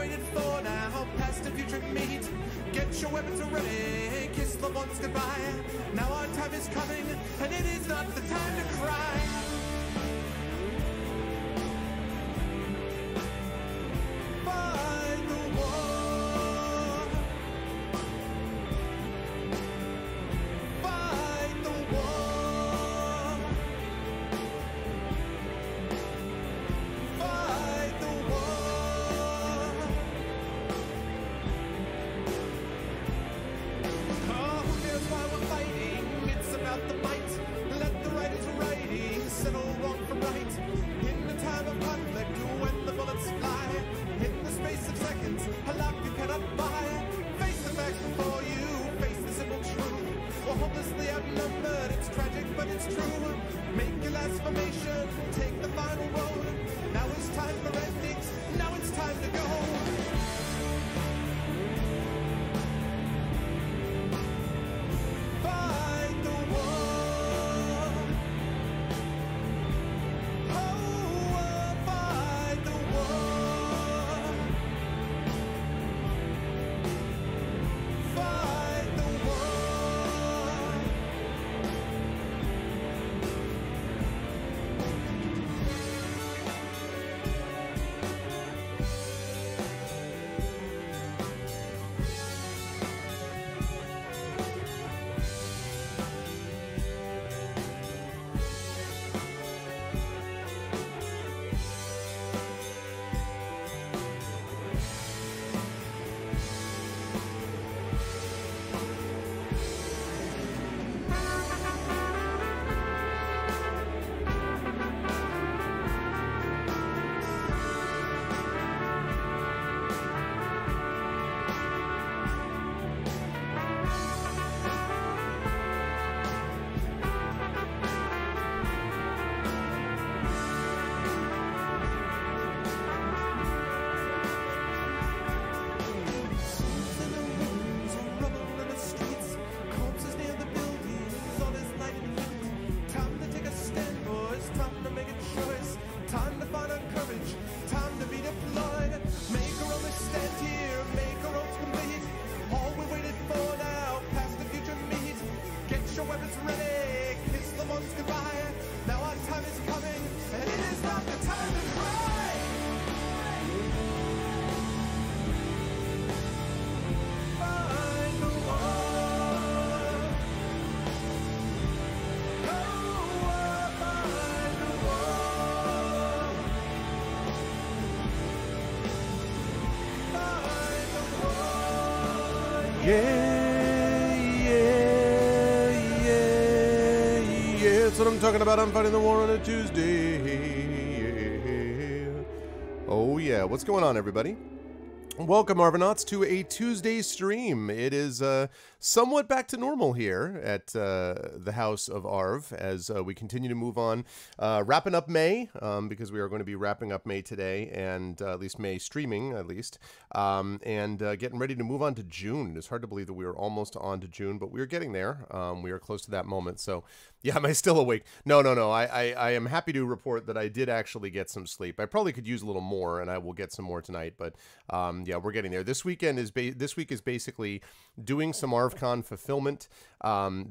waited for now, past the future meet. Get your weapons ready, kiss the ones goodbye. Now our time is coming, and it is not the time to cry. Fight the war. Fight the war. Fight the war. Oh, who cares why we're fighting? It's about the fight. Let the writers writing settle wrong from right. In the time of conflict, when the bullets fly, in the space of seconds, a life you cannot buy. Face the facts before you, face the simple truth. We're hopelessly outnumbered, it's tragic but it's true. Make your last formation, take the final road. Now it's time for endings, now it's time to go. Fight the war. Oh, fight the war. Fight the war. That's what I'm talking about. I'm fighting the war on a Tuesday. Oh yeah, what's going on, everybody? Welcome, Arvanauts, to a Tuesday stream. It is somewhat back to normal here at the House of Arv as we continue to move on. Wrapping up May, because we are going to be wrapping up May today, and at least May streaming, at least. And getting ready to move on to June. It's hard to believe that we are almost on to June, but we are getting there. We are close to that moment. So, yeah, am I still awake? No. I am happy to report that I did actually get some sleep. I probably could use a little more, and I will get some more tonight, but yeah, we're getting there. This week is basically doing some ArvCon fulfillment.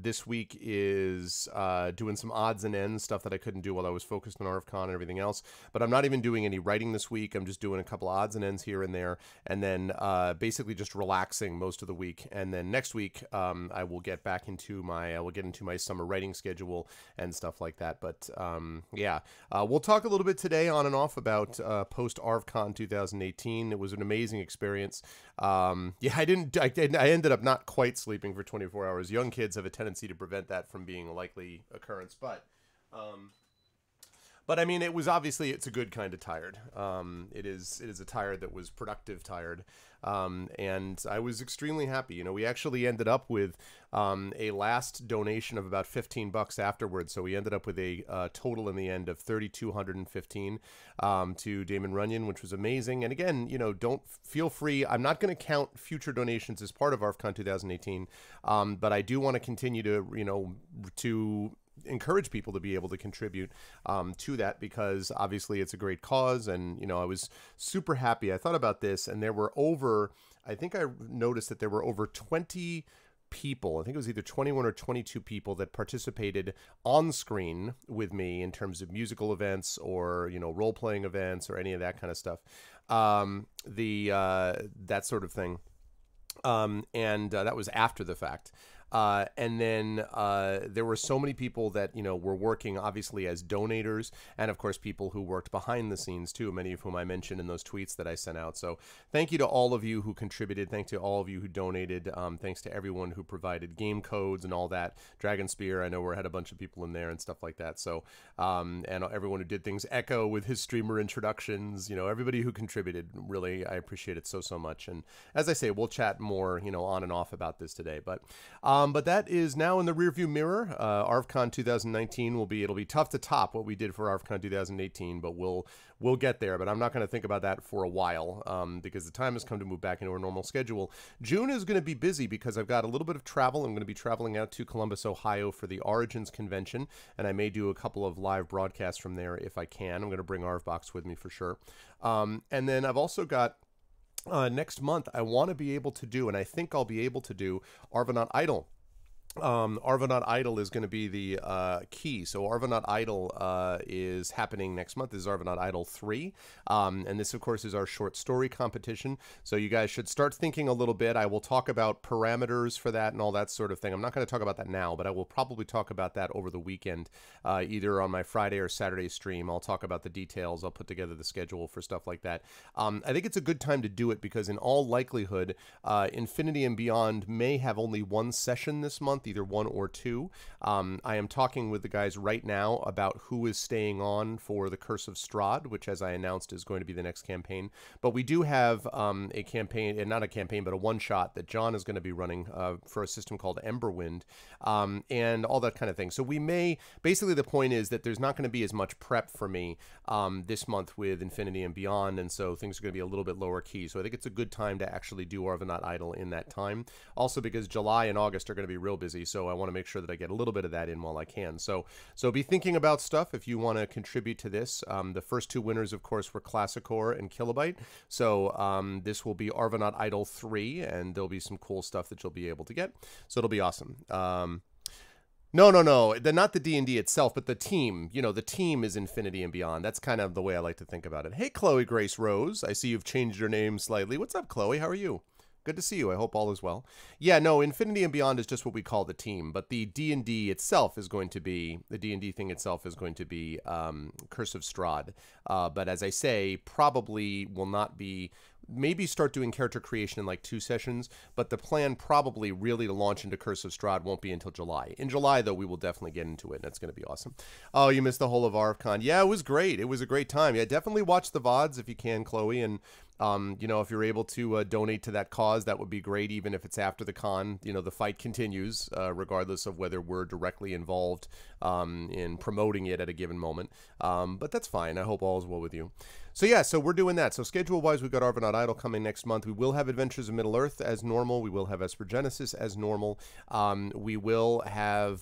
This week is doing some odds and ends, stuff that I couldn't do while I was focused on ArvCon and everything else. But I'm not even doing any writing this week. I'm just doing a couple odds and ends here and there, and then basically just relaxing most of the week. And then next week, I will get back into my summer writing schedule and stuff like that. But yeah, we'll talk a little bit today on and off about post ArvCon 2018. It was an amazing experience. Yeah, I ended up not quite sleeping for 24 hours. Young kids have a tendency to prevent that from being a likely occurrence, but I mean, it's a good kind of tired. It is a tired that was productive tired. And I was extremely happy. You know, we actually ended up with a last donation of about $15 afterwards. So we ended up with a total in the end of $3,215 to Damon Runyon, which was amazing. And again, you know, don't feel free. I'm not going to count future donations as part of ArvCon 2018, but I do want to continue to, you know, to encourage people to be able to contribute to that, because obviously it's a great cause. And, you know, I was super happy. I thought about this, and there were I think I noticed that there were over 20 people. I think it was either 21 or 22 people that participated on screen with me in terms of musical events or, you know, role-playing events or any of that kind of stuff. That sort of thing. And that was after the fact. And then there were so many people that, you know, were working obviously as donators, and of course people who worked behind the scenes too, many of whom I mentioned in those tweets that I sent out. So thank you to all of you who contributed. Thanks to all of you who donated. Thanks to everyone who provided game codes and all that. Dragon Spear, I know we had a bunch of people in there and stuff like that. So, and everyone who did things, Echo with his streamer introductions, you know, everybody who contributed, really, I appreciate it so much. And as I say, we'll chat more, you know, on and off about this today. But that is now in the rearview mirror. ArvCon 2019 it'll be tough to top what we did for ArvCon 2018, but we'll get there. But I'm not going to think about that for a while because the time has come to move back into our normal schedule. June is going to be busy because I've got a little bit of travel. I'm going to be traveling out to Columbus, Ohio for the Origins convention, and I may do a couple of live broadcasts from there if I can. I'm going to bring ArvBox with me for sure. And then I've also got next month, I want to be able to do, and I think I'll be able to do, Arvanaut Idol. Arvanaut Idol is going to be the key. So Arvanaut Idol is happening next month. This is Arvanaut Idol 3. And this, of course, is our short story competition. So you guys should start thinking a little bit. I will talk about parameters for that and all that sort of thing. I'm not going to talk about that now, but I will probably talk about that over the weekend, either on my Friday or Saturday stream. I'll talk about the details. I'll put together the schedule for stuff like that. I think it's a good time to do it because in all likelihood, Infinity and Beyond may have only one session this month, either one or two. I am talking with the guys right now about who is staying on for the Curse of Strahd, which, as I announced, is going to be the next campaign. But we do have a campaign, and not a campaign, but a one-shot that John is going to be running for a system called Emberwind, and all that kind of thing. So we may, basically the point is that there's not going to be as much prep for me this month with Infinity and Beyond, and so things are going to be a little bit lower key. So I think it's a good time to actually do Arvanaut Idol in that time. Also because July and August are going to be real busy, so I want to make sure that I get a little bit of that in while I can. So be thinking about stuff if you want to contribute to this. The first two winners, of course, were Classicore and Kilobyte. So this will be Arvanaut Idol 3, and there'll be some cool stuff that you'll be able to get. So it'll be awesome. No. Not the D&D itself, but the team. You know, the team is Infinity and Beyond. That's kind of the way I like to think about it. Hey, Chloe Grace Rose. I see you've changed your name slightly. What's up, Chloe? How are you? Good to see you. I hope all is well. Yeah, no, Infinity and Beyond is just what we call the team, but the D&D itself is going to be, the D&D thing itself is going to be Curse of Strahd. But as I say, probably will not be, maybe start doing character creation in like 2 sessions, but the plan probably really to launch into Curse of Strahd won't be until July. In July, though, we will definitely get into it, and it's going to be awesome. Oh, you missed the whole of ArvCon. Yeah, it was great. It was a great time. Yeah, definitely watch the VODs if you can, Chloe, and you know, if you're able to donate to that cause, that would be great, even if it's after the con. You know, the fight continues, regardless of whether we're directly involved in promoting it at a given moment. But that's fine. I hope all is well with you. So yeah, so we're doing that. So schedule-wise, we've got Arvanaut Idol coming next month. We will have Adventures of Middle-earth as normal. We will have Esper Genesis as normal. We will have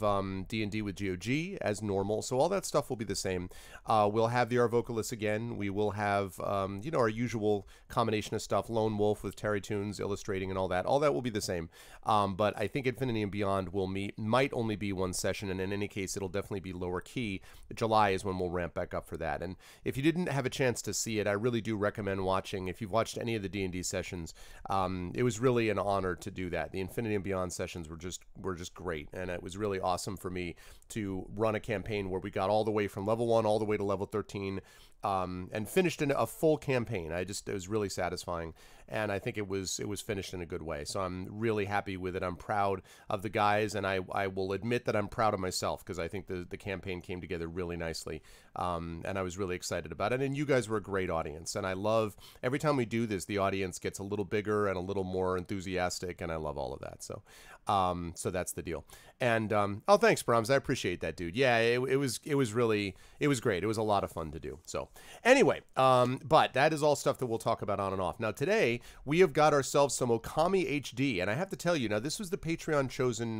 D&D with GOG as normal. So all that stuff will be the same. We'll have the Arvocalus again. We will have, you know, our usual combination of stuff. Lone Wolf with Terry Toons illustrating and all that. All that will be the same. But I think Infinity and Beyond might only be one session, and in any case, it'll definitely be lower key. July is when we'll ramp back up for that. And if you didn't have a chance to see it, I really do recommend watching. If you've watched any of the D&D sessions, it was really an honor to do that. The Infinity and Beyond sessions were just great, and it was really awesome for me to run a campaign where we got all the way from level 1 all the way to level 13, and finished in a full campaign. It was really satisfying, and I think it was finished in a good way. So I'm really happy with it. I'm proud of the guys, and I will admit that I'm proud of myself because I think the campaign came together really nicely, and I was really excited about it. And you guys were a great audience, and I love every time we do this, the audience gets a little bigger and a little more enthusiastic, and I love all of that. So that's the deal. And oh, thanks, Brahms. I appreciate that, dude. Yeah, it was great. It was a lot of fun to do. So anyway, but that is all stuff that we'll talk about on and off. Now, today, we have got ourselves some Okami HD, and I have to tell you, now, this was the Patreon chosen,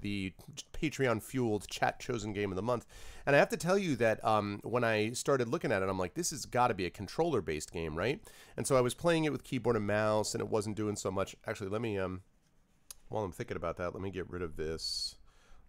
the Patreon-fueled chat chosen game of the month, and I have to tell you that when I started looking at it, I'm like, this has got to be a controller-based game, right? And so I was playing it with keyboard and mouse, and it wasn't doing so much. Actually, let me, while I'm thinking about that, let me get rid of this.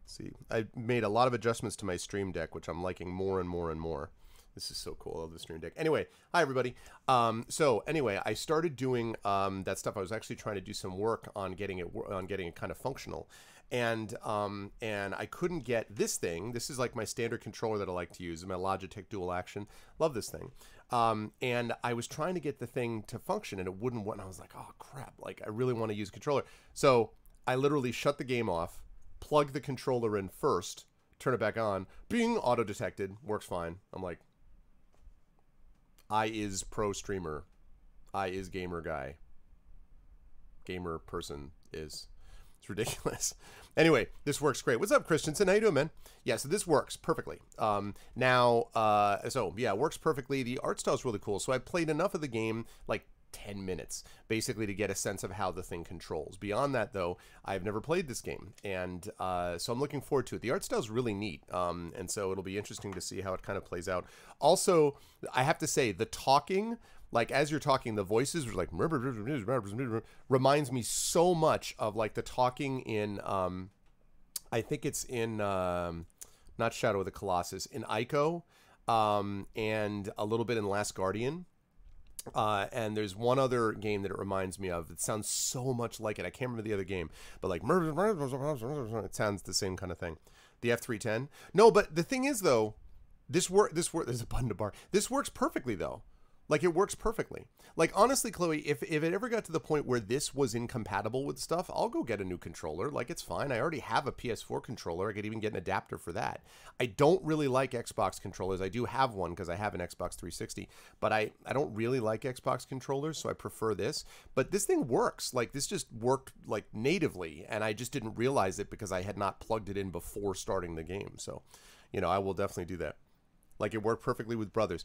See, I made a lot of adjustments to my Stream Deck, which I'm liking more and more and more. This is so cool. I love the Stream Deck. Anyway, hi everybody. So anyway, I started doing that stuff. I was actually trying to do some work on getting it kind of functional, and I couldn't get this thing. This is like my standard controller that I like to use, my Logitech Dual Action. Love this thing. And I was trying to get the thing to function, and it wouldn't. And I was like, oh crap! Like I really want to use a controller. So I literally shut the game off. Plug the controller in first, turn it back on, bing, auto-detected, works fine. I'm like, I is pro streamer. I is gamer guy. Gamer person is. It's ridiculous. Anyway, this works great. What's up, Christensen? How you doing, man? Yeah, so this works perfectly. So yeah, it works perfectly. The art style is really cool. So I played enough of the game, like 10 minutes basically to get a sense of how the thing controls. Beyond that, though, I've never played this game, and so I'm looking forward to it. The art style is really neat, and so it'll be interesting to see how it kind of plays out. Also, I have to say, the talking, like as you're talking, the voices are like reminds me so much of like the talking in I think it's in not Shadow of the Colossus, in Ico, and a little bit in Last Guardian. And there's one other game that it reminds me of. It sounds so much like it. I can't remember the other game, but like it sounds the same kind of thing. The F310. No, but the thing is though, this work. There's a button to bar. This works perfectly though. Like it works perfectly. Like honestly, Chloe, if it ever got to the point where this was incompatible with stuff, I'll go get a new controller. Like it's fine. I already have a PS4 controller. I could even get an adapter for that. I don't really like Xbox controllers. I do have one because I have an Xbox 360, but I don't really like Xbox controllers, so I prefer this. But this thing works. Like this just worked like natively, and I just didn't realize it because I had not plugged it in before starting the game. So, you know, I will definitely do that. Like it worked perfectly with Brothers.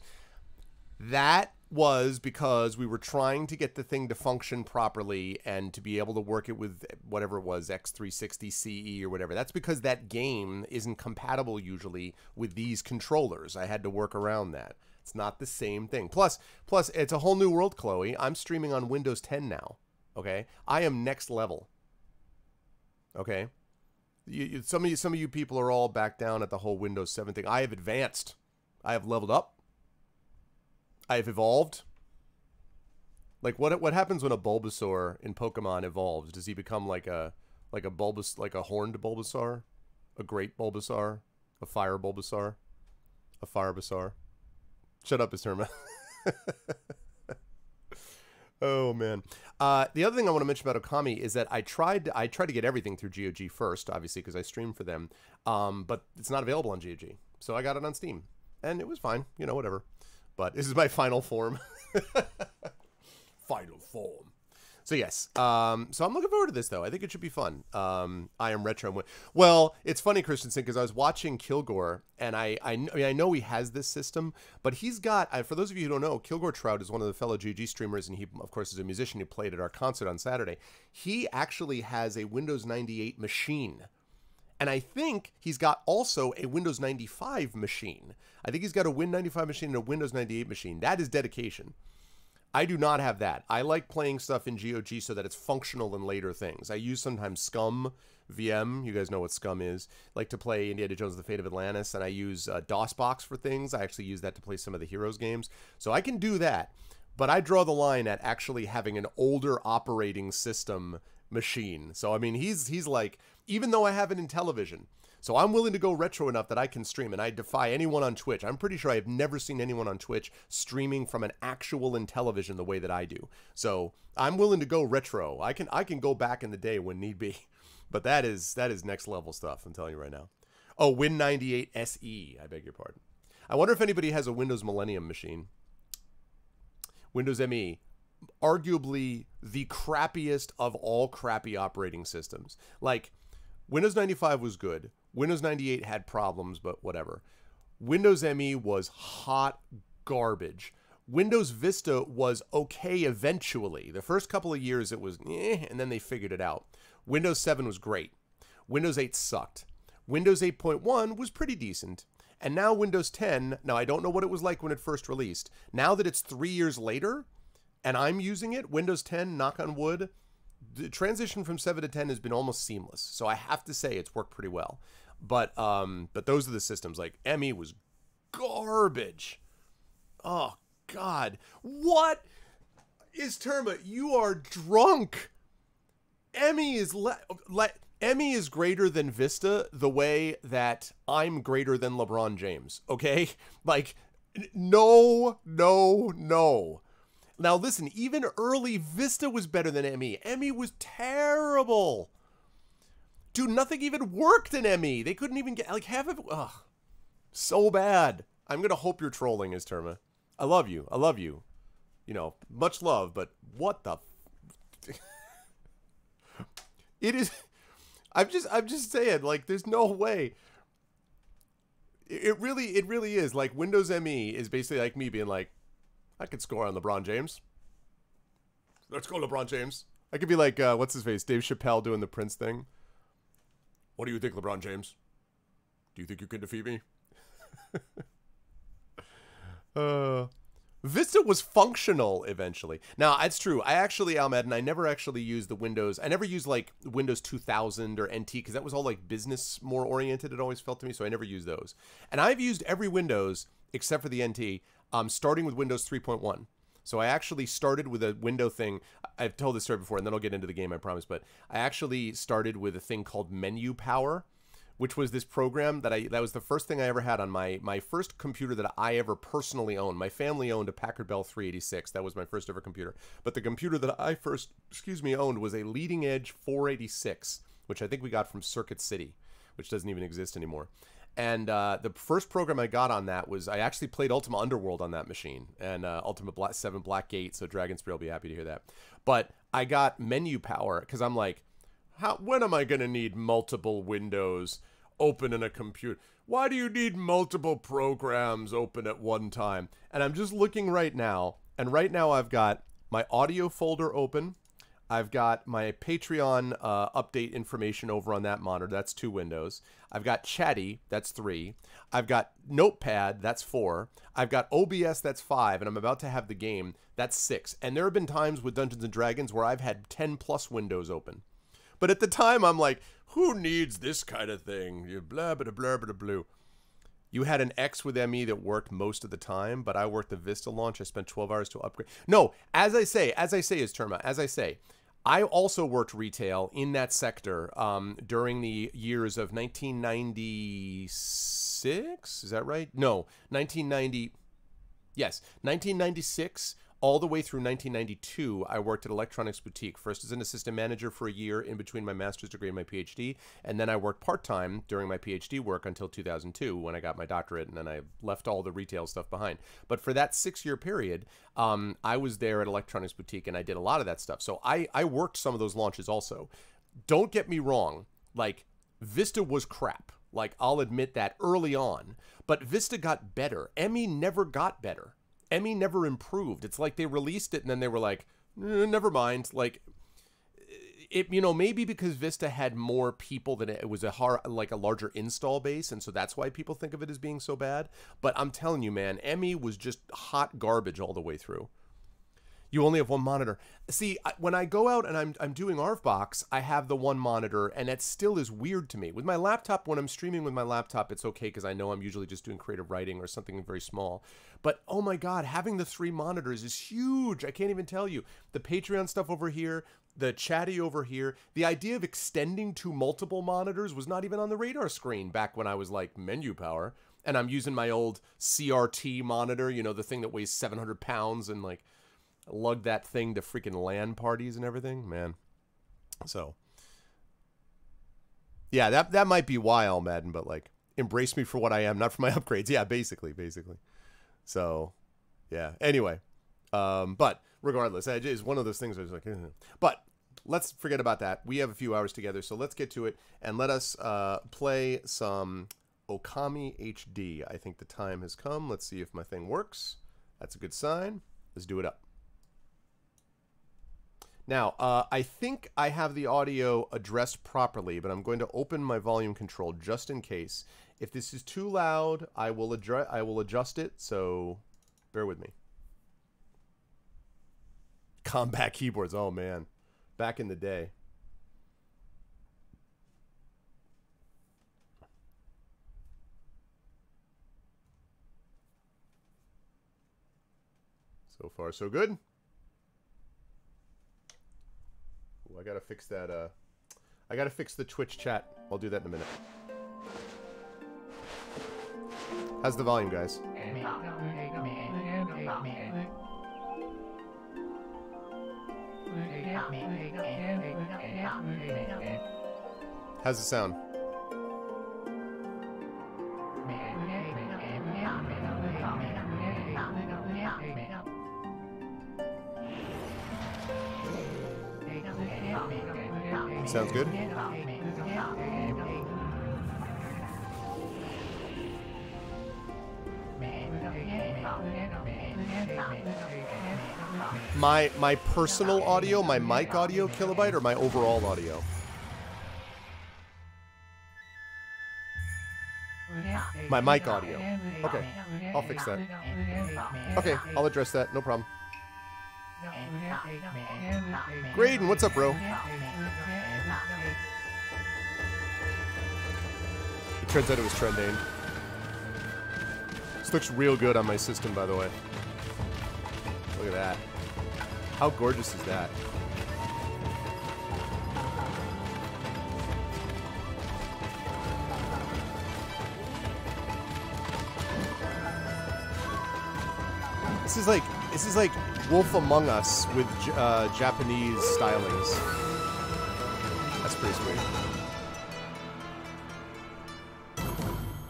That was because we were trying to get the thing to function properly and to be able to work it with whatever it was, X360 CE or whatever. That's because that game isn't compatible usually with these controllers. I had to work around that. It's not the same thing. Plus, it's a whole new world, Chloe. I'm streaming on Windows 10 now, okay? I am next level, okay? Some of you people are all back down at the whole Windows 7 thing. I have advanced. I have leveled up. I have evolved. Like what happens when a Bulbasaur in Pokemon evolves? Does he become like a horned Bulbasaur, a great Bulbasaur, a fire Bulbasaur, a Firebasaur? Shut up, Isturma. Oh man. The other thing I want to mention about Okami is that I tried to get everything through GOG first, obviously because I stream for them, but it's not available on GOG, so I got it on Steam, and it was fine. You know, whatever. But this is my final form. Final form. So yes. So I'm looking forward to this, though. I think it should be fun. I am retro. Well, it's funny, Christensen, because I was watching Kilgore, and I know he has this system, but he's got, for those of you who don't know, Kilgore Trout is one of the fellow GG streamers, and he, of course, is a musician who played at our concert on Saturday. He actually has a Windows 98 machine. And I think he's got also a Windows 95 machine. I think he's got a Win 95 machine and a Windows 98 machine. That is dedication. I do not have that. I like playing stuff in GOG so that it's functional in later things. I use sometimes Scum VM. You guys know what Scum is. I like to play Indiana Jones: The Fate of Atlantis, and I use DOSBox for things. I actually use that to play some of the Heroes games. So I can do that. But I draw the line at actually having an older operating system machine. So I mean, he's like, even though I have it in television, so I'm willing to go retro enough that I can stream, and I defy anyone on Twitch. I'm pretty sure I've never seen anyone on Twitch streaming from an actual Intellivision the way that I do. So I'm willing to go retro. I can go back in the day when need be, but that is next level stuff. I'm telling you right now. Oh, Win 98 SE. I beg your pardon. I wonder if anybody has a Windows Millennium machine. Windows ME. Arguably the crappiest of all crappy operating systems. Like, Windows 95 was good. Windows 98 had problems, but whatever. Windows ME was hot garbage. Windows Vista was okay eventually. The first couple of years it was and then they figured it out. Windows 7 was great. Windows 8 sucked. Windows 8.1 was pretty decent. And now Windows 10, now I don't know what it was like when it first released. Now that it's 3 years later and I'm using it, Windows 10, knock on wood, the transition from 7 to 10 has been almost seamless. So I have to say it's worked pretty well. But those are the systems. Like ME was garbage. Oh, God. What is Terma? You are drunk. ME is ME is greater than Vista the way that I'm greater than LeBron James. Okay? Like, no. Now listen, even early Vista was better than ME. ME was terrible. Dude, nothing even worked in ME. They couldn't even get, like, half of it. Ugh. So bad. I'm going to hope you're trolling, Terma. I love you. I love you. You know, much love, but what the... It is... I'm just saying, like, there's no way. It really is. Like, Windows ME is basically like me being like, I could score on LeBron James. Let's go, LeBron James. I could be like, what's his face? Dave Chappelle doing the Prince thing. What do you think, LeBron James? Do you think you can defeat me? Vista was functional eventually. Now, it's true. I actually, Ahmed, and I never actually used the Windows. I never used like Windows 2000 or NT because that was all like business more oriented. It always felt to me, so I never used those. And I've used every Windows except for the NT, starting with Windows 3.1. So I actually started with a window thing. I've told this story before, and then I'll get into the game, I promise. But I actually started with a thing called Menu Power, which was this program that was the first thing I ever had on my first computer that I ever personally owned. My family owned a Packard Bell 386. That was my first ever computer. But the computer that I first, owned was a leading edge 486, which I think we got from Circuit City, which doesn't even exist anymore. And the first program I got on that was, I actually played Ultima Underworld on that machine, and Ultima 7 Black Gate, so Dragon Spear will be happy to hear that. But I got Menu Power, because I'm like, when am I going to need multiple windows open in a computer? Why do you need multiple programs open at one time? And I'm just looking right now, and right now I've got my audio folder open. I've got my Patreon update information over on that monitor. That's 2 windows. I've got Chatty. That's 3. I've got Notepad. That's 4. I've got OBS. That's 5. And I'm about to have the game. That's 6. And there have been times with Dungeons & Dragons where I've had 10 plus windows open. But at the time, I'm like, who needs this kind of thing? You blah, blah, blah, blah, blah. You had an X with ME that worked most of the time, but I worked the Vista launch. I spent 12 hours to upgrade. No, as I say, is Terma, as I say, I also worked retail in that sector during the years of 1996. Is that right? No, 1990. Yes, 1996 all the way through 1992, I worked at Electronics Boutique, first as an assistant manager for a year in between my master's degree and my PhD, and then I worked part-time during my PhD work until 2002 when I got my doctorate, and then I left all the retail stuff behind. But for that 6-year period, I was there at Electronics Boutique, and I did a lot of that stuff. So I worked some of those launches also. Don't get me wrong, like, Vista was crap. Like, I'll admit that early on. But Vista got better. ME never got better. ME never improved. It's like they released it and then they were like, never mind. Like, it, you know, maybe because Vista had more people than it was a larger install base, and so that's why people think of it as being so bad. But I'm telling you, man, ME was just hot garbage all the way through. You only have one monitor. See, when I go out and I'm doing ARVBox, I have the one monitor, and that still is weird to me. With my laptop, when I'm streaming with my laptop, it's okay because I know I'm usually just doing creative writing or something very small. But, oh my God, having the 3 monitors is huge. I can't even tell you. The Patreon stuff over here, the Chatty over here, the idea of extending to multiple monitors was not even on the radar screen back when I was like Menu Power. And I'm using my old CRT monitor, you know, the thing that weighs 700 pounds and like... lug that thing to freaking LAN parties and everything, man. So, yeah, that might be why I'll Madden, but like, embrace me for what I am, not for my upgrades. Yeah, basically. So, yeah. Anyway, but regardless, it is one of those things where it's like, but let's forget about that. We have a few hours together, so let's get to it and let us play some Okami HD. I think the time has come. Let's see if my thing works. That's a good sign. Let's do it up. Now, I think I have the audio addressed properly, but I'm going to open my volume control just in case. If this is too loud, I will adjust it, so bear with me. Combat keyboards, oh man. Back in the day. So far, so good. Ooh, I gotta fix that, I gotta fix the Twitch chat. I'll do that in a minute. How's the volume, guys? How's it sound? Sounds good? My personal audio, my mic audio kilobyte, or my overall audio? My mic audio. Okay, I'll fix that. Okay, I'll address that, no problem. Graydon, what's up, bro? It turns out it was trending. This looks real good on my system, by the way. Look at that. How gorgeous is that? This is like Wolf Among Us with Japanese stylings. That's pretty sweet.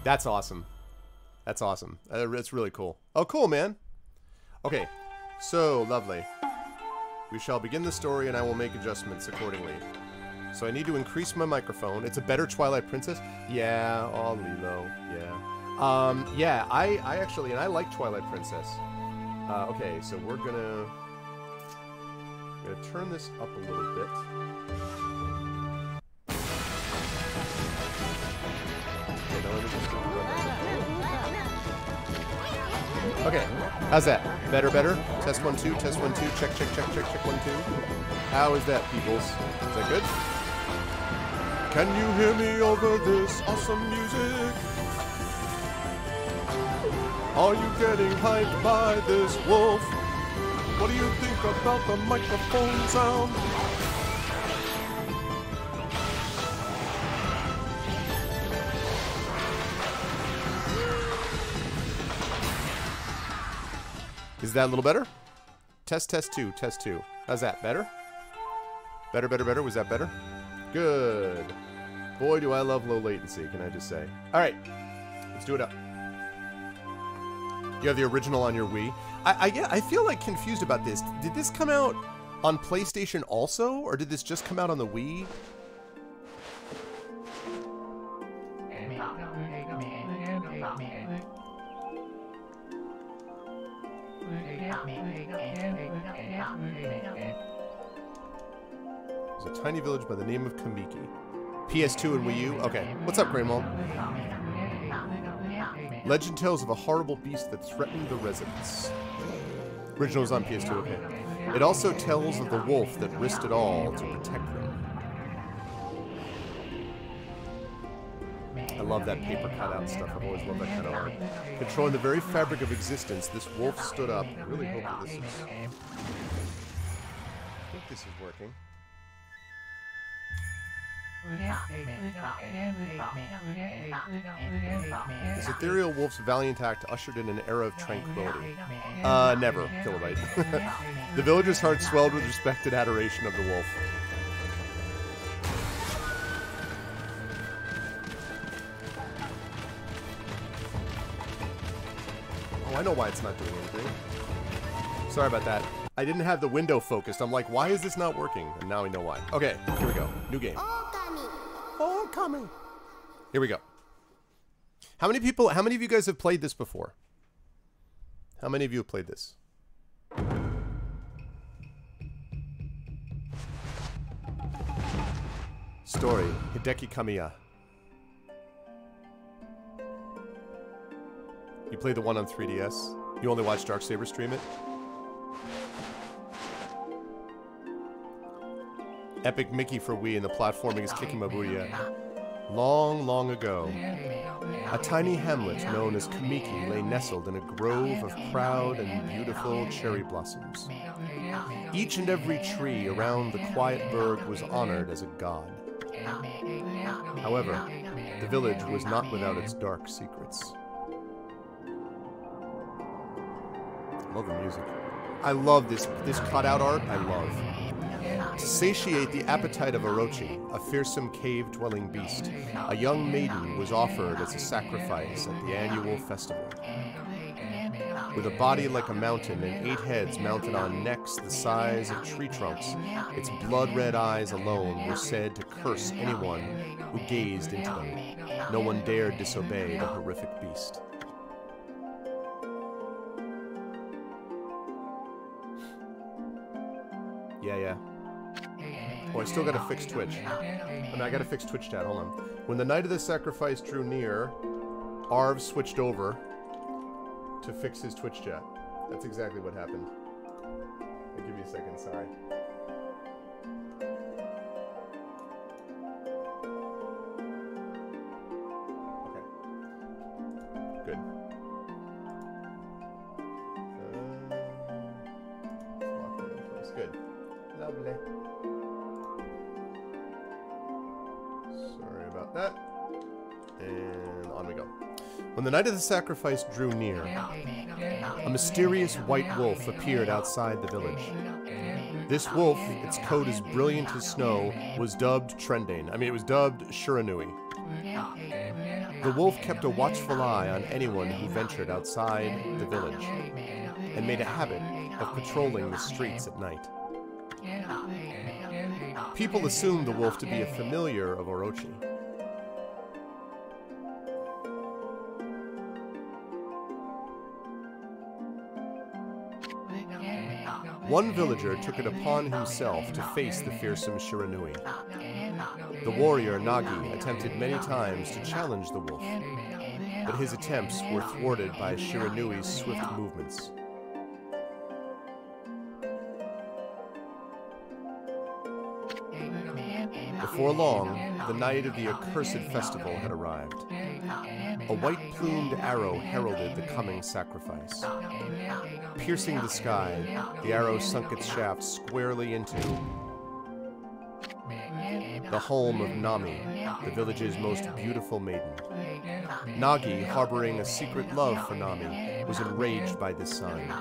That's awesome. That's awesome. It's really cool. Oh, cool, man. Okay, so lovely. We shall begin the story, and I will make adjustments accordingly. So I need to increase my microphone. It's a better Twilight Princess. Yeah, oh, Lilo. Yeah. Yeah. I actually, and I like Twilight Princess. Okay, so we're gonna turn this up a little bit. Okay, now let me just okay, how's that? Better, better? Test 1, 2, test 1, 2, check, check, check, check, check 1, 2. How is that, peoples? Is that good? Can you hear me over this awesome music? Are you getting hyped by this wolf? What do you think about the microphone sound? Is that a little better? Test 2, test 2. How's that? Better? Better, better, better. Was that better? Good. Boy, do I love low latency, can I just say. All right, let's do it up. You have the original on your Wii. I feel like confused about this. Did this come out on PlayStation also, or did this just come out on the Wii? There's a tiny village by the name of Kamiki. PS2 and Wii U? Okay. What's up, Graymal? Legend tells of a horrible beast that threatened the residents. Original's on PS2, okay. It also tells of the wolf that risked it all to protect them. I love that paper cutout stuff. I've always loved that kind of art. Controlling the very fabric of existence, this wolf stood up. I really hope that this is... I think this is working. This ethereal wolf's valiant act ushered in an era of tranquility. Never, Kilobyte. The villagers' hearts swelled with respect and adoration of the wolf. Oh, I know why it's not doing anything. Sorry about that. I didn't have the window focused. I'm like, why is this not working? And now we know why. Okay, here we go. New game. Okami. Here we go. How many of you guys have played this before? How many of you have played this? Story, Hideki Kamiya. You played the one on 3DS? You only watched Darksaber stream it? Epic Mickey for Wii and the platforming is Kikimabuya. Long, long ago, a tiny hamlet known as Kamiki lay nestled in a grove of proud and beautiful cherry blossoms. Each and every tree around the quiet burg was honored as a god. However, the village was not without its dark secrets. I love the music. I love this cutout art. I love. To satiate the appetite of Orochi, a fearsome cave-dwelling beast, a young maiden was offered as a sacrifice at the annual festival. With a body like a mountain and 8 heads mounted on necks the size of tree trunks, its blood-red eyes alone were said to curse anyone who gazed into them. No one dared disobey the horrific beast. Yeah. Oh, I still gotta fix Twitch. I mean, I gotta fix Twitch chat, hold on. When the night of the sacrifice drew near, Arv switched over to fix his Twitch chat. That's exactly what happened. Give me a second, sorry. Okay. Good. Lock that in place. Good. Lovely. Sorry about that. And on we go. When the night of the sacrifice drew near, a mysterious white wolf appeared outside the village. This wolf, its coat as brilliant as snow, was dubbed trending. I mean, it was dubbed Shiranui. The wolf kept a watchful eye on anyone who ventured outside the village, and made a habit of patrolling the streets at night. People assumed the wolf to be a familiar of Orochi. One villager took it upon himself to face the fearsome Shiranui. The warrior Nagi attempted many times to challenge the wolf, but his attempts were thwarted by Shiranui's swift movements. Before long, the night of the accursed festival had arrived. A white-plumed arrow heralded the coming sacrifice. Piercing the sky, the arrow sunk its shaft squarely into the home of Nami, the village's most beautiful maiden. Nagi, harboring a secret love for Nami, was enraged by this sign.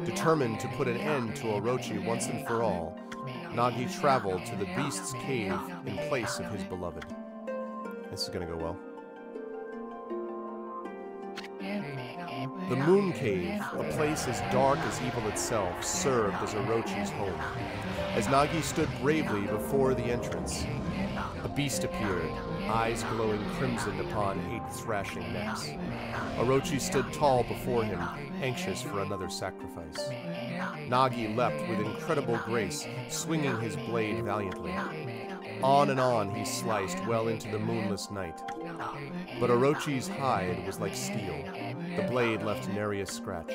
Determined to put an end to Orochi once and for all, Nagi traveled to the beast's cave in place of his beloved. This is gonna go well. The Moon Cave, a place as dark as evil itself, served as Orochi's home. As Nagi stood bravely before the entrance, a beast appeared, eyes glowing crimson upon 8 thrashing necks. Orochi stood tall before him, anxious for another sacrifice. Nagi leapt with incredible grace, swinging his blade valiantly. On and on he sliced well into the moonless night. But Orochi's hide was like steel. The blade left nary a scratch.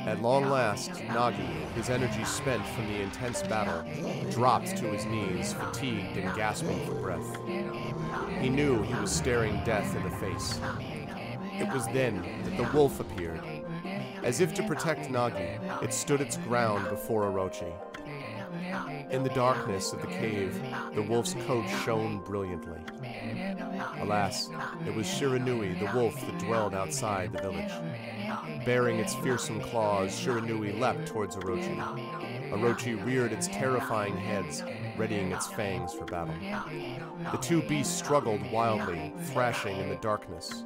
At long last, Nagi, his energy spent from the intense battle, dropped to his knees, fatigued and gasping for breath. He knew he was staring death in the face. It was then that the wolf appeared. As if to protect Nagi, it stood its ground before Orochi. In the darkness of the cave, the wolf's coat shone brilliantly. Alas, it was Shiranui, the wolf that dwelled outside the village. Bearing its fearsome claws, Shiranui leapt towards Orochi. Orochi reared its terrifying heads, readying its fangs for battle. The two beasts struggled wildly, thrashing in the darkness.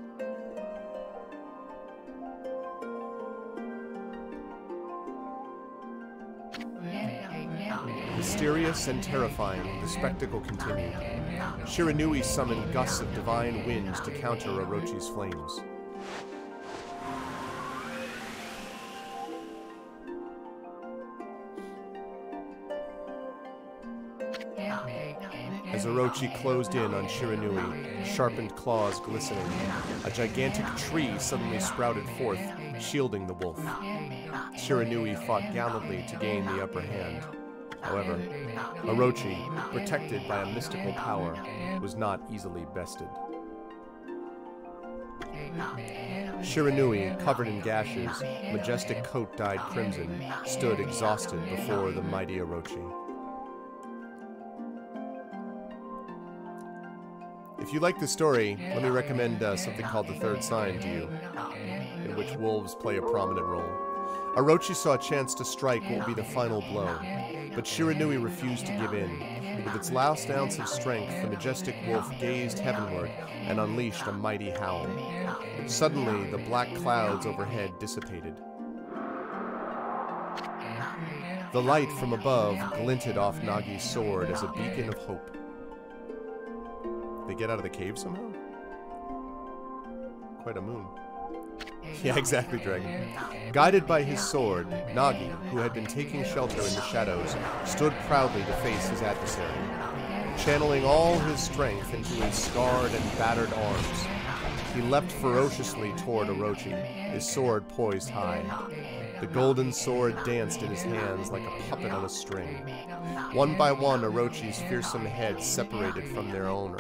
Mysterious and terrifying, the spectacle continued. Shiranui summoned gusts of divine winds to counter Orochi's flames. As Orochi closed in on Shiranui, sharpened claws glistening, a gigantic tree suddenly sprouted forth, shielding the wolf. Shiranui fought gallantly to gain the upper hand. However, Orochi, protected by a mystical power, was not easily bested. Shiranui, covered in gashes, majestic coat dyed crimson, stood exhausted before the mighty Orochi. If you like the story, let me recommend something called The Third Sign to you, in which wolves play a prominent role. Orochi saw a chance to strike what would be the final blow, but Shiranui refused to give in. With its last ounce of strength, the majestic wolf gazed heavenward and unleashed a mighty howl. Suddenly, the black clouds overhead dissipated. The light from above glinted off Nagi's sword as a beacon of hope. They get out of the cave somehow? Quite a moon. Yeah, exactly, Dragon. Guided by his sword, Nagi, who had been taking shelter in the shadows, stood proudly to face his adversary. Channeling all his strength into his scarred and battered arms, he leapt ferociously toward Orochi, his sword poised high. The golden sword danced in his hands like a puppet on a string. One by one, Orochi's fearsome heads separated from their owner.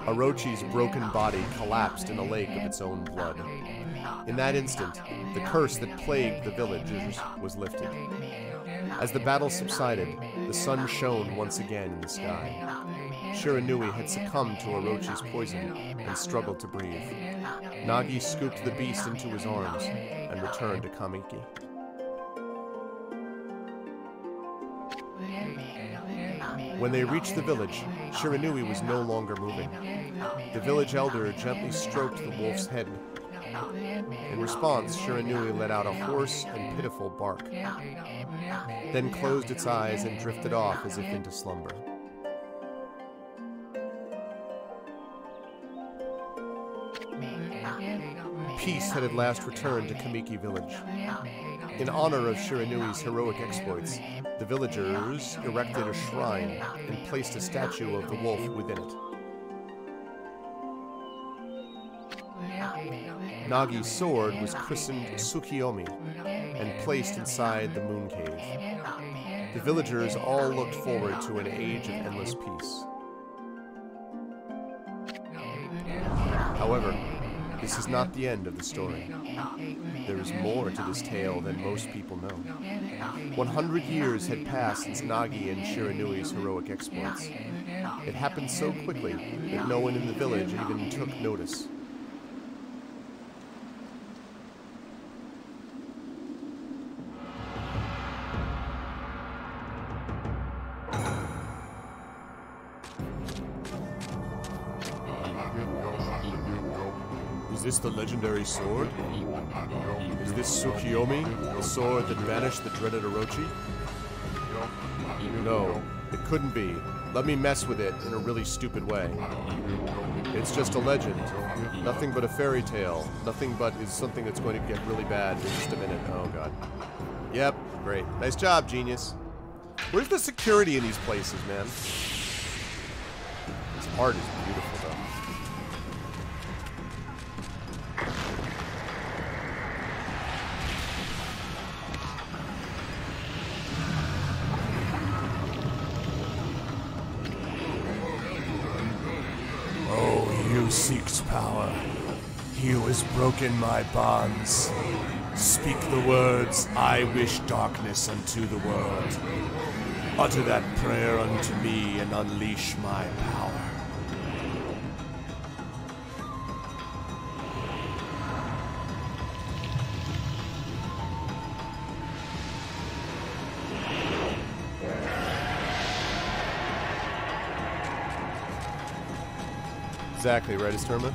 Orochi's broken body collapsed in a lake of its own blood. In that instant, the curse that plagued the villagers was lifted. As the battle subsided, the sun shone once again in the sky. Shiranui had succumbed to Orochi's poison and struggled to breathe. Nagi scooped the beast into his arms and returned to Kamiki. When they reached the village, Shiranui was no longer moving. The village elder gently stroked the wolf's head. In response, Shiranui let out a hoarse and pitiful bark, then closed its eyes and drifted off as if into slumber. Peace had at last returned to Kamiki village. In honor of Shiranui's heroic exploits, the villagers erected a shrine and placed a statue of the wolf within it. Nagi's sword was christened Tsukiyomi and placed inside the moon cave. The villagers all looked forward to an age of endless peace. However, this is not the end of the story. There is more to this tale than most people know. 100 years had passed since Nagi and Shiranui's heroic exploits. It happened so quickly that no one in the village even took notice. Is this the legendary sword? Is this Tsukiyomi, the sword that banished the dreaded Orochi? No, it couldn't be. Let me mess with it in a really stupid way. It's just a legend. Nothing but a fairy tale. Nothing but is something that's going to get really bad in just a minute. Oh god. Yep, great. Nice job, genius. Where's the security in these places, man? This art is beautiful, though. Seeks power. He who has broken my bonds. Speak the words, I wish darkness unto the world. Utter that prayer unto me and unleash my power. Exactly, right, Asturma?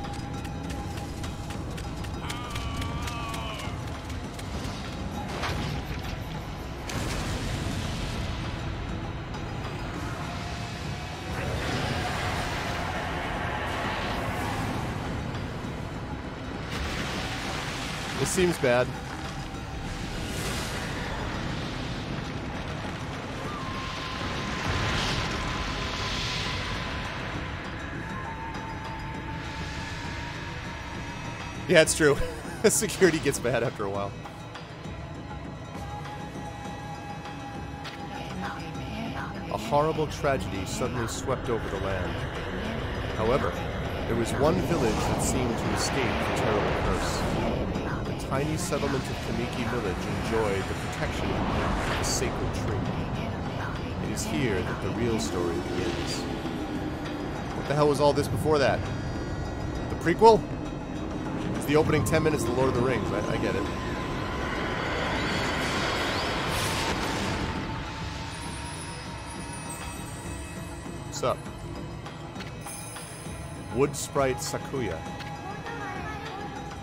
This seems bad. Yeah, it's true. Security gets bad after a while. A horrible tragedy suddenly swept over the land. However, there was one village that seemed to escape the terrible curse. The tiny settlement of Kamiki Village enjoyed the protection of the sacred tree. It is here that the real story begins. What the hell was all this before that? The prequel? It's the opening 10 minutes of The Lord of the Rings. I get it. What's up? Wood Sprite Sakuya.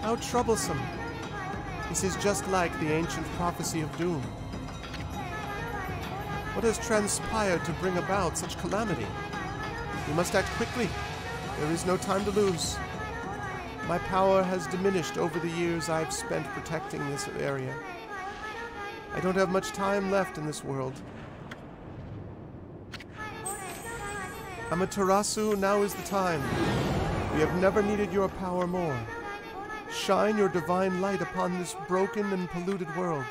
How troublesome. This is just like the ancient prophecy of doom. What has transpired to bring about such calamity? We must act quickly. There is no time to lose. My power has diminished over the years I've spent protecting this area. I don't have much time left in this world. Amaterasu, now is the time. We have never needed your power more. Shine your divine light upon this broken and polluted world.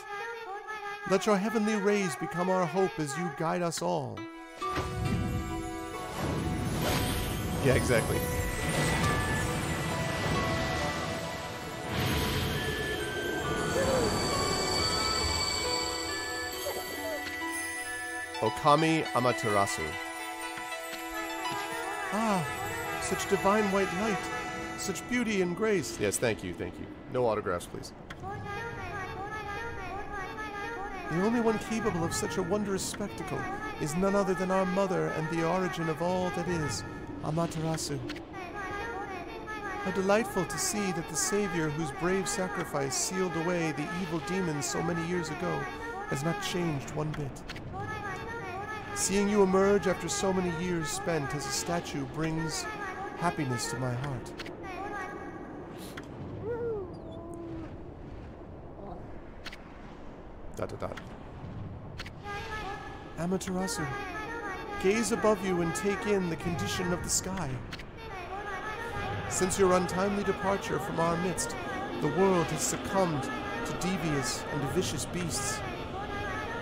Let your heavenly rays become our hope as you guide us all. Yeah, exactly. Okami Amaterasu. Ah, such divine white light. Such beauty and grace. Yes, thank you, thank you. No autographs, please. The only one capable of such a wondrous spectacle is none other than our mother and the origin of all that is, Amaterasu. How delightful to see that the Savior whose brave sacrifice sealed away the evil demons so many years ago has not changed one bit. Seeing you emerge after so many years spent as a statue brings happiness to my heart. Dot dot dot. Amaterasu, gaze above you and take in the condition of the sky. Since your untimely departure from our midst, the world has succumbed to devious and vicious beasts.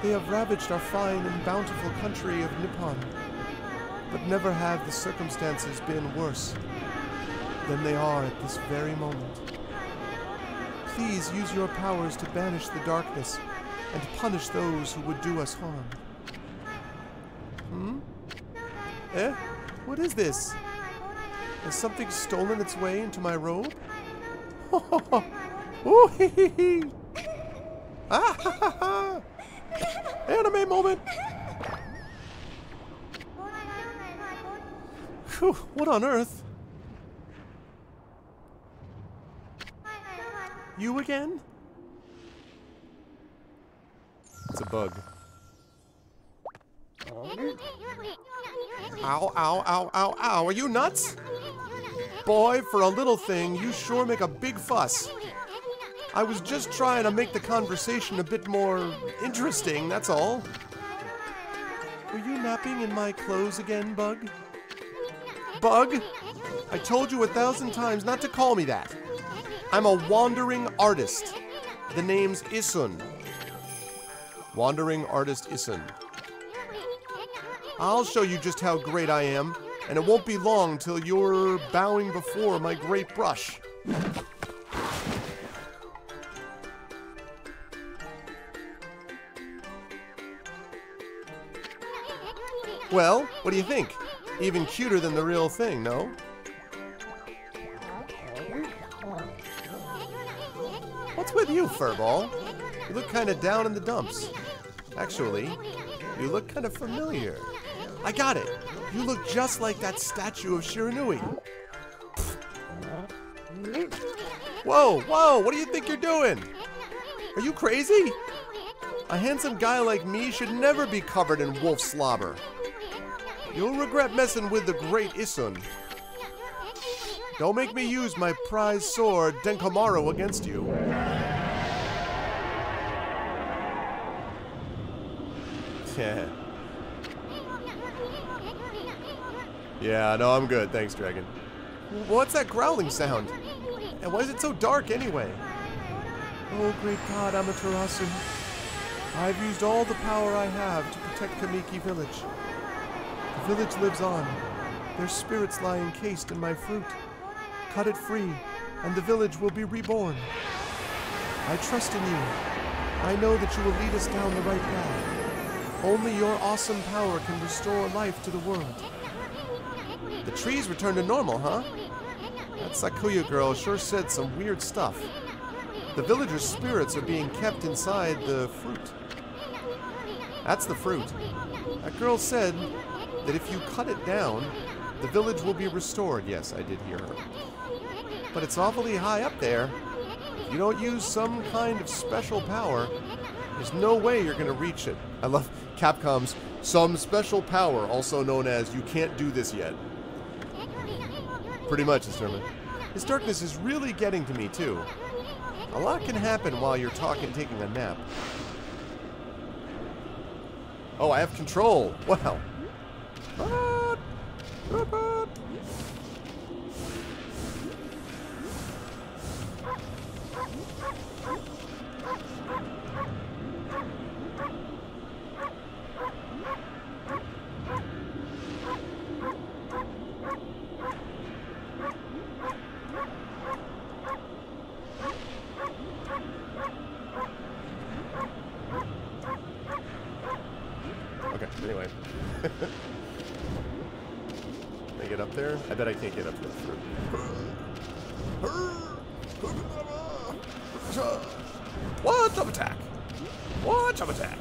They have ravaged our fine and bountiful country of Nippon, but never have the circumstances been worse than they are at this very moment. Please use your powers to banish the darkness and punish those who would do us harm. Eh? What is this? Has something stolen its way into my robe? Ooh, hee hee hee! Ah ha ha ha! Anime moment! Whew, what on earth? You again? It's a bug. Ow, ow, ow, ow, ow. Are you nuts? Boy, for a little thing, you sure make a big fuss. I was just trying to make the conversation a bit more interesting, that's all. Were you napping in my clothes again, Bug? Bug? I told you 1,000 times not to call me that. I'm a wandering artist. The name's Isun. Wandering artist Isun. I'll show you just how great I am, and it won't be long till you're bowing before my great brush. Well, what do you think? Even cuter than the real thing, no? What's with you, Furball? You look kind of down in the dumps. Actually, you look kind of familiar. I got it. You look just like that statue of Shiranui. Whoa, whoa, what do you think you're doing? Are you crazy? A handsome guy like me should never be covered in wolf slobber. You'll regret messing with the great Isun. Don't make me use my prized sword, Denkomaru, against you. Yeah. Yeah, no, I'm good. Thanks, Dragon. What's that growling sound? And why is it so dark anyway? Oh, great God, Amaterasu. I've used all the power I have to protect Kamiki Village. The village lives on. Their spirits lie encased in my fruit. Cut it free, and the village will be reborn. I trust in you. I know that you will lead us down the right path. Only your awesome power can restore life to the world. The trees return to normal, huh? That Sakuya girl sure said some weird stuff. The villagers' spirits are being kept inside the fruit. That's the fruit. That girl said that if you cut it down, the village will be restored. Yes, I did hear her. But it's awfully high up there. If you don't use some kind of special power, there's no way you're going to reach it. I love Capcom's some special power, also known as you can't do this yet. Pretty much, Instrument. This darkness is really getting to me, too. A lot can happen while you're taking a nap. Oh, I have control. Wow. Okay, anyway. Can I get up there? I bet I can't get up there. What? Jump attack! What? Jump attack!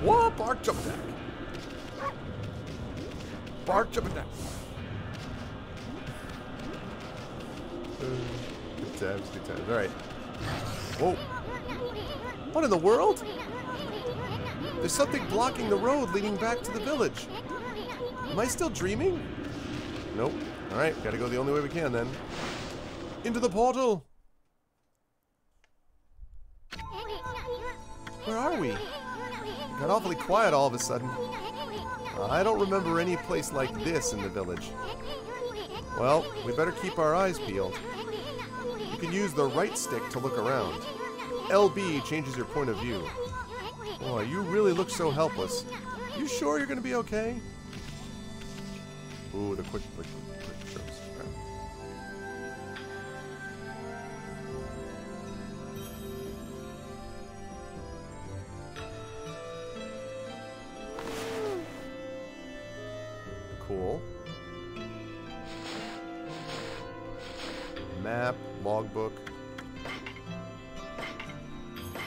What? Bark jump attack! Bark jump attack! Good times, good times. Alright. Whoa. What in the world? There's something blocking the road leading back to the village. Am I still dreaming? Nope. Alright, gotta go the only way we can then. Into the portal! Where are we? It got awfully quiet all of a sudden. I don't remember any place like this in the village. Well, we better keep our eyes peeled. You can use the right stick to look around. LB changes your point of view. Boy, you really look so helpless. You sure you're gonna be okay? Ooh, the quick shows. Right. Cool. Map, logbook.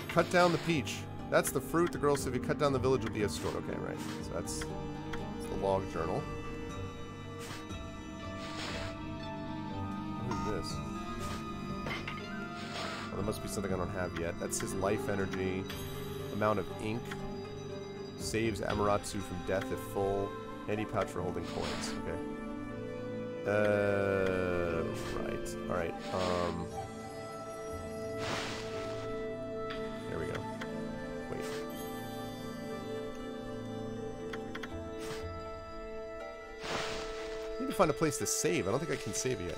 Cut down the peach. That's the fruit. The girl said if you cut down the village will be a store. Okay, right. So that's the log journal. What is this? Oh, there must be something I don't have yet. That's his life energy. Amount of ink. Saves Amaterasu from death if full. Handy pouch for holding coins. Okay. Right. Alright. There we go. Wait. I need to find a place to save. I don't think I can save yet.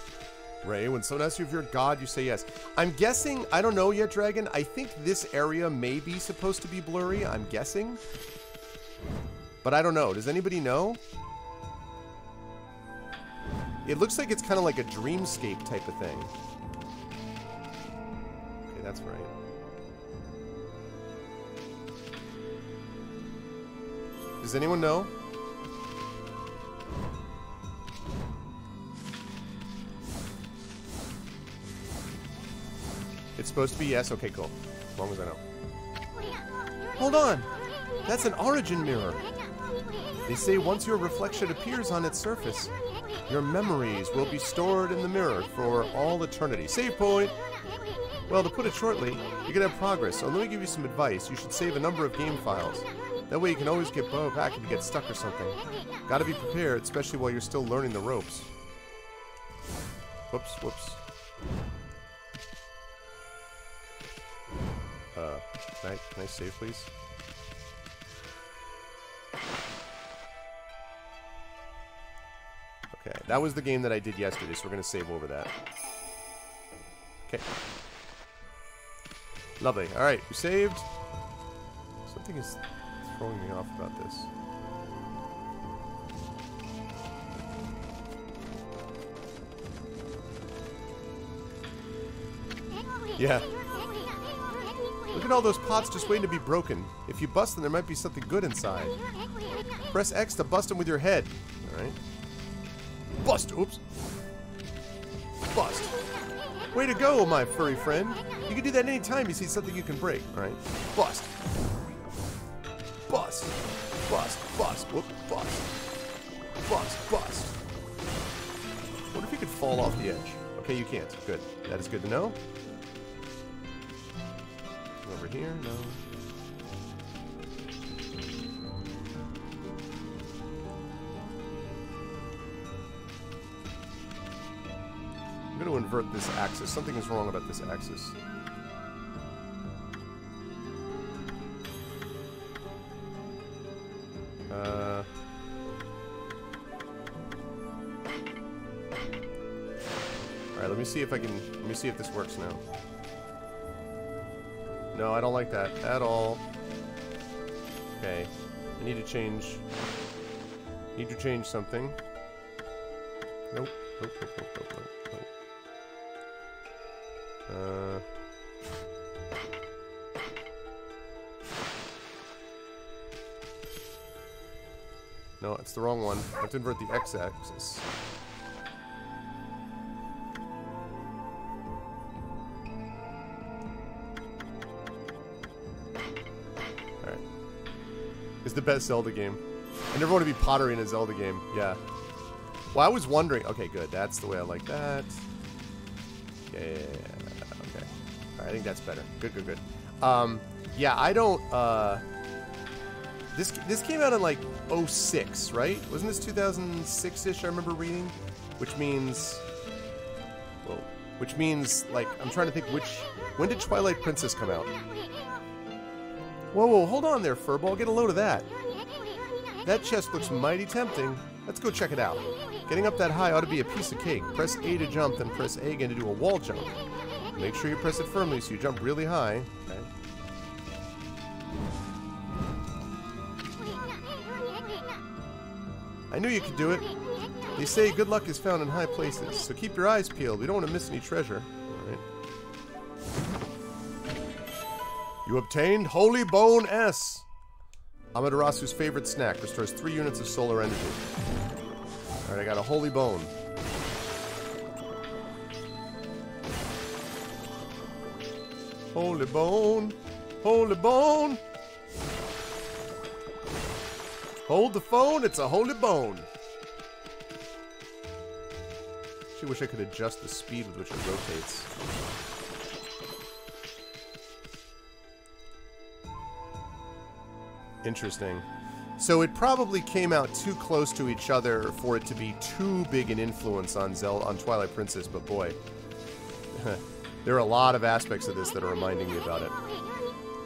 Ray, when someone asks you if you're a god, you say yes. I'm guessing, I don't know yet, Dragon. I think this area may be supposed to be blurry. I'm guessing. But I don't know. Does anybody know? It looks like it's kind of like a dreamscape type of thing. Okay, that's right. Does anyone know? It's supposed to be yes? Okay, cool. As long as I know. Hold on! That's an origin mirror! They say once your reflection appears on its surface, your memories will be stored in the mirror for all eternity. Save point! Well, to put it shortly, you can have progress, so let me give you some advice. You should save a number of game files. That way you can always get back if you get stuck or something. Gotta be prepared, especially while you're still learning the ropes. Whoops, whoops. Can I save, please? Okay, that was the game that I did yesterday, so we're going to save over that. Okay. Lovely. Alright, we saved. Something is throwing me off about this. Yeah. Look at all those pots just waiting to be broken. If you bust them, there might be something good inside. Press X to bust them with your head. Alright. Bust! Oops. Bust. Way to go, my furry friend. You can do that any time you see something you can break. Alright. Bust. Bust. Bust. Bust. Whoop. Bust. Bust. Bust. What if you could fall off the edge? Okay, you can't. Good. That is good to know. Over here? No. I'm going to invert this axis. Something is wrong about this axis. Alright, let me see if this works now. No, I don't like that at all. Okay. I need to change something. Nope. Nope, nope, nope, nope, nope, nope. No, it's the wrong one. I have to invert the x-axis. Alright. It's the best Zelda game. I never want to be pottery in a Zelda game. Yeah. Well, I was wondering... Okay, good. That's the way I like that. Yeah. Okay. Alright, I think that's better. Good, good, good. Yeah, I don't... This came out in, like, 06, right? Wasn't this 2006-ish, I remember reading? Which means... Whoa. Which means, like, I'm trying to think which... When did Twilight Princess come out? Whoa, whoa, hold on there, Furball. Get a load of that. That chest looks mighty tempting. Let's go check it out. Getting up that high ought to be a piece of cake. Press A to jump, then press A again to do a wall jump. Make sure you press it firmly so you jump really high. Okay. I knew you could do it. They say good luck is found in high places, so keep your eyes peeled. We don't want to miss any treasure. Alright. You obtained Holy Bone S. Amaterasu's favorite snack. Restores 3 units of solar energy. Alright, I got a Holy Bone. Holy Bone. Holy Bone. Hold the phone, it's a holy bone. Actually wish I could adjust the speed with which it rotates. Interesting. So it probably came out too close to each other for it to be too big an influence on Twilight Princess, but boy. There are a lot of aspects of this that are reminding me about it.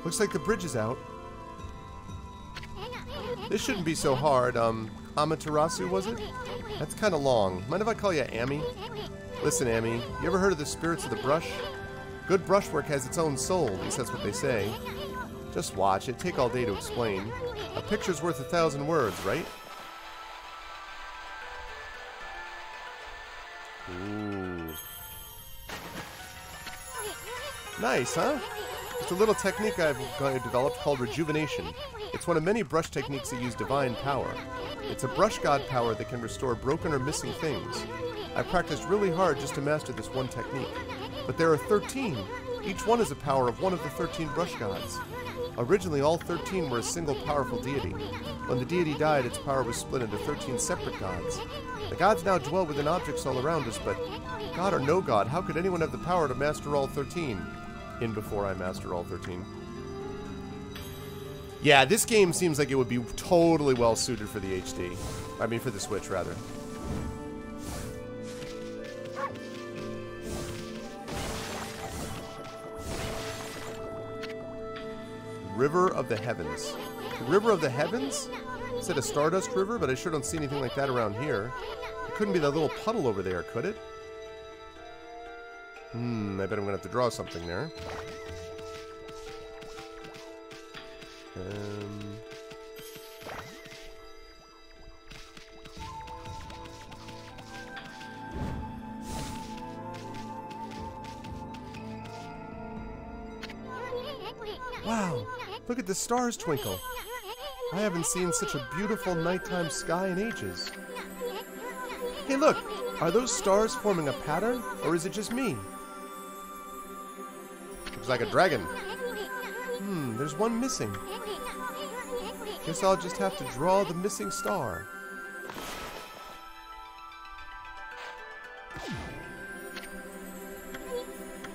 Looks like the bridge is out. This shouldn't be so hard. Amaterasu, was it? That's kind of long. Mind if I call you Amy? Listen, Amy, you ever heard of the spirits of the brush? Good brushwork has its own soul, at least that's what they say. Just watch, it'd take all day to explain. A picture's worth 1,000 words, right? Ooh. Nice, huh? It's a little technique I've developed called rejuvenation. It's one of many brush techniques that use divine power. It's a brush god power that can restore broken or missing things. I practiced really hard just to master this one technique. But there are 13. Each one is a power of one of the 13 brush gods. Originally, all 13 were a single powerful deity. When the deity died, its power was split into 13 separate gods. The gods now dwell within objects all around us, but God or no God, how could anyone have the power to master all 13? In before I master all 13. Yeah, this game seems like it would be totally well suited for the HD. I mean, for the Switch, rather. River of the Heavens. The River of the Heavens? Is it a Stardust River? But I sure don't see anything like that around here. It couldn't be that little puddle over there, could it? I bet I'm gonna have to draw something there. Wow, look at the stars twinkle. I haven't seen such a beautiful nighttime sky in ages. Hey look, are those stars forming a pattern, or is it just me? Looks like a dragon. There's one missing. Guess I'll just have to draw the missing star.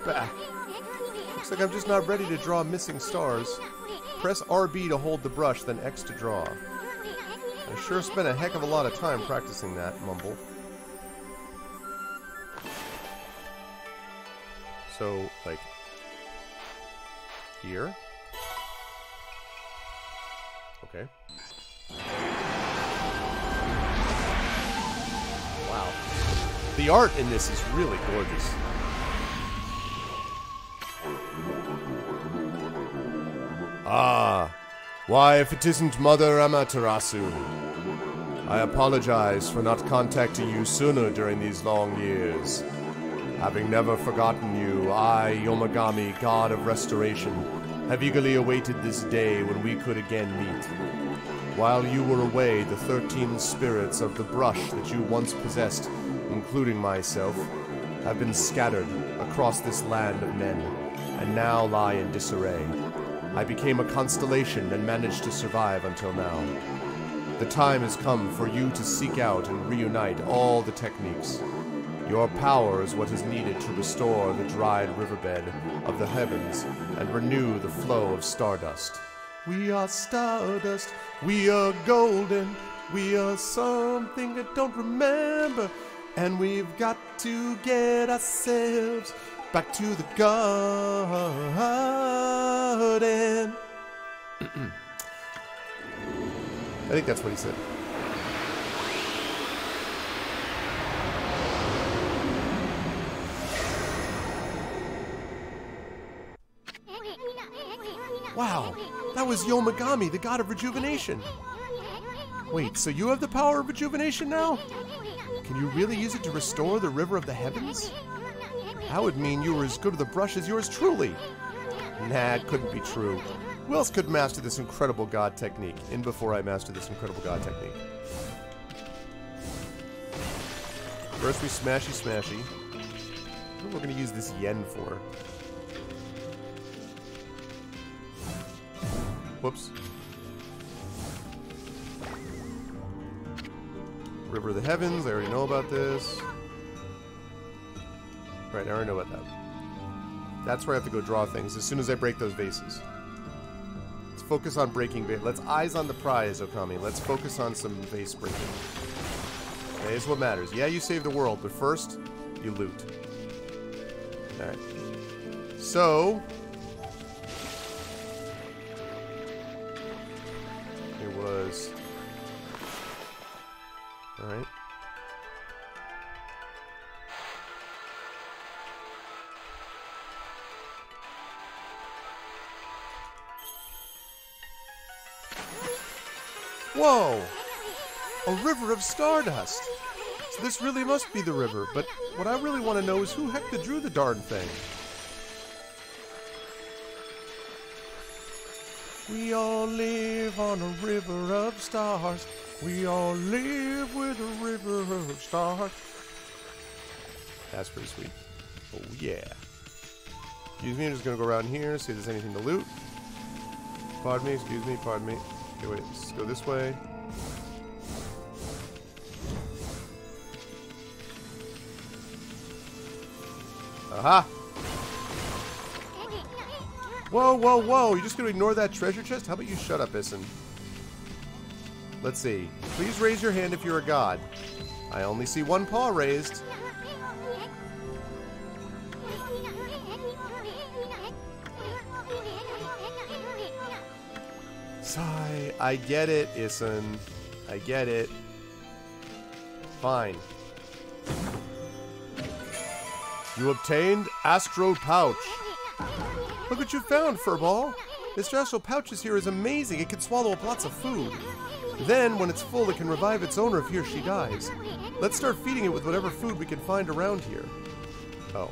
Bah. Looks like I'm just not ready to draw missing stars. Press RB to hold the brush, then X to draw. I sure spent a heck of a lot of time practicing that, mumble. So, like, here? Okay. Wow. The art in this is really gorgeous. Ah, why, if it isn't Mother Amaterasu. I apologize for not contacting you sooner during these long years. Having never forgotten you, I, Yomagami, God of Restoration, have eagerly awaited this day when we could again meet. While you were away, the 13 spirits of the brush that you once possessed, including myself, have been scattered across this land of men, and now lie in disarray. I became a constellation and managed to survive until now. The time has come for you to seek out and reunite all the techniques. Your power is what is needed to restore the dried riverbed of the heavens and renew the flow of stardust. We are stardust, we are golden, we are something I don't remember, and we've got to get ourselves back to the garden. I think that's what he said. Wow, that was Yomagami, the god of rejuvenation. Wait, so you have the power of rejuvenation now? Can you really use it to restore the river of the heavens? That would mean you were as good with a brush as yours truly. Nah, it couldn't be true. Who else could master this incredible god technique? In before I master this incredible god technique. First we smashy smashy. What are we going to use this yen for? Whoops. River of the Heavens, I already know about this. Right, I already know about that. That's where I have to go draw things as soon as I break those vases. Let's focus on breaking vases. Let's eyes on the prize, Okami. Let's focus on some vase breaking. Okay, is what matters. Yeah, you save the world, but first, you loot. Alright. So... it was... Alright. Whoa! A river of stardust! So this really must be the river, but what I really want to know is who heck drew the darn thing? We all live on a river of stars. We all live with a river of stars. That's pretty sweet. Oh yeah. Excuse me, I'm just gonna go around here, see if there's anything to loot. Pardon me, excuse me, pardon me. Okay, wait, let's go this way. Aha! Whoa, whoa, whoa! You're just gonna ignore that treasure chest? How about you shut up, Isson? Let's see. Please raise your hand if you're a god. I only see one paw raised. Sigh. I get it, Isson. I get it. Fine. You obtained Astro Pouch. Look what you found, Furball. This Astro Pouch is here is amazing. It can swallow up lots of food. Then, when it's full, it can revive its owner if he or she dies. Let's start feeding it with whatever food we can find around here. Oh.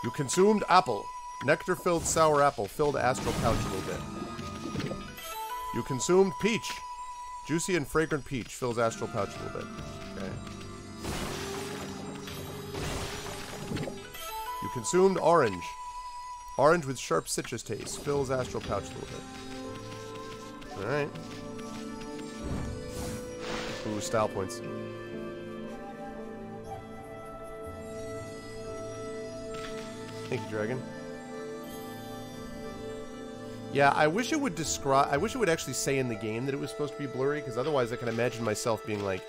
You consumed apple. Nectar-filled sour apple filled Astro Pouch a little bit. You consumed peach. Juicy and fragrant peach fills Astral Pouch a little bit. Okay. You consumed orange. Orange with sharp citrus taste fills Astral Pouch a little bit. Alright. Ooh, style points. Thank you, Dragon. Yeah, I wish it would describe... I wish it would actually say in the game that it was supposed to be blurry, because otherwise I can imagine myself being like...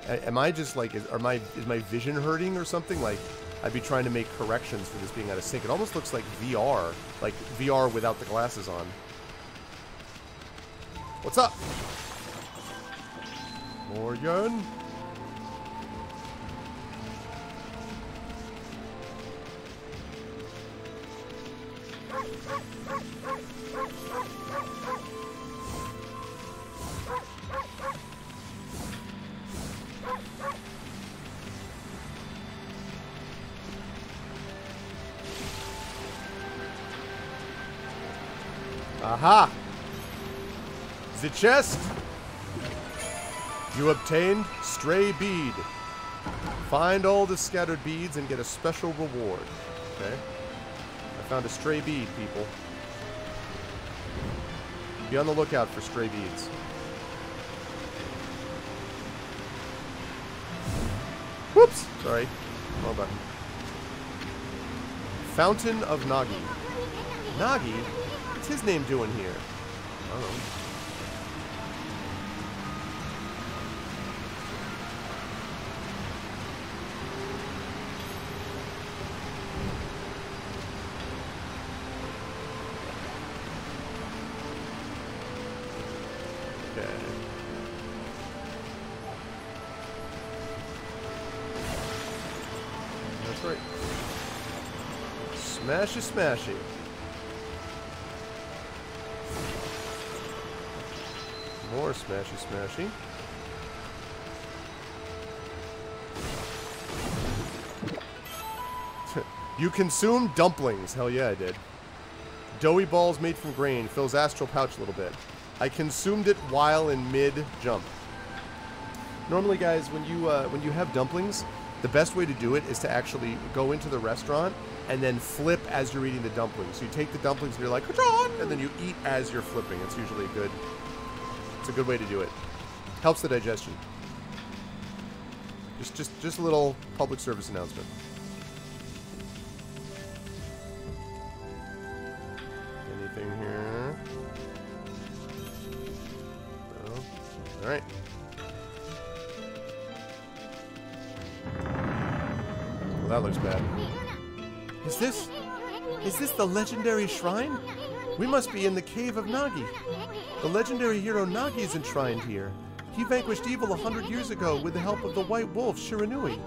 Am I just like... Is my vision hurting or something? Like, I'd be trying to make corrections for this being out of sync. It almost looks like VR. Like, VR without the glasses on. What's up? Morgan? Aha! The chest! You obtained Stray Bead. Find all the scattered beads and get a special reward. Okay. I found a stray bead, people. Be on the lookout for stray beads. Whoops! Sorry. Wrong button. Fountain of Nagi. Nagi? What's his name doing here? I don't know. Smashy, smashy. More smashy, smashy. You consumed dumplings. Hell yeah, I did. Doughy balls made from grain fills Astral Pouch a little bit. I consumed it while in mid-jump. Normally, guys, when you have dumplings, the best way to do it is to actually go into the restaurant and then flip as you're eating the dumplings. So you take the dumplings and you're like, and then you eat as you're flipping. It's usually it's a good way to do it. Helps the digestion. Just a little public service announcement. Anything here? No. All right. Well, that looks bad. Is this the legendary shrine? We must be in the cave of Nagi. The legendary hero Nagi is enshrined here. He vanquished evil 100 years ago with the help of the white wolf Shiranui.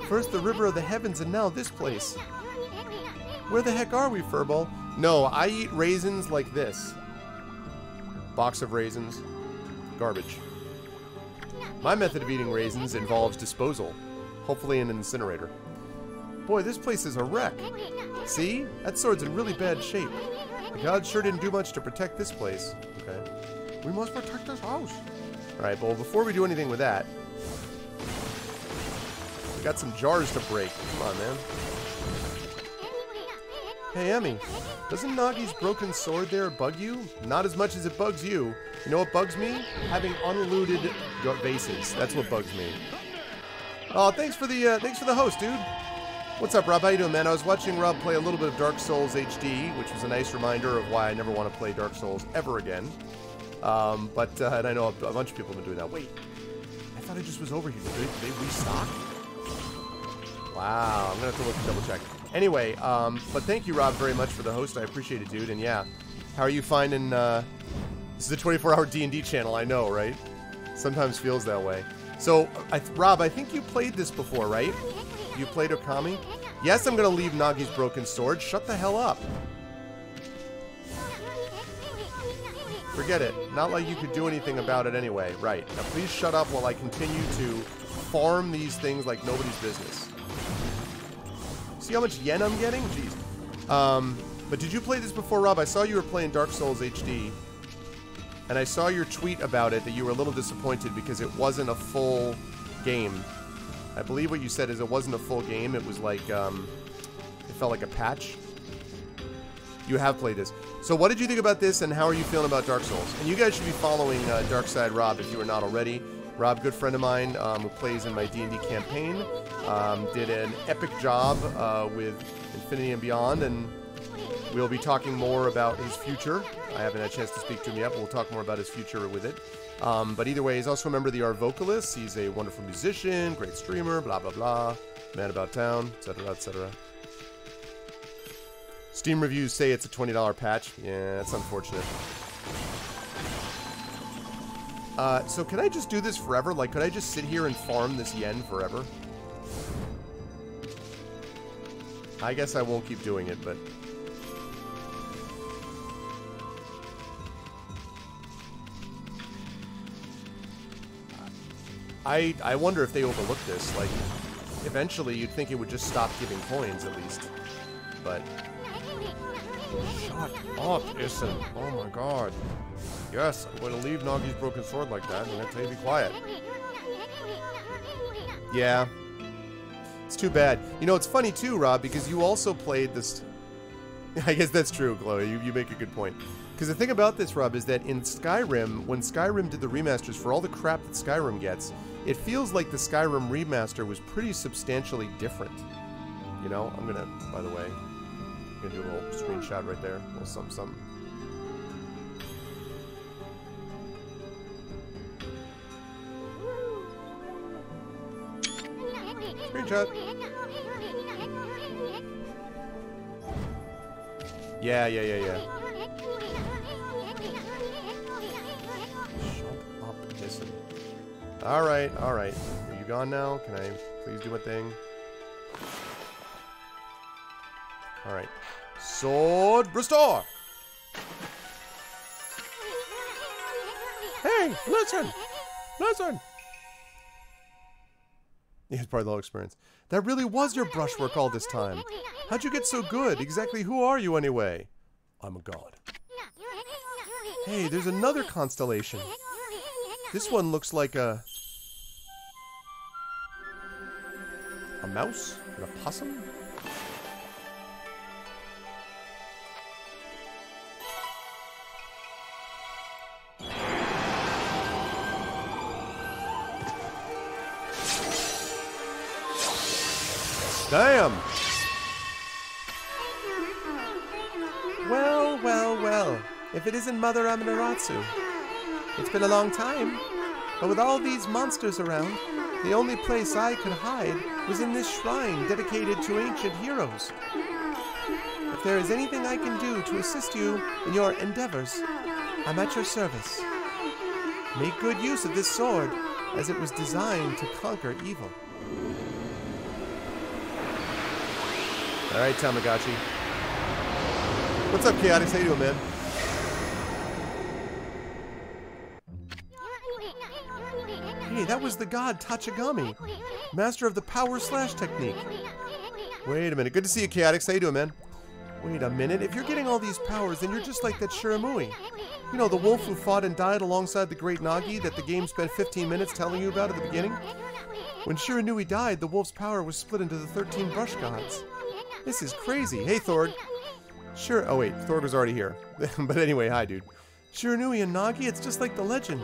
First the river of the heavens and now this place. Where the heck are we, Furball? No, I eat raisins like this. Box of raisins. Garbage. My method of eating raisins involves disposal. Hopefully in an incinerator. Boy, this place is a wreck. See? That sword's in really bad shape. The gods sure didn't do much to protect this place. Okay. We must protect this house. Alright, well, before we do anything with that, we got some jars to break. Come on, man. Hey, Emmy. Doesn't Nagi's broken sword there bug you? Not as much as it bugs you. You know what bugs me? Having unlooted vases. That's what bugs me. Oh, thanks for the host, dude. What's up, Rob? How you doing, man? I was watching Rob play a little bit of Dark Souls HD, which was a nice reminder of why I never want to play Dark Souls ever again. And I know a bunch of people have been doing that. Wait, I thought it just was over here. Did they restock? Wow, I'm gonna have to look and double check. Anyway, but thank you, Rob, very much for the host. I appreciate it, dude. And yeah, how are you finding? This is a 24-hour D&D channel. I know, right? Sometimes feels that way. So, Rob, I think you played this before, right? You played Okami? Yes, I'm gonna leave Nagi's broken sword. Shut the hell up. Forget it. Not like you could do anything about it anyway. Right. Now please shut up while I continue to farm these things like nobody's business. See how much yen I'm getting? Jeez. But did you play this before, Rob? I saw you were playing Dark Souls HD. And I saw your tweet about it that you were a little disappointed because it wasn't a full game. I believe what you said is it wasn't a full game. It was like, it felt like a patch. You have played this. So what did you think about this, and how are you feeling about Dark Souls? And you guys should be following Darkside Rob if you are not already. Rob, good friend of mine, who plays in my D&D campaign, did an epic job with Infinity and Beyond, and we'll be talking more about his future. I haven't had a chance to speak to him yet, but we'll talk more about his future with it. But either way, he's also a member of the Art Vocalists. He's a wonderful musician, great streamer, blah, blah, blah, man about town, etc., etc. Steam reviews say it's a $20 patch. Yeah, that's unfortunate. So can I just do this forever? Like, could I just sit here and farm this yen forever? I guess I won't keep doing it, but... I wonder if they overlooked this. Like, eventually you'd think it would just stop giving coins, at least. But... Shut up, Issen. Oh my god. Yes, I'm going to leave Nagi's broken sword like that. I'm going to tell you to be quiet. Yeah. It's too bad. You know, it's funny too, Rob, because you also played this... I guess that's true, Chloe. You make a good point. Because the thing about this, Rob, is that in Skyrim, when Skyrim did the remasters, for all the crap that Skyrim gets, it feels like the Skyrim remaster was pretty substantially different. You know? I'm going to, by the way... Gonna do a little screenshot right there. A little something, something. Screenshot. Yeah. Shut up, listen. Alright. Are you gone now? Can I please do my thing? Alright. Sword restore! Hey, listen! Yeah, it's probably the whole experience. That really was your brushwork all this time. How'd you get so good? Exactly who are you anyway? I'm a god. Hey, there's another constellation. This one looks like a mouse? An opossum? Damn! Well. If it isn't Mother Amaterasu. It's been a long time, but with all these monsters around, the only place I could hide was in this shrine dedicated to ancient heroes. If there is anything I can do to assist you in your endeavors, I'm at your service. Make good use of this sword, as it was designed to conquer evil. Alright, Tamagotchi. What's up, Chaotix? How you doing, man? Hey, that was the god Tachigami, master of the power slash technique. Wait a minute. Good to see you, Chaotix. How you doing, man? Wait a minute. If you're getting all these powers, then you're just like that Shiramui. You know, the wolf who fought and died alongside the great Nagi that the game spent 15 minutes telling you about at the beginning? When Shiranui died, the wolf's power was split into the 13 brush gods. This is crazy. Hey, Thord. Oh, wait. Thord was already here. But anyway, hi, dude. Shiranui and Nagi, it's just like the legend.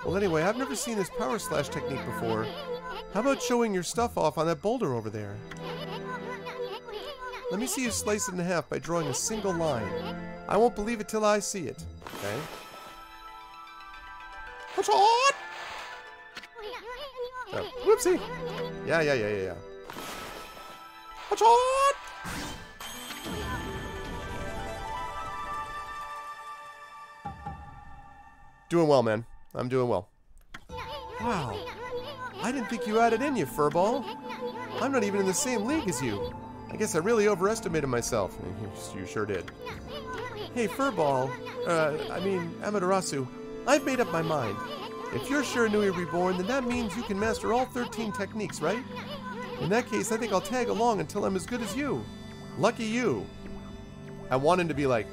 Well, anyway, I've never seen this power slash technique before. How about showing your stuff off on that boulder over there? Let me see you slice it in half by drawing a single line. I won't believe it till I see it. Okay? What's on? Oh, whoopsie. Yeah. What's on? Doing well, man. I'm doing well. Wow. I didn't think you had it in you, Furball. I'm not even in the same league as you. I guess I really overestimated myself. You sure did. Hey, Furball. Amaterasu. I've made up my mind. If you're Shiranui Reborn, then that means you can master all 13 techniques, right? In that case, I think I'll tag along until I'm as good as you. Lucky you. I want him to be like,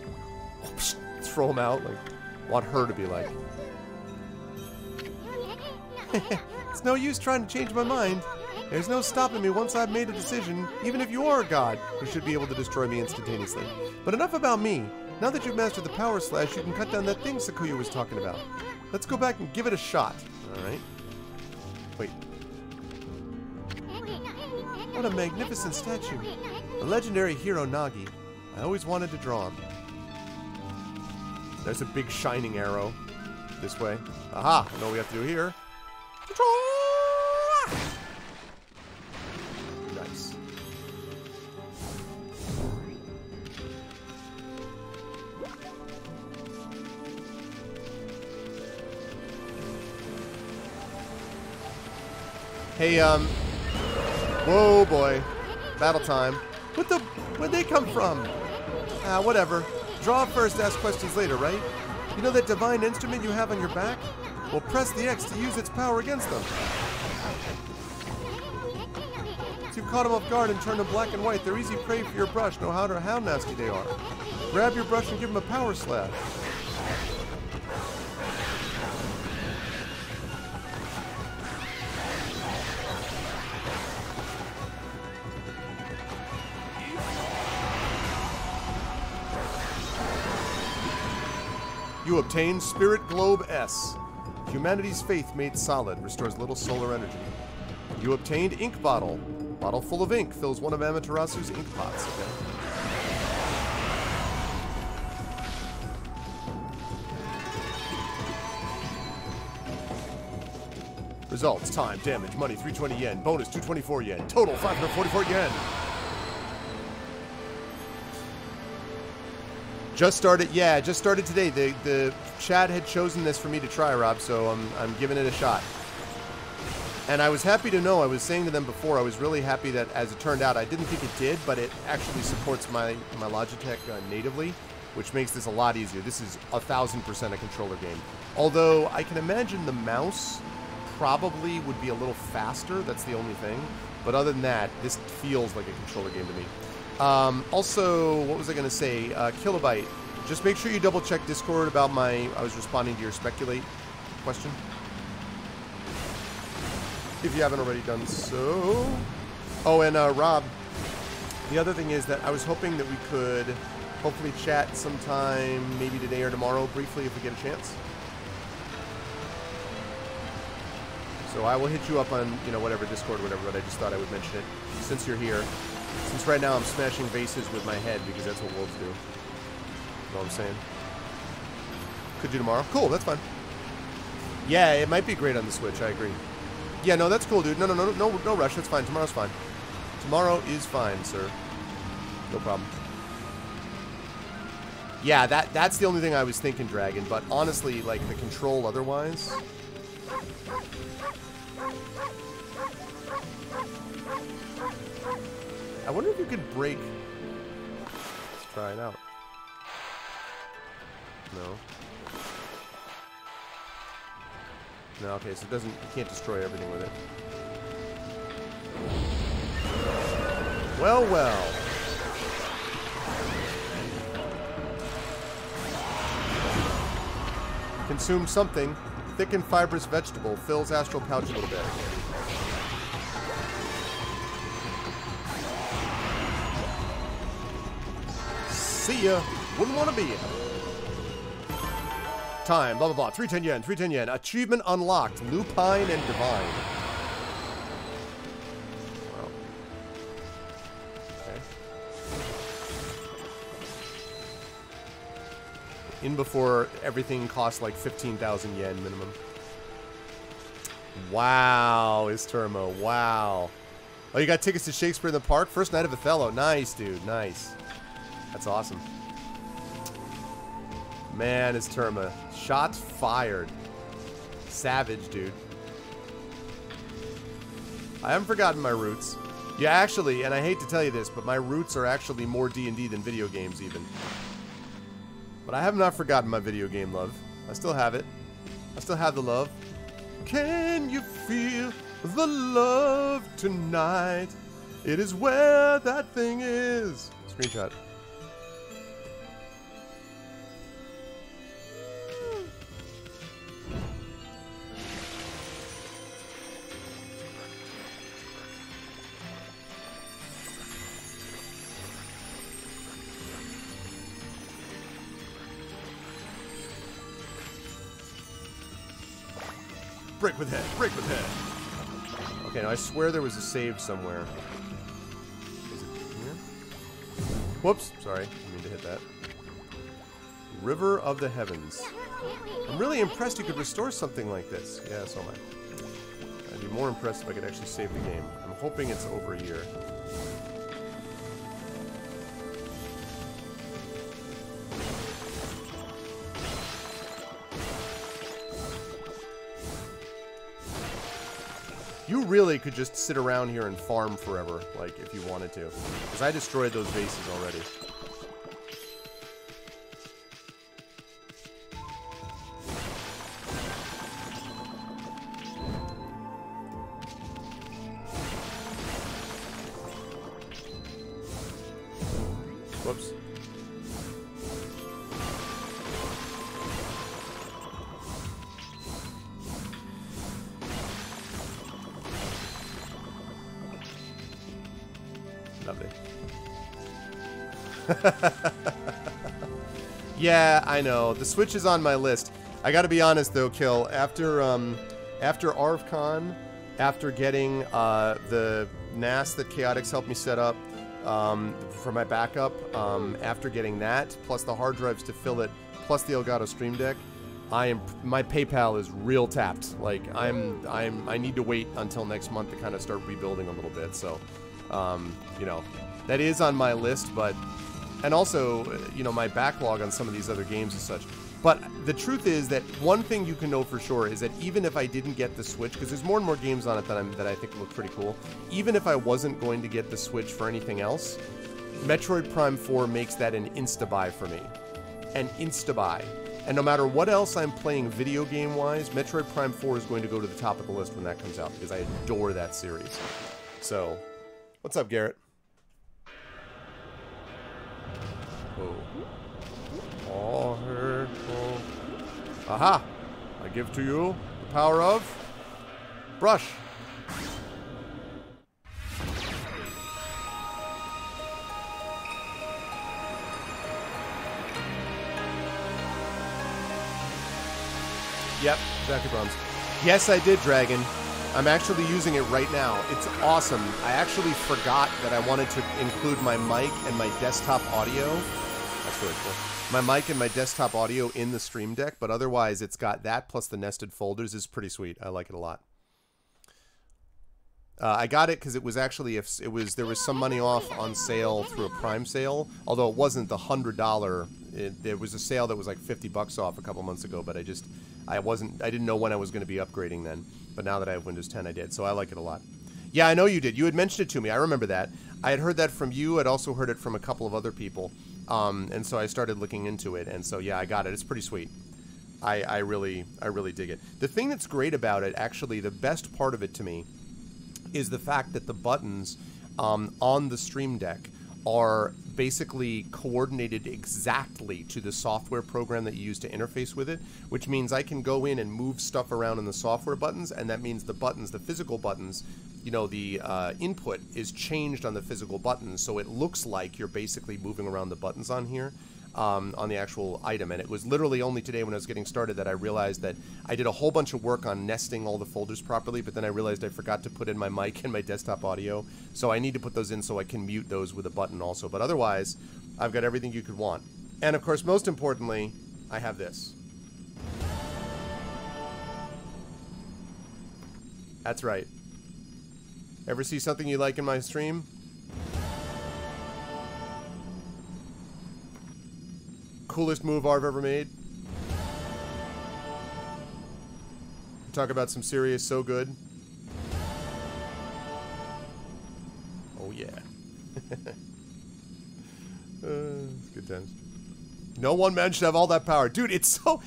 throw him out. Like, want her to be like, it's no use trying to change my mind. There's no stopping me once I've made a decision, even if you are a god, who should be able to destroy me instantaneously. But enough about me. Now that you've mastered the power slash, you can cut down that thing Sakuya was talking about. Let's go back and give it a shot. Alright. Wait. What a magnificent statue. The legendary hero Nagi. I always wanted to draw him. There's a big shining arrow. This way. Aha! I know what we have to do here. Nice. Hey, whoa, boy. Battle time. Where'd they come from? Whatever. Draw first, ask questions later, right? You know that divine instrument you have on your back? Well, press the X to use its power against them. So you've caught them off guard and turned them black and white. They're easy prey for your brush, no matter how nasty they are. Grab your brush and give them a power slash. You obtain Spirit Globe S. Humanity's faith made solid, restores little solar energy. You obtained Ink Bottle. Bottle full of ink fills one of Amaterasu's ink pots. Okay. Results, time, damage, money, 320 yen. Bonus, 224 yen. Total, 544 yen. Just started, yeah, just started today. The chat had chosen this for me to try, Rob, so I'm giving it a shot. And I was happy to know, I was saying to them before, I was really happy that, as it turned out, I didn't think it did, but it actually supports my Logitech natively, which makes this a lot easier. This is 1000% a controller game. Although, I can imagine the mouse probably would be a little faster, that's the only thing. But other than that, this feels like a controller game to me. Also, what was I going to say? Kilobyte, just make sure you double check Discord about I was responding to your speculate question. If you haven't already done so. Oh, and Rob, the other thing is that I was hoping that we could hopefully chat sometime, maybe today or tomorrow, briefly, if we get a chance. So I will hit you up on, whatever, Discord or whatever, but I just thought I would mention it since you're here. Since right now I'm smashing vases with my head because that's what wolves do. You know what I'm saying? Could do tomorrow. Cool, that's fine. Yeah, it might be great on the Switch, I agree. Yeah, no, that's cool, dude. No rush, that's fine. Tomorrow's fine. Tomorrow is fine, sir. No problem. Yeah, that's the only thing I was thinking, Dragon, but honestly, like, the control otherwise... I wonder if you could break... Let's try it out. No. No, okay, so it doesn't... You can't destroy everything with it. Well, well. Consume something. Thick and fibrous vegetable. Fills astral pouch a little bit. See ya. Wouldn't want to be ya. Time, blah, blah, blah. 310 yen, 310 yen. Achievement unlocked. Lupine and Divine. Wow. Okay. In before everything costs like 15,000 yen minimum. Wow, Istermo. Wow. Oh, you got tickets to Shakespeare in the Park? First night of Othello. Nice, dude. Nice. That's awesome. Man, it's Terma. Shots fired. Savage, dude. I haven't forgotten my roots. Yeah, actually, and I hate to tell you this, but my roots are actually more D&D than video games even. But I have not forgotten my video game love. I still have it. I still have the love. Can you feel the love tonight? It is where that thing is. Screenshot. Break with head, break with head. Okay, now I swear there was a save somewhere. Is it here? Whoops, sorry, I mean to hit that. River of the Heavens. I'm really impressed you could restore something like this. Yeah, so am I. I'd be more impressed if I could actually save the game. I'm hoping it's over here. You really could just sit around here and farm forever, like, if you wanted to. Because I destroyed those bases already. Whoops. Lovely. Yeah, I know. The Switch is on my list. I gotta be honest though, Kill. After ArvCon, after getting the NAS that Chaotix helped me set up for my backup, after getting that, plus the hard drives to fill it, plus the Elgato Stream Deck, my PayPal is real tapped. Like I need to wait until next month to kind of start rebuilding a little bit. So. You know, that is on my list, but, and also, you know, my backlog on some of these other games and such. But the truth is that one thing you can know for sure is that even if I didn't get the Switch, because there's more and more games on it that I think look pretty cool, even if I wasn't going to get the Switch for anything else, Metroid Prime 4 makes that an insta-buy for me. An insta-buy. And no matter what else I'm playing video game-wise, Metroid Prime 4 is going to go to the top of the list when that comes out, because I adore that series. So... What's up, Garrett? Oh. All her. Oh. Aha! I give to you the power of brush. Yep, exactly, Bronze. Yes, I did, Dragon. I'm actually using it right now. It's awesome. I actually forgot that I wanted to include my mic and my desktop audio. That's really cool. My mic and my desktop audio in the Stream Deck, but otherwise it's got that plus the nested folders is pretty sweet. I like it a lot. I got it because it was actually, there was some money off on sale through a Prime sale, although it wasn't the $100. There was a sale that was like $50 off a couple months ago, but I didn't know when I was going to be upgrading then. But now that I have Windows 10, I did, so I like it a lot. Yeah, I know you did. You had mentioned it to me. I remember that. I had heard that from you. I'd also heard it from a couple of other people. And so I started looking into it, and so yeah, I got it. It's pretty sweet. I really dig it. The thing that's great about it, actually, the best part of it to me, is the fact that the buttons on the Stream Deck are basically coordinated exactly to the software program that you use to interface with it, which means I can go in and move stuff around in the software buttons, and that means the buttons, the physical buttons, you know, the input is changed on the physical buttons, so it looks like you're basically moving around the buttons on here. On the actual item, and it was literally only today when I was getting started that I realized that I did a whole bunch of work on nesting all the folders properly, but then I realized I forgot to put in my mic and my desktop audio, so I need to put those in so I can mute those with a button also, but otherwise, I've got everything you could want. And of course, most importantly, I have this. That's right. Ever see something you like in my stream? Coolest move I've ever made. Talk about some serious so good. yeah. It's good times. No one man should have all that power. Dude, it's so...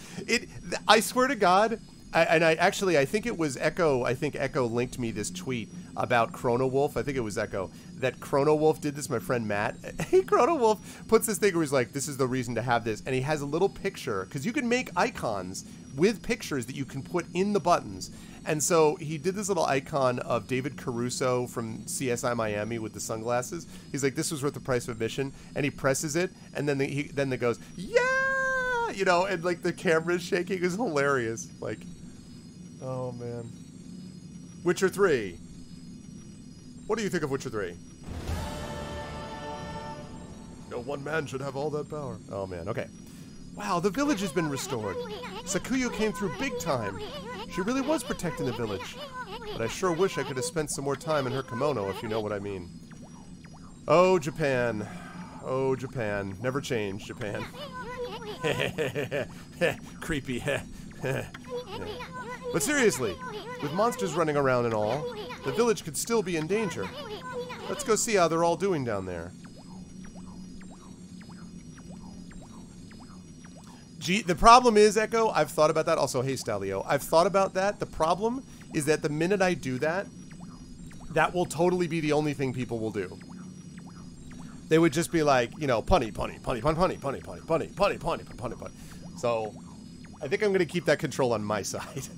I swear to God, I think it was Echo. I think Echo linked me this tweet about Chrono Wolf. I think it was Echo. That Chrono Wolf did this, my friend Matt. Hey, Chrono Wolf puts this thing where he's like, this is the reason to have this. And he has a little picture, because you can make icons with pictures that you can put in the buttons. And so he did this little icon of David Caruso from CSI Miami with the sunglasses. He's like, this was worth the price of admission. And he presses it, and then it goes, yeah! You know, and like the camera's shaking. It was hilarious. Like, oh man. Witcher 3. What do you think of Witcher 3? No one man should have all that power. Oh man, okay. Wow, the village has been restored. Sakuyo came through big time. She really was protecting the village. But I sure wish I could have spent some more time in her kimono, if you know what I mean. Oh, Japan. Oh, Japan. Never change, Japan. Creepy. But seriously, with monsters running around and all, the village could still be in danger. Let's go see how they're all doing down there. Gee, the problem is, Echo, I've thought about that. Also, hey, Stalio, I've thought about that. The problem is that the minute I do that, that will totally be the only thing people will do. They would just be like, you know, punny, punny, punny, punny, punny, punny, punny, punny, punny, punny, punny, punny. So, I think I'm going to keep that control on my side.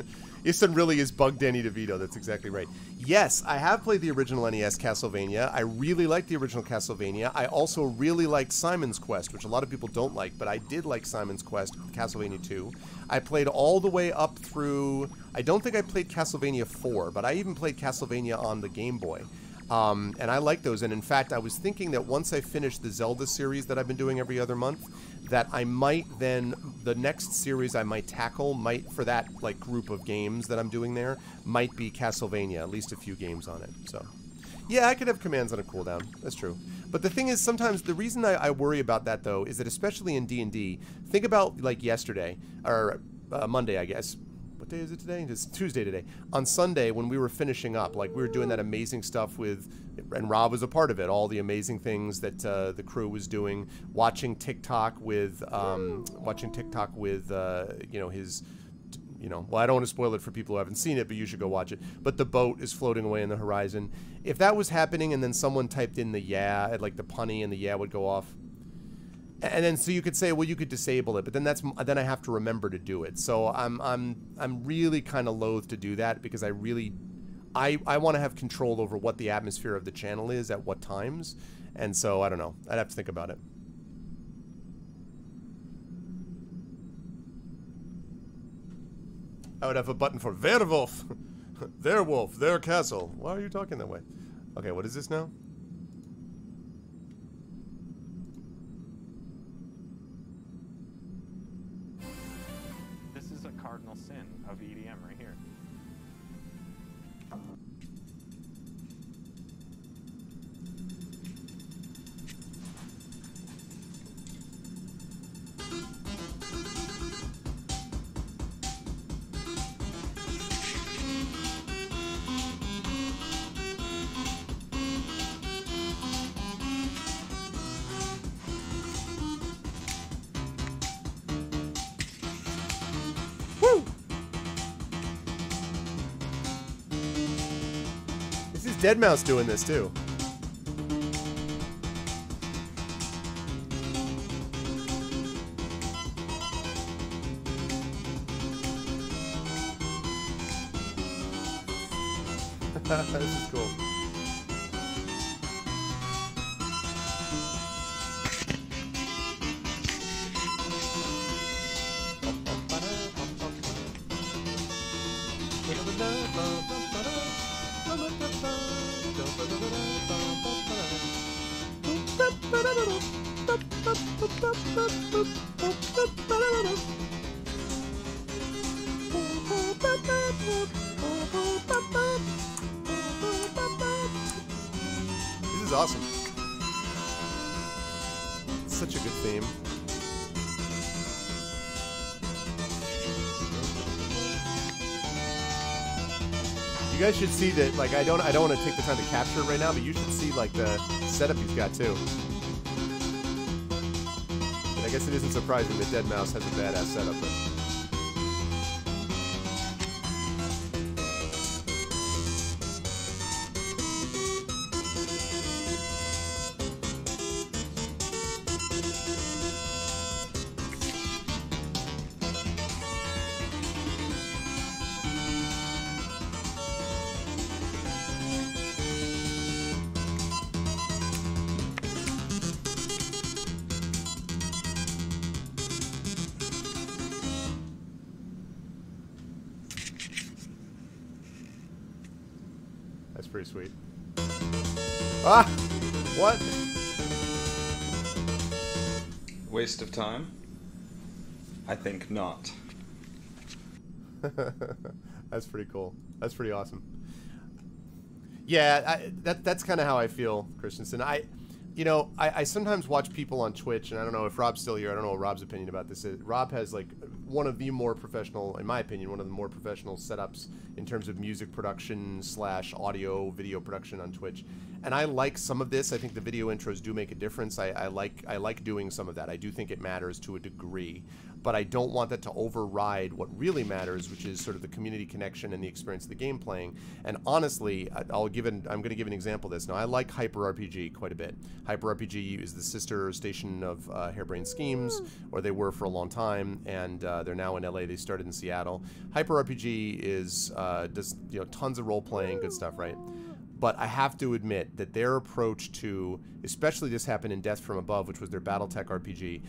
Issun really is Bug Danny DeVito. That's exactly right. Yes, I have played the original NES Castlevania. I really liked the original Castlevania. I also really liked Simon's Quest, which a lot of people don't like, but I did like Simon's Quest, Castlevania 2. I played all the way up through... I don't think I played Castlevania 4, but I even played Castlevania on the Game Boy. And I like those. And in fact, I was thinking that once I finish the Zelda series that I've been doing every other month, that I might then, the next series I might tackle, for that like group of games that I'm doing there, might be Castlevania, at least a few games on it. So, yeah, I could have commands on a cooldown. That's true. But the thing is, sometimes the reason I worry about that, though, is that especially in D&D, think about like yesterday, or Monday, I guess. What day is it today? It's Tuesday today. On Sunday, when we were finishing up, like we were doing that amazing stuff with, and Rob was a part of it, all the amazing things that the crew was doing, watching TikTok with, you know, his, you know, well, I don't want to spoil it for people who haven't seen it, but you should go watch it. But the boat is floating away in the horizon. If that was happening and then someone typed in the yeah, like the punny, and the yeah would go off, and then so you could say, well, you could disable it, but then then I have to remember to do it. So I'm really kind of loath to do that, because I want to have control over what the atmosphere of the channel is at what times, and so I don't know. I'd have to think about it. I would have a button for Werewolf, their wolf, their castle. Why are you talking that way? Okay, what is this now? Cardinal sin of EDM right here. Deadmau5 doing this too. This is cool. This is awesome. It's such a good theme. You guys should see that. Like, I don't want to take the time to capture it right now, but you should see like the setup he's got too. And I guess it isn't surprising that Dead Mouse has a badass setup, but. That's pretty sweet. Ah! What? Waste of time? I think not. That's pretty cool. That's pretty awesome. Yeah, that's kind of how I feel, Christensen. I sometimes watch people on Twitch, and I don't know if Rob's still here. I don't know what Rob's opinion about this is. Rob has, like, one of the more professional, in my opinion, one of the more professional setups in terms of music production / audio, video production on Twitch. And I like some of this. I think the video intros do make a difference. I like doing some of that. I do think it matters to a degree. But I don't want that to override what really matters, which is sort of the community connection and the experience of the game playing. And honestly, I'm going to give an example of this. Now, I like Hyper RPG quite a bit. Hyper RPG is the sister station of Harebrained Schemes, or they were for a long time, and they're now in LA. They started in Seattle. Hyper RPG does tons of role playing, good stuff, right? But I have to admit that their approach to, especially this happened in Death from Above, which was their BattleTech RPG.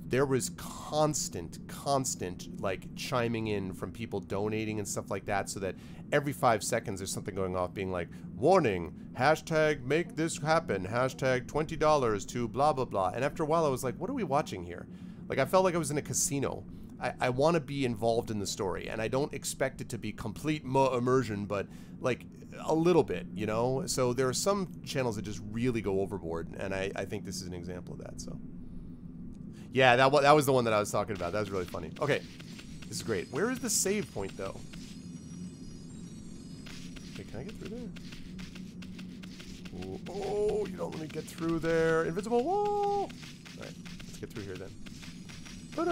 There was constant, like, chiming in from people donating and stuff like that, so that every 5 seconds there's something going off being like, warning, hashtag make this happen, hashtag $20 to blah, blah, blah. And after a while I was like, what are we watching here? Like, I felt like I was in a casino. I want to be involved in the story, and I don't expect it to be complete immersion, but, like, a little bit, you know? So there are some channels that just really go overboard, and I think this is an example of that, so... Yeah, that was the one that I was talking about. That was really funny. Okay, this is great. Where is the save point, though? Wait, can I get through there? Ooh, oh, you don't let me get through there. Invisible wall! Alright, let's get through here then. Can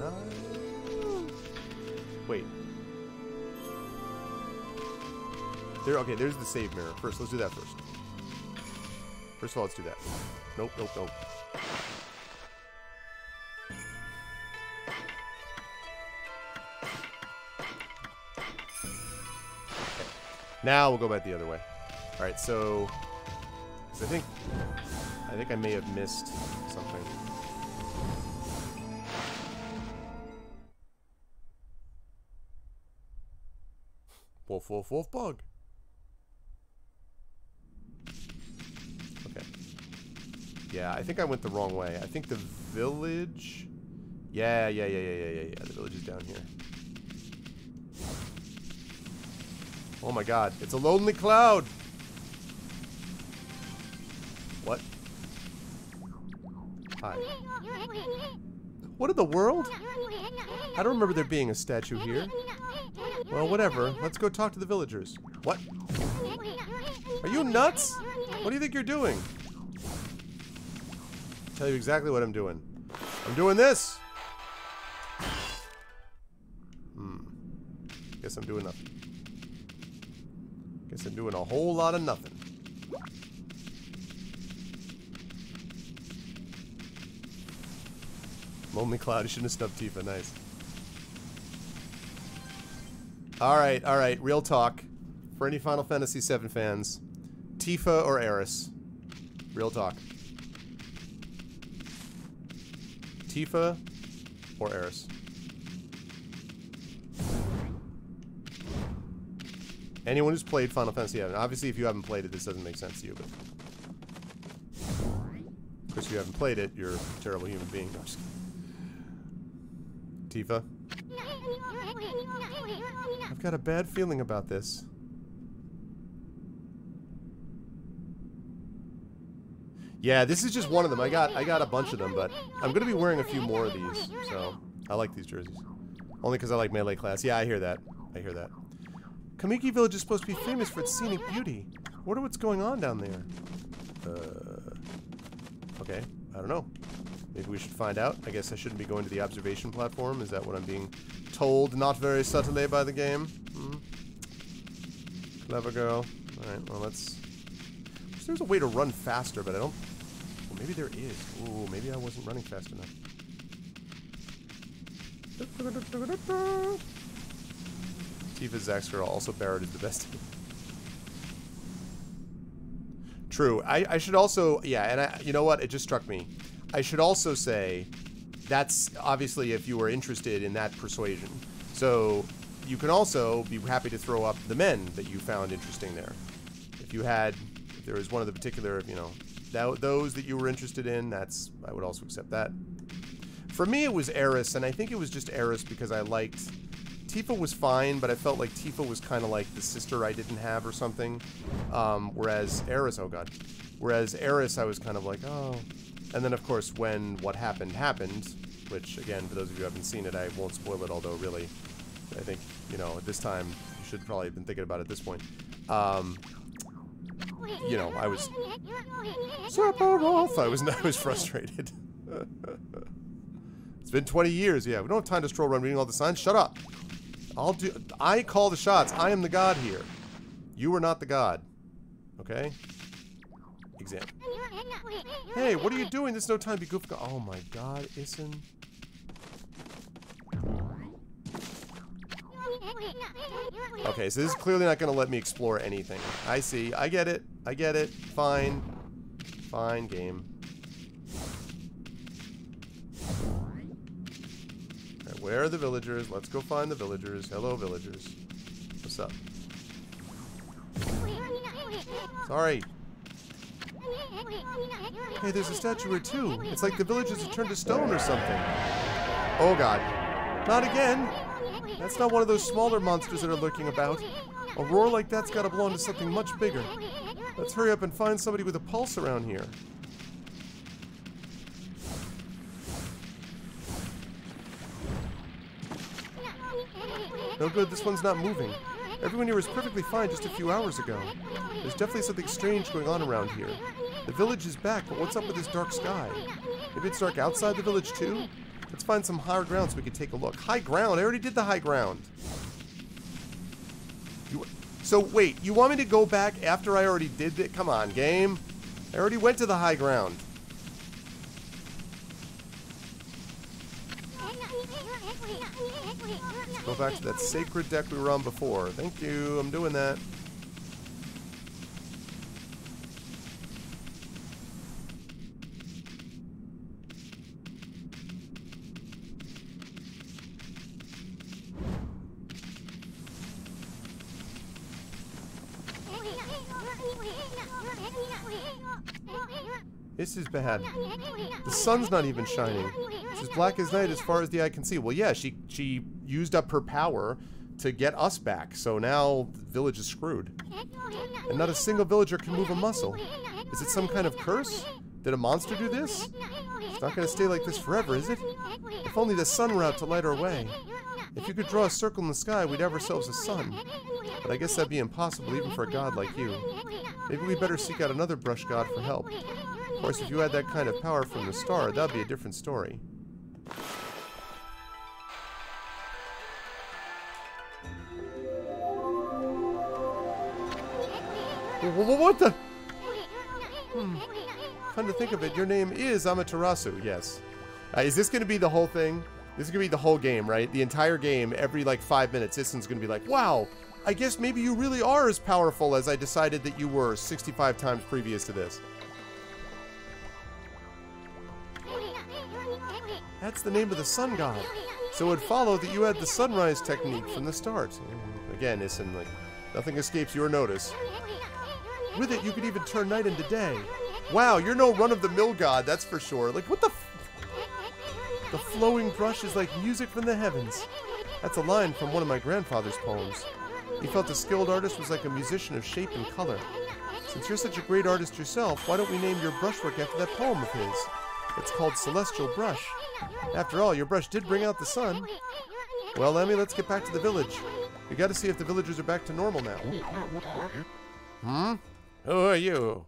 I? Wait. Okay, there's the save mirror. First, let's do that first. First of all, let's do that. Nope, nope, nope. Okay. Now we'll go back the other way. Alright, so... I think I may have missed something. Wolf, wolf, wolf, bug. Okay. Yeah, I think I went the wrong way. I think the village... Yeah. The village is down here. Oh my god. It's a lonely cloud! What? Hi. What in the world? I don't remember there being a statue here. Well, whatever. Let's go talk to the villagers. What? Are you nuts? What do you think you're doing? I'll tell you exactly what I'm doing. I'm doing this! Guess I'm doing nothing. Guess I'm doing a whole lot of nothing. Lonely Cloud. You shouldn't have snubbed Tifa. Nice. Alright. Real talk. For any Final Fantasy VII fans. Tifa or Aeris? Real talk. Tifa or Aeris? Anyone who's played Final Fantasy VII. Obviously, if you haven't played it, this doesn't make sense to you, but... Of course, if you haven't played it, you're a terrible human being. No, I'm just kidding. Tifa? I've got a bad feeling about this. Yeah, this is just one of them. I got a bunch of them, but I'm gonna be wearing a few more of these. So I like these jerseys. Only because I like melee class. Yeah, I hear that. I hear that. Kamiki Village is supposed to be famous for its scenic beauty. Wonder what's going on down there. Okay, I don't know. Maybe we should find out. I guess I shouldn't be going to the observation platform. Is that what I'm being told? Not very subtly by the game. Clever girl. Alright, well, let's... There's a way to run faster, but I don't... Well, maybe there is. Ooh, maybe I wasn't running fast enough. Tifa Zax's girl. Also Barrett is the best. True. I should also... Yeah, and you know what? It just struck me. I should also say that's obviously if you were interested in that persuasion. So you can also be happy to throw up the men that you found interesting there. If there was one of the particular, you know, those that you were interested in, I would also accept that. For me, it was Eris, and I think it was just Eris because I liked... Tifa was fine, but I felt like Tifa was kind of like the sister I didn't have or something. Whereas Eris, oh god. Whereas Eris, I was kind of like, oh... And then, of course, when what happened, which, again, for those of you who haven't seen it, I won't spoil it, although, really, I think, you know, at this time, you should probably have been thinking about it at this point. You know, I was... Sephiroth! I was frustrated. It's been 20 years, yeah. We don't have time to stroll around reading all the signs. Shut up! I call the shots. I am the god here. You are not the god. Okay? Exam. Hey, what are you doing? There's no time to be goofing. Oh my god, Issen. Okay, so this is clearly not going to let me explore anything. I see. I get it. I get it. Fine. Fine, game. Okay, where are the villagers? Let's go find the villagers. Hello, villagers. What's up? Sorry. Hey, there's a statue here too. It's like the villagers have turned to stone or something. Oh god. Not again. That's not one of those smaller monsters that are lurking about. A roar like that's gotta belong to something much bigger. Let's hurry up and find somebody with a pulse around here. No good, this one's not moving. Everyone here was perfectly fine just a few hours ago. There's definitely something strange going on around here. The village is back, but what's up with this dark sky? Maybe it's dark outside the village too? Let's find some higher ground so we can take a look. High ground? I already did the high ground. So wait, you want me to go back after I already did it? Come on, game. I already went to the high ground. Let's go back to that sacred deck we were on before. Thank you, I'm doing that. This is bad. The sun's not even shining. It's as black as night as far as the eye can see. Well, yeah, she used up her power to get us back, so now the village is screwed. And not a single villager can move a muscle. Is it some kind of curse? Did a monster do this? It's not going to stay like this forever, is it? If only the sun were out to light our way. If you could draw a circle in the sky, we'd have ourselves a sun. But I guess that'd be impossible even for a god like you. Maybe we better seek out another brush god for help. Of course, if you had that kind of power from the start, that'd be a different story. What the? Come to think of it, your name is Amaterasu, yes. Is this going to be the whole thing? This is going to be the whole game, right? The entire game, every like 5 minutes, Issen's going to be like, wow, I guess maybe you really are as powerful as I decided that you were 65 times previous to this. That's the name of the sun god. So it would follow that you had the sunrise technique from the start. Again, Issen, like, nothing escapes your notice. With it, you could even turn night into day. Wow, you're no run-of-the-mill god, that's for sure. Like, what the f... The flowing brush is like music from the heavens. That's a line from one of my grandfather's poems. He felt a skilled artist was like a musician of shape and color. Since you're such a great artist yourself, why don't we name your brushwork after that poem of his? It's called Celestial Brush. After all, your brush did bring out the sun. Well, Emmy, let's get back to the village. We gotta see if the villagers are back to normal now. Hmm? Who are you?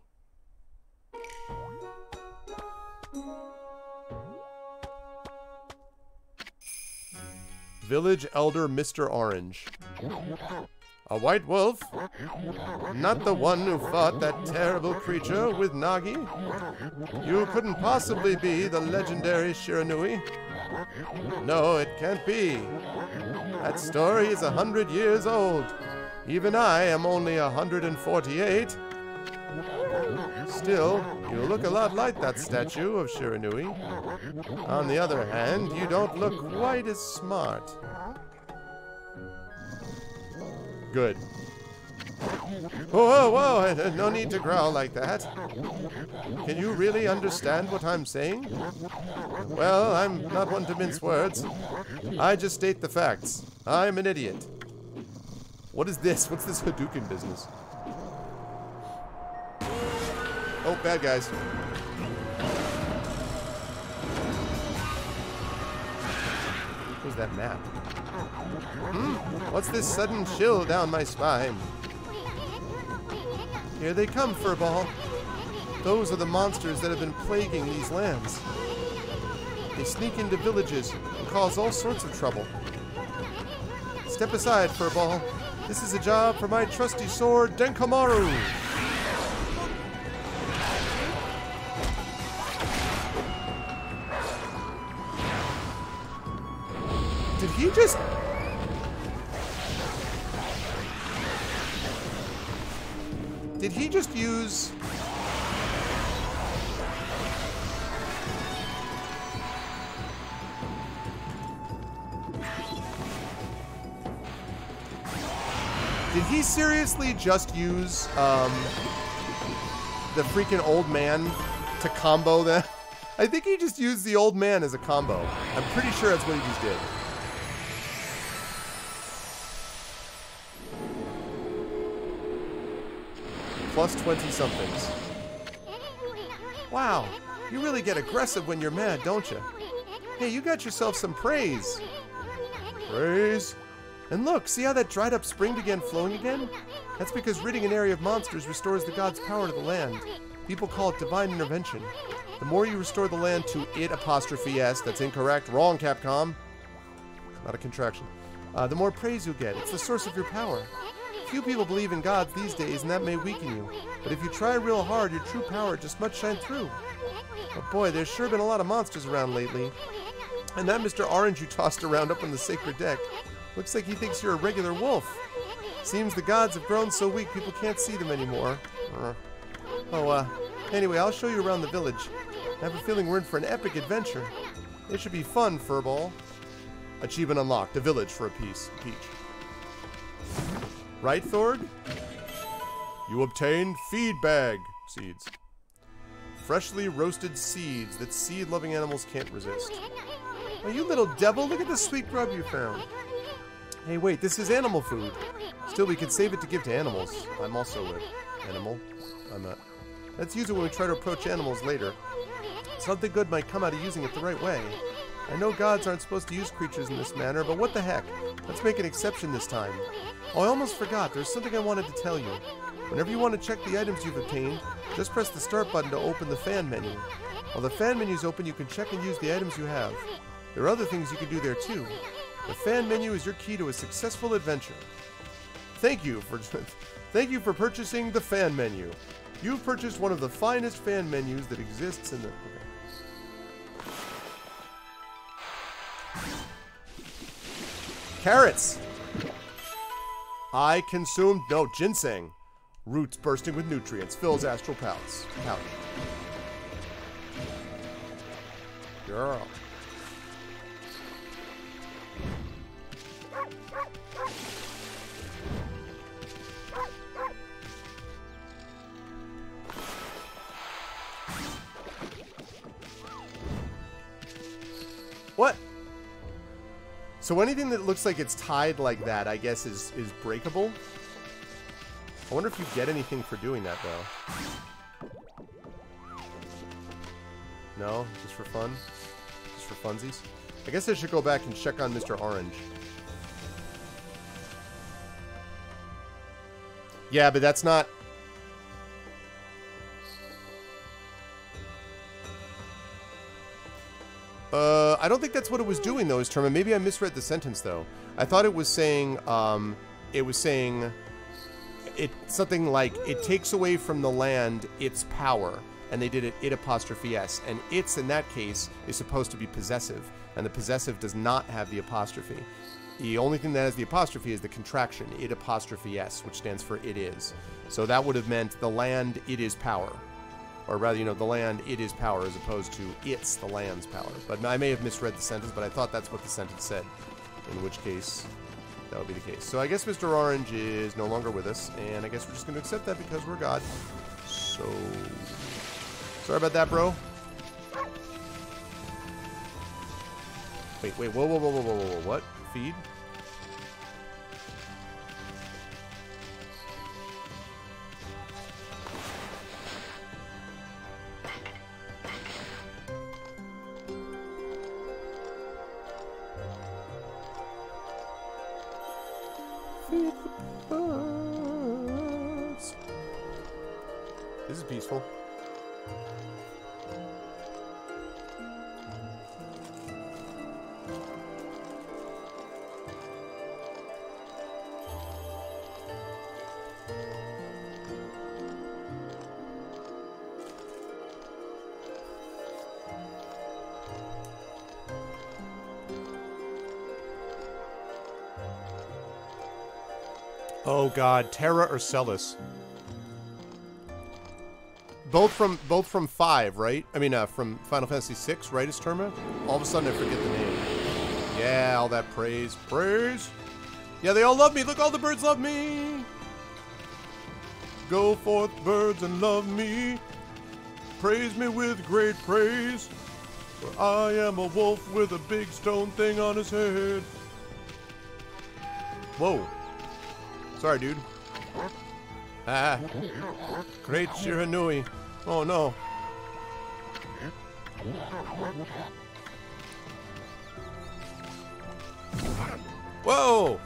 Village Elder Mr. Orange. A white wolf? Not the one who fought that terrible creature with Nagi? You couldn't possibly be the legendary Shiranui. No, it can't be. That story is 100 years old. Even I am only 148. Still, you look a lot like that statue of Shiranui. On the other hand, you don't look quite as smart. Good. Whoa, whoa, no need to growl like that. Can you really understand what I'm saying? Well, I'm not one to mince words. I just state the facts. I'm an idiot. What is this? What's this Hadouken business? Oh, bad guys. What's that map? What's this sudden chill down my spine? Here they come, Furball. Those are the monsters that have been plaguing these lands. They sneak into villages and cause all sorts of trouble. Step aside, Furball. This is a job for my trusty sword, Denkomaru. Did he just... Did he just use... Did he seriously just use, the freaking old man to combo that? I think he just used the old man as a combo. I'm pretty sure that's what he just did. Plus 20-somethings. Wow, you really get aggressive when you're mad, don't you? Hey, you got yourself some praise. Praise? And look, see how that dried up spring began flowing again? That's because ridding an area of monsters restores the god's power to the land. People call it divine intervention. The more you restore the land to it apostrophe S, that's incorrect, wrong Capcom. Not a contraction. The more praise you'll get. It's the source of your power. Few people believe in gods these days, and that may weaken you. But if you try real hard, your true power just might shine through. But boy, there's sure been a lot of monsters around lately. And that Mr. Orange you tossed around up on the sacred deck, looks like he thinks you're a regular wolf. Seems the gods have grown so weak people can't see them anymore. Anyway, I'll show you around the village. I have a feeling we're in for an epic adventure. It should be fun, Furball. Achievement unlocked. A village for a peach. Right, Thord? You obtained feed bag seeds. Freshly roasted seeds that seed-loving animals can't resist. Oh, you little devil, look at the sweet grub you found. Hey, wait, this is animal food. Still, we could save it to give to animals. I'm also an animal. I'm not. Let's use it when we try to approach animals later. Something good might come out of using it the right way. I know gods aren't supposed to use creatures in this manner, but what the heck? Let's make an exception this time. Oh, I almost forgot. There's something I wanted to tell you. Whenever you want to check the items you've obtained, just press the start button to open the fan menu. While the fan menu is open, you can check and use the items you have. There are other things you can do there too. The fan menu is your key to a successful adventure. Thank you for purchasing the fan menu. You've purchased one of the finest fan menus that exists in the... Okay. Carrots! I consumed... No, ginseng. Roots bursting with nutrients. Fills astral pouch. Girl. What? So anything that looks like it's tied like that, I guess, is breakable. I wonder if you get anything for doing that, though. No? Just for fun? Just for funsies? I guess I should go back and check on Mr. Orange. Yeah, but that's not... I don't think that's what it was doing, though, his term. Maybe I misread the sentence, though. I thought it was saying, it's something like, it takes away from the land its power. And they did it apostrophe S. And its, in that case, is supposed to be possessive. And the possessive does not have the apostrophe. The only thing that has the apostrophe is the contraction, it apostrophe S, which stands for it is. So that would have meant the land, it is power. Or rather, you know, the land, it is power, as opposed to it's the land's power. But I may have misread the sentence, but I thought that's what the sentence said. In which case, that would be the case. So I guess Mr. Orange is no longer with us, and I guess we're just going to accept that because we're God. So... sorry about that, bro. Wait, whoa, what? Feed? Feed the birds. This is peaceful. Oh God, Terra or Celis? Both from 5, right? I mean, from Final Fantasy 6, right? Is Terma? All of a sudden, I forget the name. Yeah, all that praise, Yeah, they all love me. Look, all the birds love me. Go forth, birds, and love me. Praise me with great praise. For I am a wolf with a big stone thing on his head. Whoa. Sorry, dude. Ah. Great Shiranui. Oh, no. Whoa!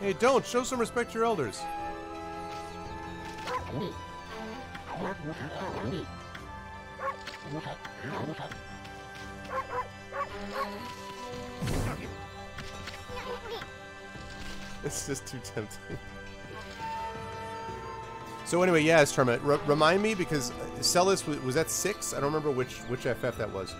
Hey, don't. Show some respect to your elders. It's just too tempting. So anyway, yeah, it's Terma. Remind me, because Celis, was that 6? I don't remember which FF that was.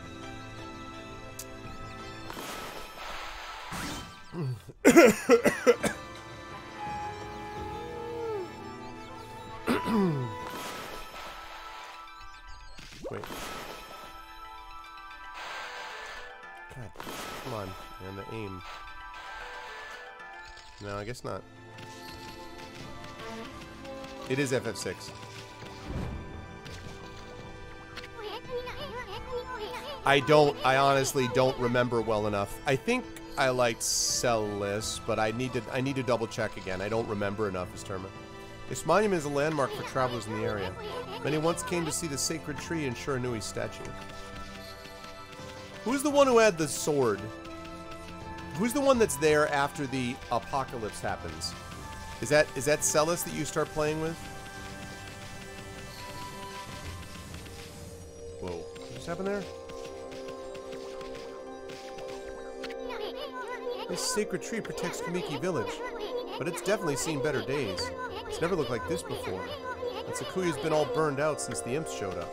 Wait. God, come on. And the aim. No, I guess not. It is FF6. I honestly don't remember well enough. I think I liked Celis, but I need to double check again. I don't remember enough as Terma. This monument is a landmark for travelers in the area. Many once came to see the sacred tree and Shiranui's statue. Who's the one who had the sword? Who's the one that's there after the apocalypse happens? Is that Celis that you start playing with? Whoa. What just happened there? This sacred tree protects Kamiki village, but it's definitely seen better days. It's never looked like this before. And Sakuya's been all burned out since the imps showed up.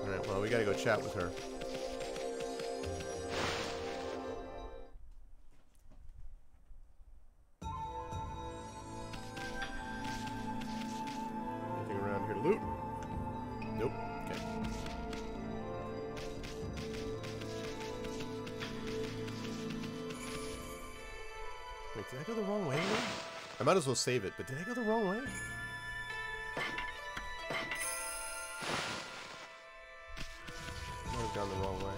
Alright, well, we gotta go chat with her. Anything around here to loot? Nope. Okay. Wait, did I go the wrong way? I might as well save it, but did I go the wrong way? I might have gone the wrong way.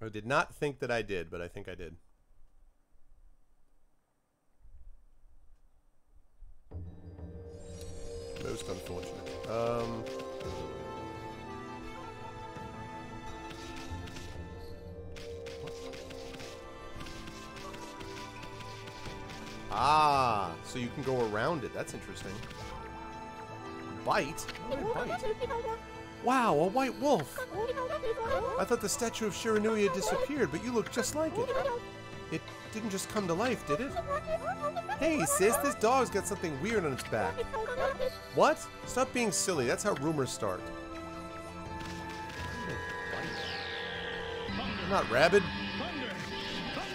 I did not think that I did, but I think I did. Most unfortunate. Ah, so you can go around it. That's interesting. Bite? How do I bite? Wow, a white wolf! I thought the statue of Shiranui had disappeared, but you look just like it. It didn't just come to life, did it? Hey, sis, this dog's got something weird on its back. What? Stop being silly. That's how rumors start. Not rabid.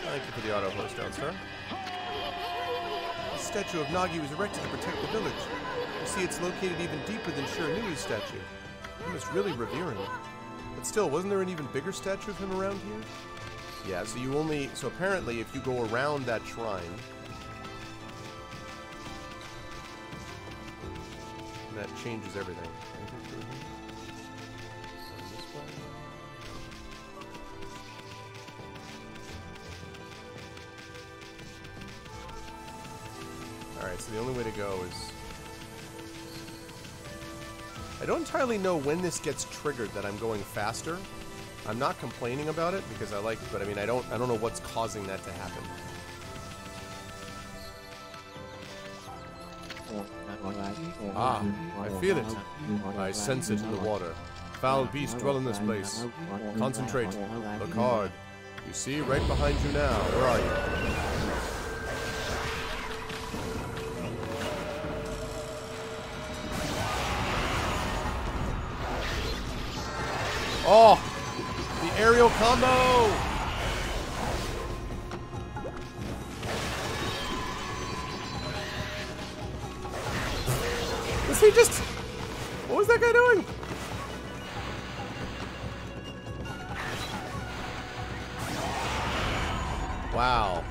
Thank you for the auto host, sir. The statue of Nagi was erected to protect the village. You see, it's located even deeper than Shiranui's statue. He was really revering it. But still, wasn't there an even bigger statue of him around here? Yeah, so you only... So apparently, if you go around that shrine... that changes everything. Alright, so the only way to go is... I don't entirely know when this gets triggered that I'm going faster. I'm not complaining about it because I like it, but I mean I don't know what's causing that to happen. Ah, I feel it. I sense it in the water. Foul beasts dwell in this place. Concentrate. Look hard. You see, right behind you now. Where are you? Oh! The aerial combo! Was he just... What was that guy doing? Wow.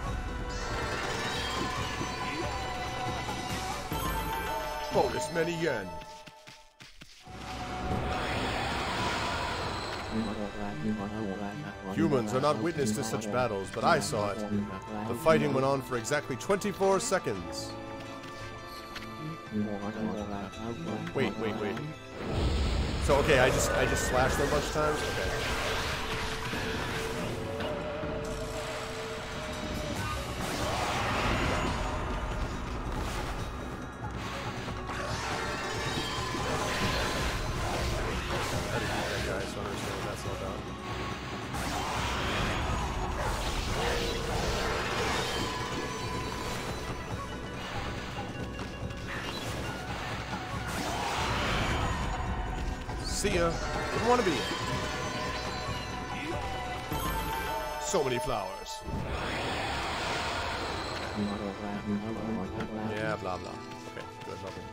Bonus many yen. Humans are not witness to such battles, but I saw it. The fighting went on for exactly 24 seconds. Wait. So okay, I just slashed them a bunch of times? Okay. See ya. Didn't want to be. So many flowers. Yeah, blah blah. Okay, good, nothing.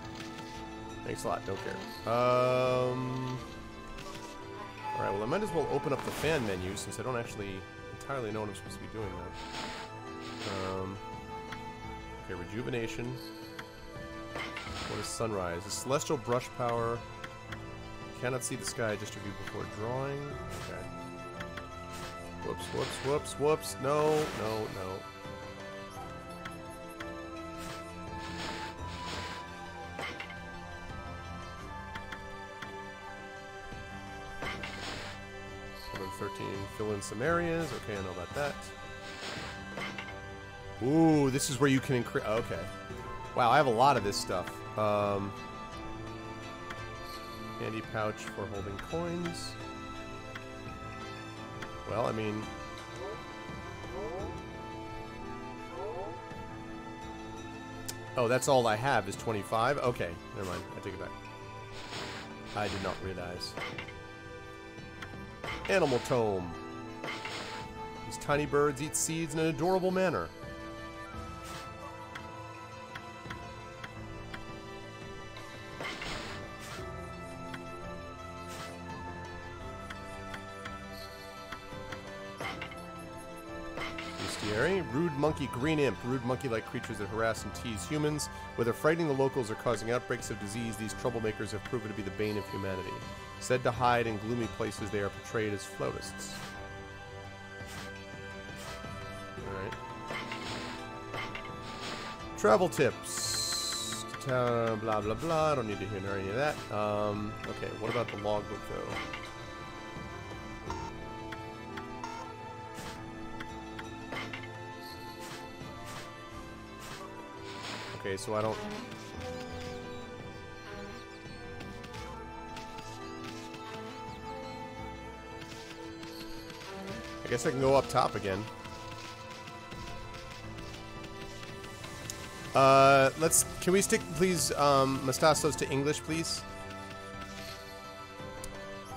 Thanks a lot, don't care. Alright, well I might as well open up the fan menu since I don't actually entirely know what I'm supposed to be doing now. Okay, rejuvenation. What is sunrise? The celestial brush power. Cannot see the sky, just review before drawing. Okay. Whoops. No. Number 13, fill in some areas. Okay, I know about that. Ooh, this is where you can increase. Okay. Wow, I have a lot of this stuff. Handy pouch for holding coins. Well, I mean... Oh, that's all I have is 25? Okay, never mind. I take it back. I did not realize. Animal Tome. These tiny birds eat seeds in an adorable manner. Rude monkey, green imp. Rude monkey-like creatures that harass and tease humans. Whether frightening the locals or causing outbreaks of disease, these troublemakers have proven to be the bane of humanity. Said to hide in gloomy places, they are portrayed as flautists. Travel tips. Blah, blah, blah. I don't need to hear any of that. Okay, what about the logbook, though? Okay, so I don't... I guess I can go up top again. Can we stick, please, Mastassos to English, please?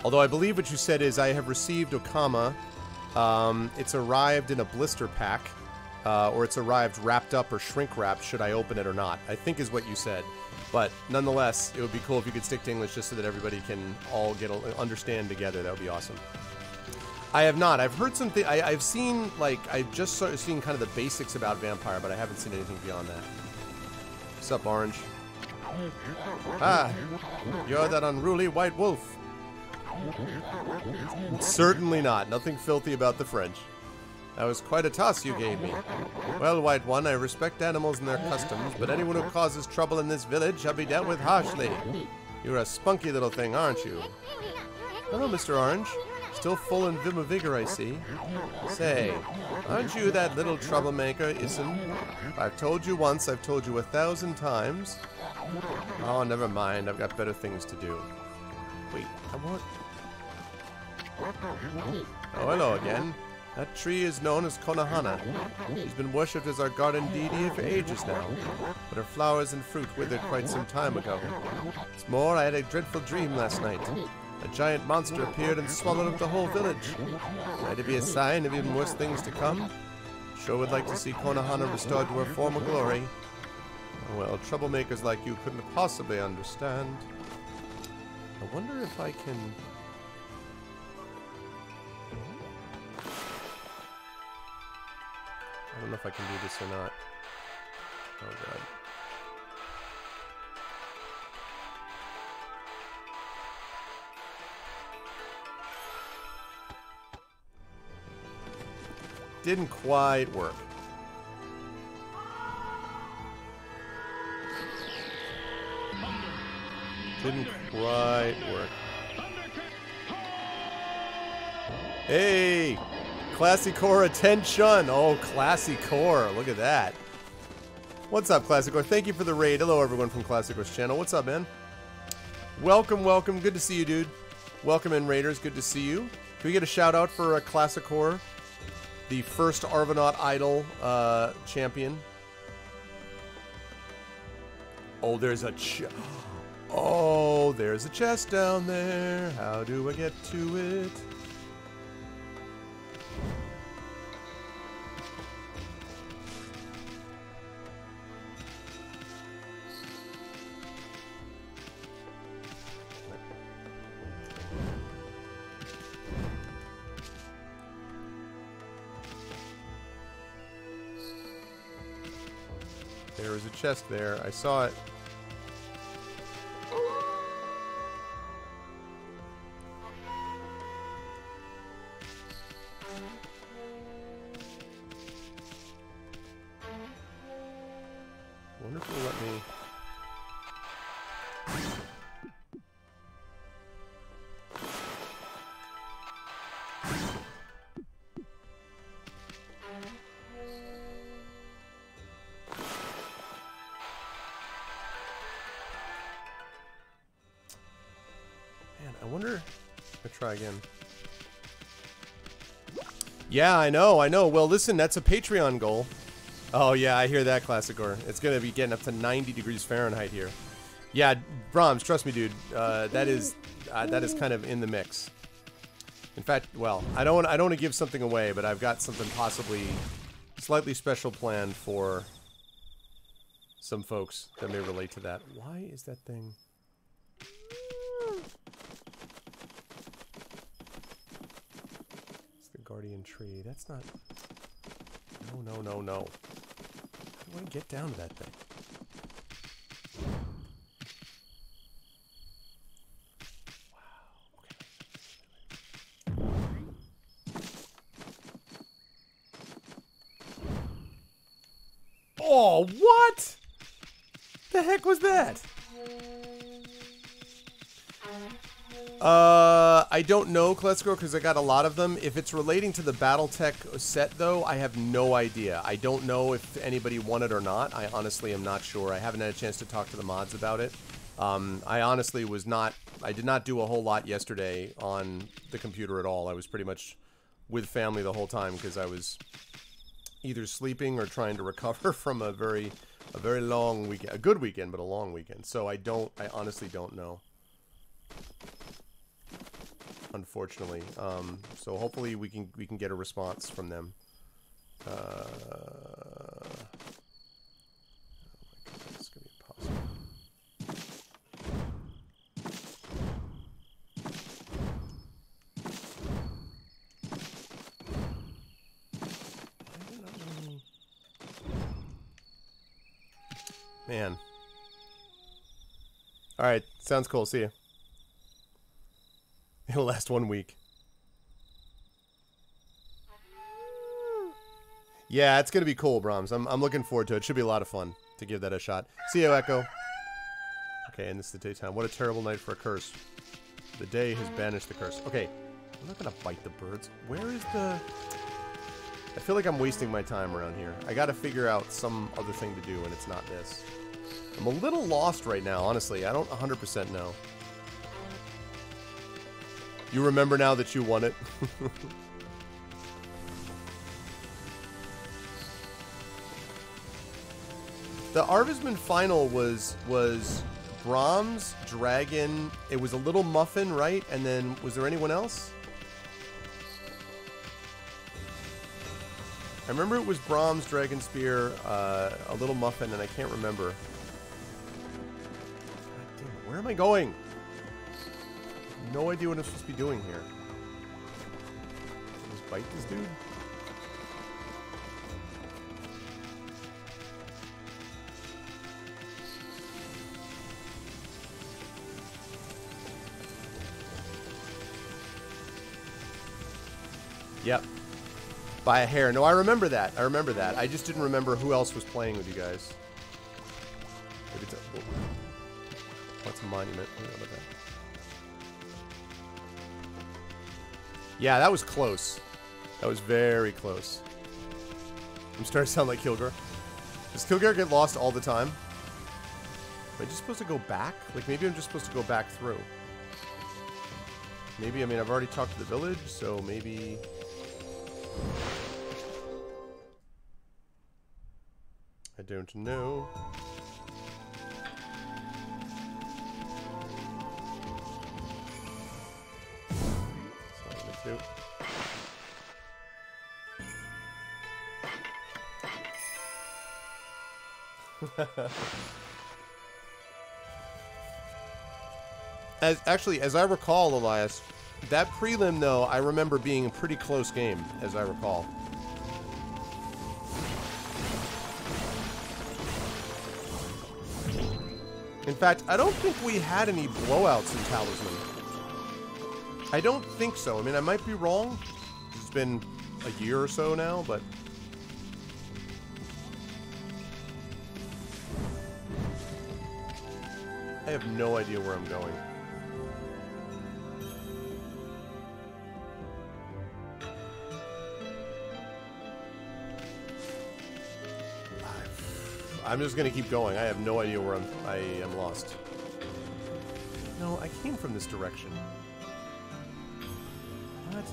Although I believe what you said is, I have received Okama. It's arrived in a blister pack. Or it's arrived wrapped up or shrink wrapped, should I open it or not, I think is what you said. But nonetheless, it would be cool if you could stick to English just so that everybody can all understand together. That would be awesome. I have not. I've heard something. I've seen, like, I've just started seeing kind of the basics about Vampire, but I haven't seen anything beyond that. What's up, Orange? Ah, you're that unruly white wolf. Certainly not. Nothing filthy about the French. That was quite a toss you gave me. Well, White One, I respect animals and their customs, but anyone who causes trouble in this village shall be dealt with harshly. You're a spunky little thing, aren't you? Hello, Mr. Orange. Still full and vim of vigor, I see. Say, aren't you that little troublemaker, Ism? I've told you once, I've told you 1,000 times. Oh, never mind, I've got better things to do. Wait, I want... Oh, hello again. That tree is known as Konohana. She's been worshipped as our garden deity for ages now, but her flowers and fruit withered quite some time ago. What's more, I had a dreadful dream last night. A giant monster appeared and swallowed up the whole village. Might it be a sign of even worse things to come? Sure would like to see Konohana restored to her former glory. Oh, well, troublemakers like you couldn't possibly understand. I wonder if I can... I don't know if I can do this or not. Oh, God. Didn't quite work. Didn't quite work. Hey! Classy Core attention! Oh, Classy Core. Look at that. What's up, Classy Core? Thank you for the raid. Hello, everyone from Classy Core's channel. What's up, man? Welcome, welcome. Good to see you, dude. Welcome in, Raiders. Good to see you. Can we get a shout out for Classy Core? The first Arvanaut Idol champion. Oh, there's a Oh, there's a chest down there. How do I get to it? There was a chest there. I saw it. Wonder if it'll let me... I wonder... I'll try again. Yeah, I know. Well, listen, that's a Patreon goal. Oh, yeah, I hear that, Classicor. It's going to be getting up to 90 degrees Fahrenheit here. Yeah, Brahms, trust me, dude. That is kind of in the mix. In fact, well, I don't want to give something away, but I've got something possibly slightly special planned for some folks that may relate to that. Why is that thing... Guardian tree. That's not... No. How do I get down to that thing? Wow. Okay. Oh, what? The heck was that? I don't know, Kletzko, because I got a lot of them. If it's relating to the BattleTech set, though, I have no idea. I don't know if anybody won it or not. I honestly am not sure. I haven't had a chance to talk to the mods about it. I honestly was not... I did not do a whole lot yesterday on the computer at all. I was pretty much with family the whole time because I was either sleeping or trying to recover from a very long weekend. A good weekend, but a long weekend. So I honestly don't know. Unfortunately. So hopefully we can get a response from them. Oh my God, it's gonna be impossible. Man. Alright, sounds cool. See ya. It'll last 1 week. Yeah, it's gonna be cool, Brahms. I'm looking forward to it. Should be a lot of fun to give that a shot. See you, Echo. Okay, and it's the daytime. What a terrible night for a curse. The day has banished the curse. Okay, I'm not gonna bite the birds. Where is the... I feel like I'm wasting my time around here. I gotta figure out some other thing to do, and it's not this. I'm a little lost right now, honestly. I don't 100% know. You remember now that you won it? The Arvisman final was Brahms, Dragon, it was a little Muffin, right? And then, was there anyone else? I remember it was Brahms, Dragon Spear, a little Muffin, and I can't remember. God damn it, where am I going? No idea what I'm supposed to be doing here. Just bite this dude? Yep. By a hair. No, I remember that. I remember that. I just didn't remember who else was playing with you guys. Maybe it's a... What's a monument? I don't know about that. Yeah, that was close. That was very close. I'm starting to sound like Kilgar. Does Kilgar get lost all the time? Am I just supposed to go back? Like, maybe I'm just supposed to go back through. Maybe, I mean, I've already talked to the village, so maybe... I don't know. So, as I recall, Elias, that prelim, though, I remember being a pretty close game, as I recall. In fact, I don't think we had any blowouts in Talisman. I don't think so. I mean, I might be wrong. It's been a year or so now, but... I have no idea where I'm going. I'm just gonna keep going. I have no idea where I am lost. No, I came from this direction. What?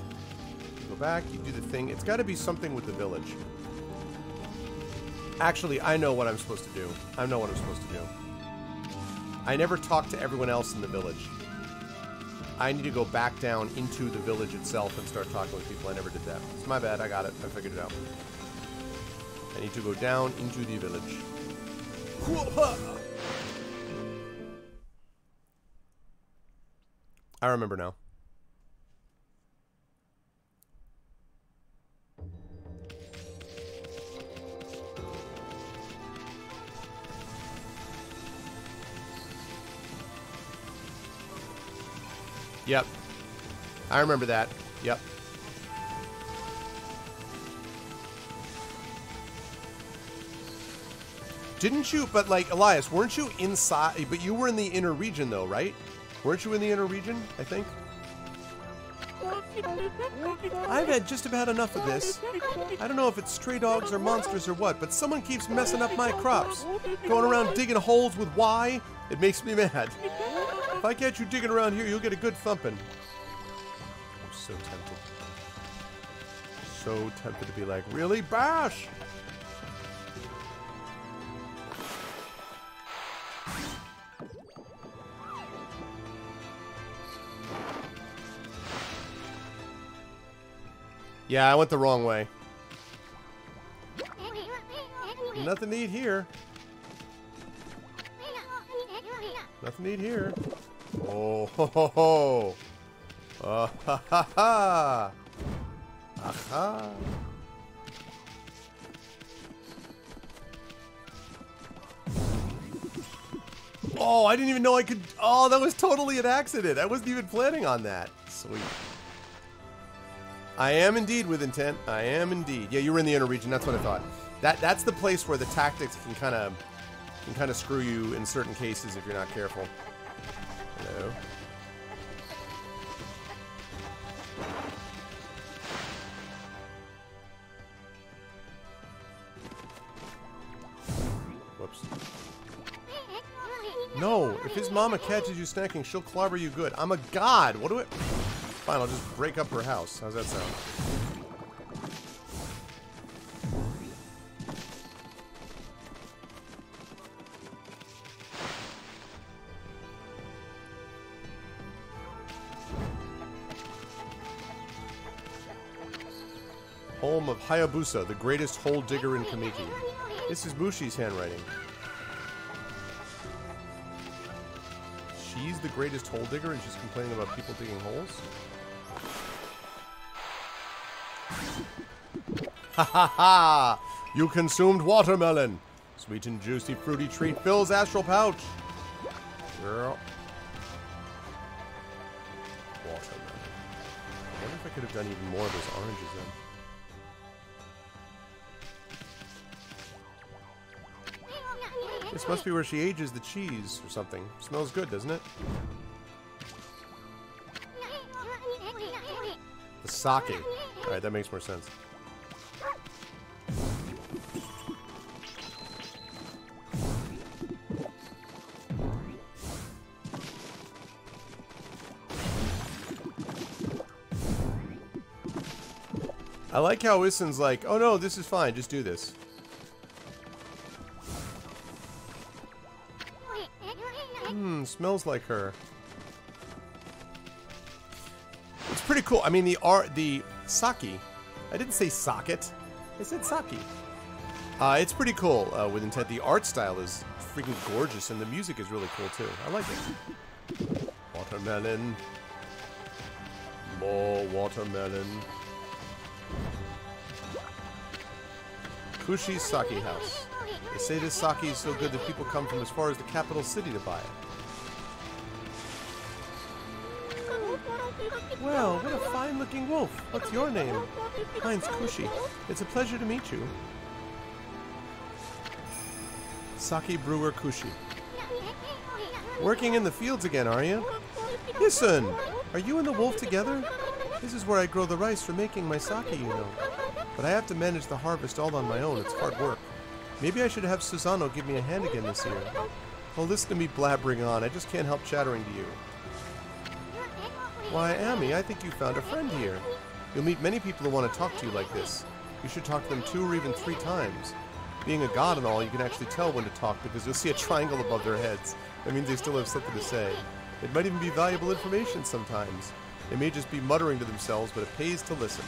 You go back, you do the thing. It's gotta be something with the village. Actually, I know what I'm supposed to do. I know what I'm supposed to do. I never talked to everyone else in the village. I need to go back down into the village itself and start talking with people. I never did that. It's my bad. I got it. I figured it out. I need to go down into the village. I remember now. Yep. I remember that. Yep. Didn't you, but like, Elias, weren't you inside, but you were in the inner region though, right? Weren't you in the inner region, I think? I've had just about enough of this. I don't know if it's stray dogs or monsters or what, but someone keeps messing up my crops. Going around digging holes with Y, it makes me mad. If I catch you digging around here, you'll get a good thumping. I'm so tempted. So tempted to be like, really, Bash? Yeah, I went the wrong way. Nothing to eat here. Nothing to eat here. Oh, ho, ho, ho. Ha, ha, ha. Aha. Oh, I didn't even know I could... Oh, that was totally an accident. I wasn't even planning on that. Sweet. I am indeed with intent. I am indeed. Yeah, you were in the inner region. That's what I thought. That's the place where the tactics can kind of screw you in certain cases if you're not careful. Hello. Whoops. No, if his mama catches you snacking, she'll clobber you good. I'm a god. What do I... Fine, I'll just break up her house. How's that sound? Home of Hayabusa, the greatest hole digger in Kamiki. This is Bushi's handwriting. She's the greatest hole digger and she's complaining about people digging holes? Ha ha ha! You consumed watermelon! Sweet and juicy fruity treat fills astral pouch! Girl. Watermelon. I wonder if I could have done even more of those oranges then. This must be where she ages the cheese or something. Smells good, doesn't it? The sake. Alright, that makes more sense. I like how Issen's like, oh no, this is fine, just do this. Smells like her. It's pretty cool. I mean, the sake. I didn't say socket. I said sake. It's pretty cool with intent. The art style is freaking gorgeous, and the music is really cool too. I like it. Watermelon. More watermelon. Kushi's Sake House. They say this sake is so good that people come from as far as the capital city to buy it. Well, what a fine-looking wolf. What's your name? Mine's Kushi. It's a pleasure to meet you. Sake brewer Kushi. Working in the fields again, are you? Listen! Are you and the wolf together? This is where I grow the rice for making my sake, you know. But I have to manage the harvest all on my own. It's hard work. Maybe I should have Susano give me a hand again this year. Oh, listen to me blabbering on. I just can't help chattering to you. Why, Ami, I think you found a friend here. You'll meet many people who want to talk to you like this. You should talk to them 2 or even 3 times. Being a god and all, you can actually tell when to talk because you'll see a triangle above their heads. That means they still have something to say. It might even be valuable information sometimes. They may just be muttering to themselves, but it pays to listen.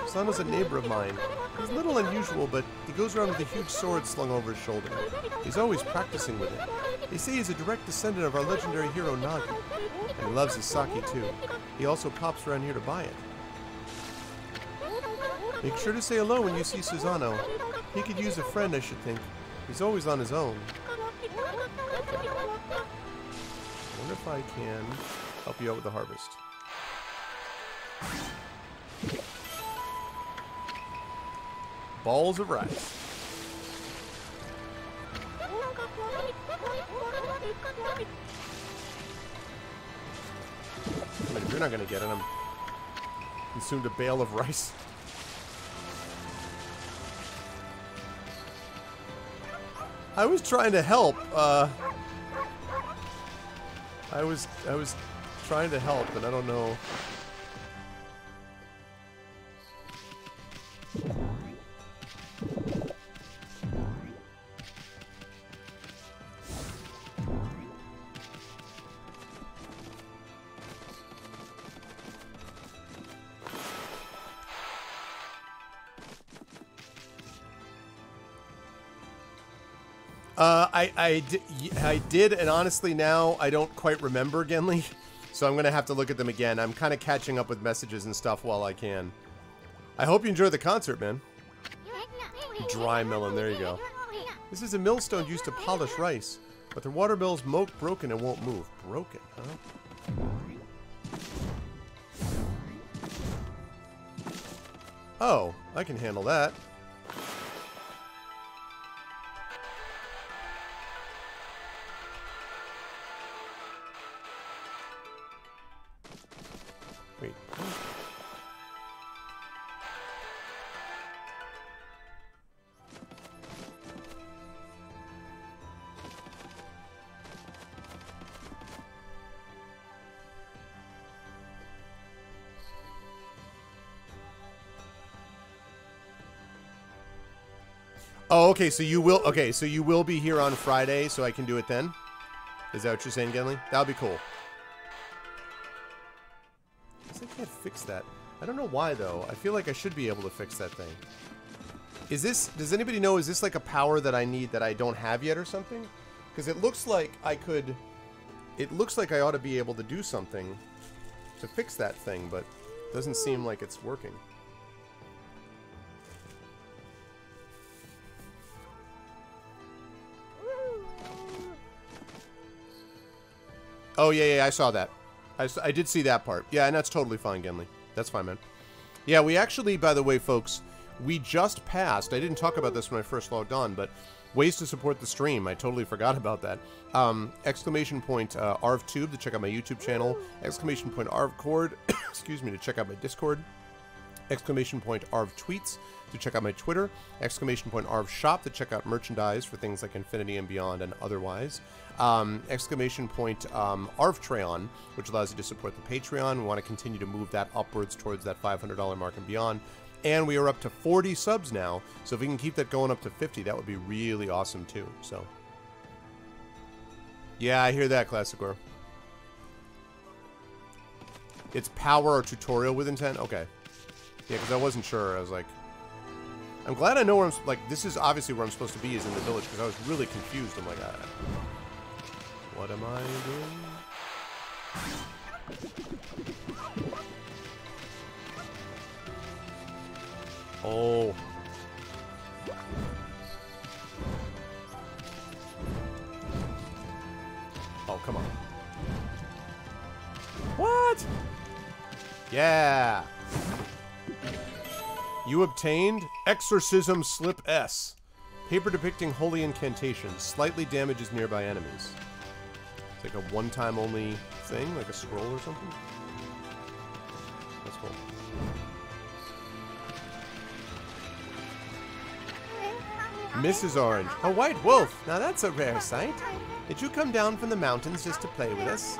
Susano's a neighbor of mine. He's a little unusual, but he goes around with a huge sword slung over his shoulder. He's always practicing with it. They say he's a direct descendant of our legendary hero Nagi. And he loves his sake too. He also pops around here to buy it. Make sure to say hello when you see Susano. He could use a friend, I should think. He's always on his own. Okay. I wonder if I can help you out with the harvest. balls of rice. I mean, if you're not going to get it, I'm consumed a bale of rice. I was trying to help. I was trying to help, and I don't know. I did, and honestly now I don't quite remember, Genly, so I'm gonna have to look at them again. I'm kind of catching up with messages and stuff while I can. I hope you enjoyed the concert, man. Dry melon, there you go. This is a millstone used to polish rice, but the water mill's broken and won't move. Broken, huh? Oh, I can handle that. Wait. Oh, okay, so you will be here on Friday, so I can do it then? Is that what you're saying, Genly? That would be cool. I can't fix that. I don't know why, though. I feel like I should be able to fix that thing. Is this... Does anybody know, is this like a power that I need that I don't have yet or something? Because it looks like I could... It looks like I ought to be able to do something to fix that thing, but it doesn't seem like it's working. Oh, yeah, I saw that. I did see that part. Yeah, and that's totally fine, Genly. That's fine, man. Yeah, we actually, by the way, folks, we just passed. I didn't talk about this when I first logged on, but ways to support the stream. I totally forgot about that. Exclamation point ArvTube to check out my YouTube channel. Exclamation point ArvCord, excuse me, to check out my Discord. Exclamation point ArvTweets to check out my Twitter. Exclamation point ArvShop to check out merchandise for things like Infinity and Beyond and otherwise. Exclamation point ArvTrayon, which allows you to support the Patreon. We want to continue to move that upwards towards that $500 mark and beyond. And we are up to 40 subs now, so if we can keep that going up to 50, that would be really awesome too. So, yeah, I hear that, Classicor. It's power or tutorial with intent? Okay. Yeah, because I wasn't sure. I was like, I'm glad I know where I'm, like, this is obviously where I'm supposed to be is in the village, because I was really confused. I'm like, what am I doing? Oh. Oh, come on. What? Yeah. You obtained Exorcism Slip S. Paper depicting holy incantations. Slightly damages nearby enemies. It's like a one-time only thing, like a scroll or something. That's cool. Mrs. Orange, a white wolf. Now that's a rare sight. Did you come down from the mountains just to play with us?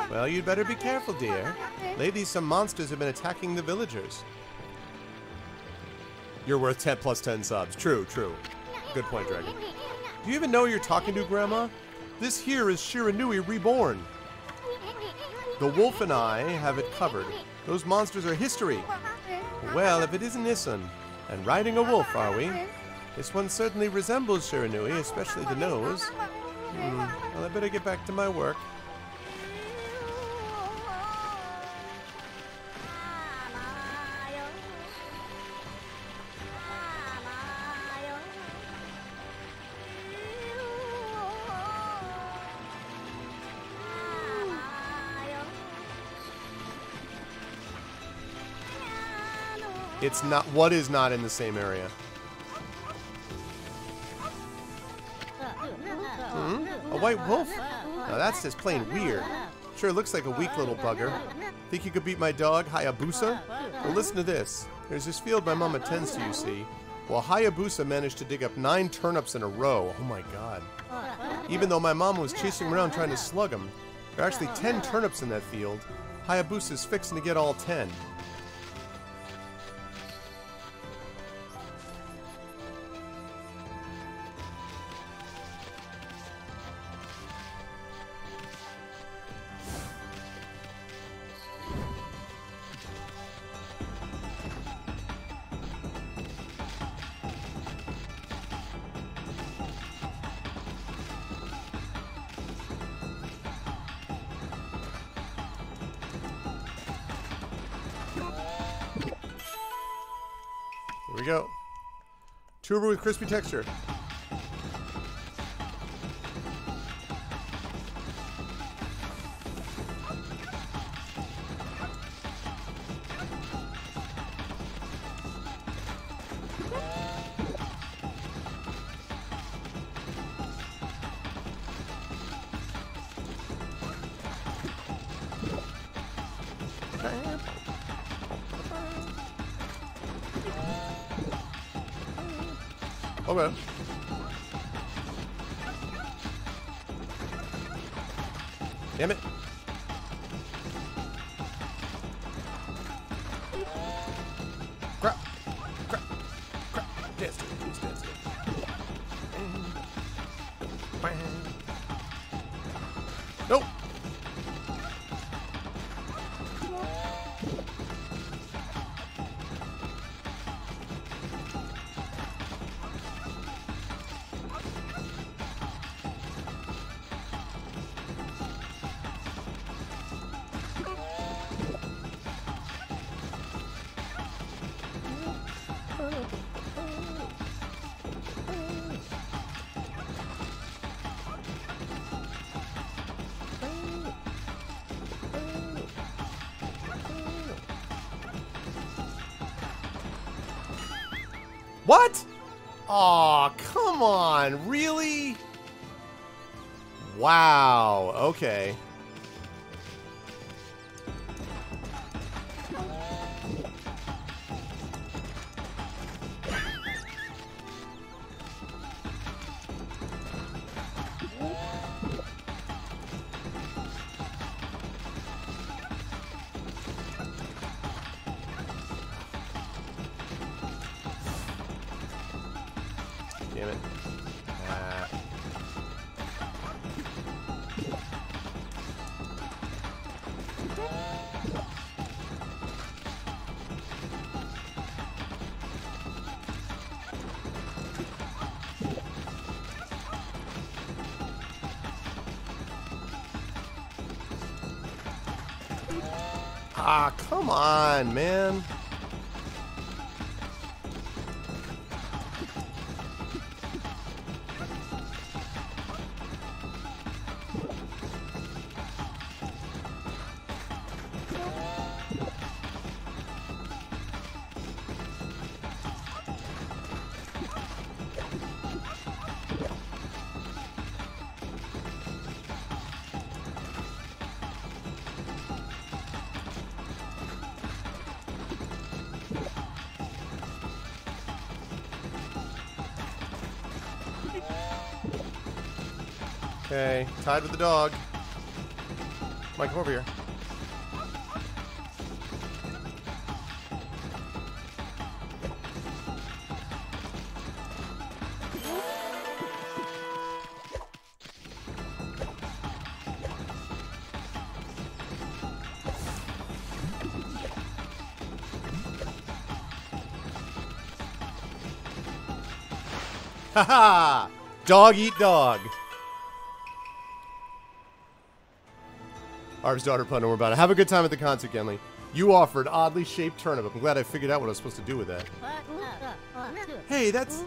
Well, you'd better be careful, dear. Lately, some monsters have been attacking the villagers. You're worth 10 plus 10 subs. True, true. Good point, Dragon. Do you even know who you're talking to, Grandma? This here is Shiranui reborn. The wolf and I have it covered. Those monsters are history. Well, if it isn't Nissan, and riding a wolf, are we? This one certainly resembles Shiranui, especially the nose. Well, I better get back to my work. It's not, what is not in the same area? Hmm? A white wolf? Now that's just plain weird. Sure looks like a weak little bugger. Think you could beat my dog, Hayabusa? Well, listen to this. There's this field my mom attends to, you see. Well, Hayabusa managed to dig up 9 turnips in a row. Oh my god. Even though my mom was chasing him around trying to slug him. There are actually 10 turnips in that field. Hayabusa's fixing to get all 10. Here we go. Tuber with crispy texture. Okay. Damn it. Crap. Crap. Crap. Dance to it. Please dance to it. Nope. What? Aw, come on, really? Wow, okay. Damn it. Ah, come on, man. Okay, tied with the dog. Mike, come over here. Haha! Dog eat dog. Arv's daughter pun, we're about to have a good time at the concert, Genly. You offered oddly shaped turnip. I'm glad I figured out what I was supposed to do with that. Hey, that's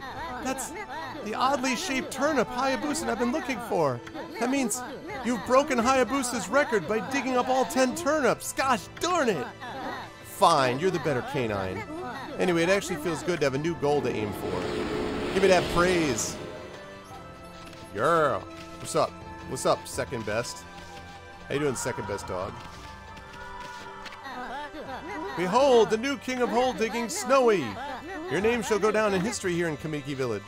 the oddly shaped turnip Hayabusa I've been looking for. That means you've broken Hayabusa's record by digging up all 10 turnips. Gosh darn it! Fine, you're the better canine. Anyway, it actually feels good to have a new goal to aim for. Give me that praise. Yeah. What's up? What's up, second best? How you doing, second best dog? Behold, the new king of hole digging, Snowy! Your name shall go down in history here in Kamiki Village.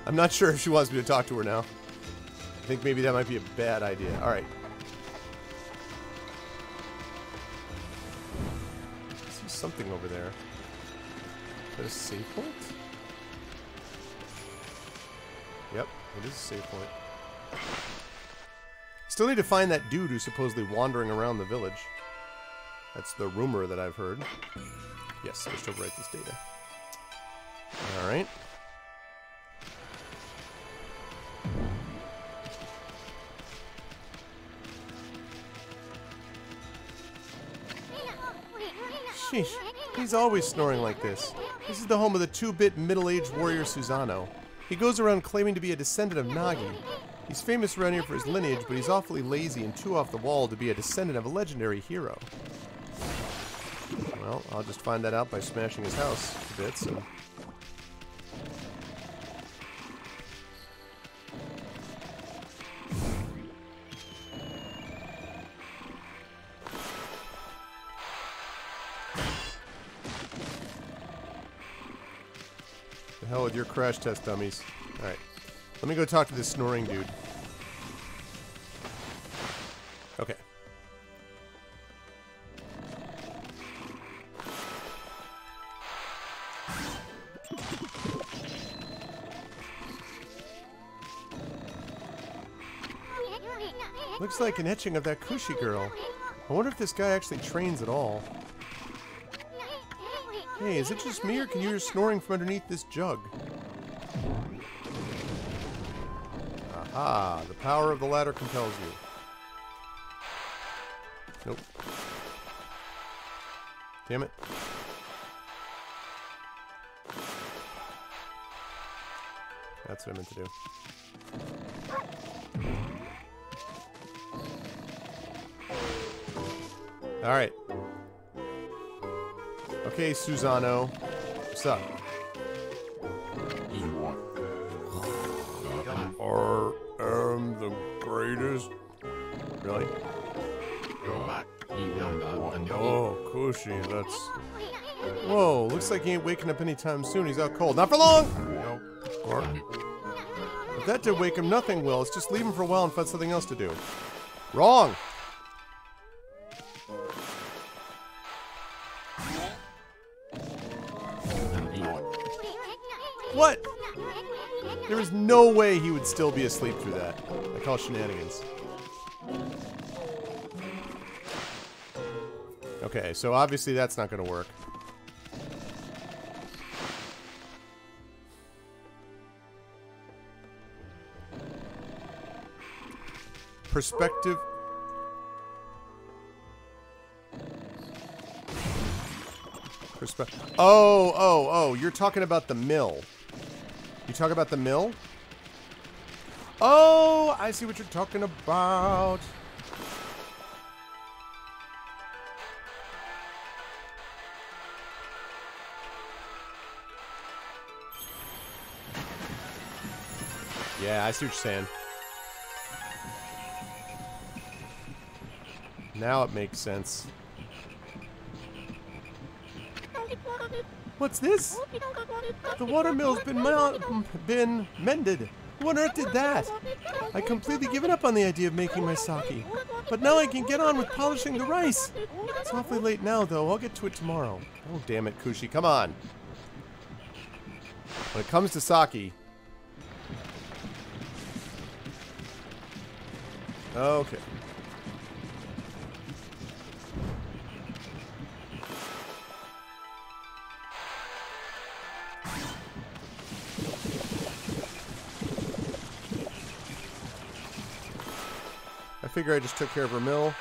I'm not sure if she wants me to talk to her now. I think maybe that might be a bad idea. Alright. I see something over there. Is that a save point? Yep, it is a save point. Still need to find that dude who's supposedly wandering around the village. That's the rumor that I've heard. Yes, I should write this data. Alright. Sheesh, he's always snoring like this. This is the home of the 2-bit middle-aged warrior Susano. He goes around claiming to be a descendant of Nagi. He's famous around here for his lineage, but he's awfully lazy and too off the wall to be a descendant of a legendary hero. Well, I'll just find that out by smashing his house to bits and... The hell with your crash test dummies. Alright. Let me go talk to this snoring dude. Okay. Looks like an etching of that Kushi girl. I wonder if this guy actually trains at all. Hey, is it just me or can you hear snoring from underneath this jug? Aha, the power of the ladder compels you. Nope. Damn it. That's what I meant to do. Alright. Okay, Susano. What's up? I am the greatest. Really? Oh, Kushi, that's... Whoa, looks like he ain't waking up anytime soon. He's out cold. Not for long! Nope. If that did wake him, nothing will. Let's just leave him for a while and find something else to do. Wrong! What? There is no way he would still be asleep through that. I call shenanigans. Okay, so obviously that's not going to work. Perspective. Oh, you're talking about the mill. You talk about the mill? Oh, I see what you're talking about. Yeah, I see what you're saying. Now it makes sense. What's this? The watermill's been mended. Who on earth did that? I completely given up on the idea of making my sake. But now I can get on with polishing the rice. It's awfully late now, though. I'll get to it tomorrow. Oh, damn it, Kushi. Come on. When it comes to sake... Okay. I figure I just took care of her mill.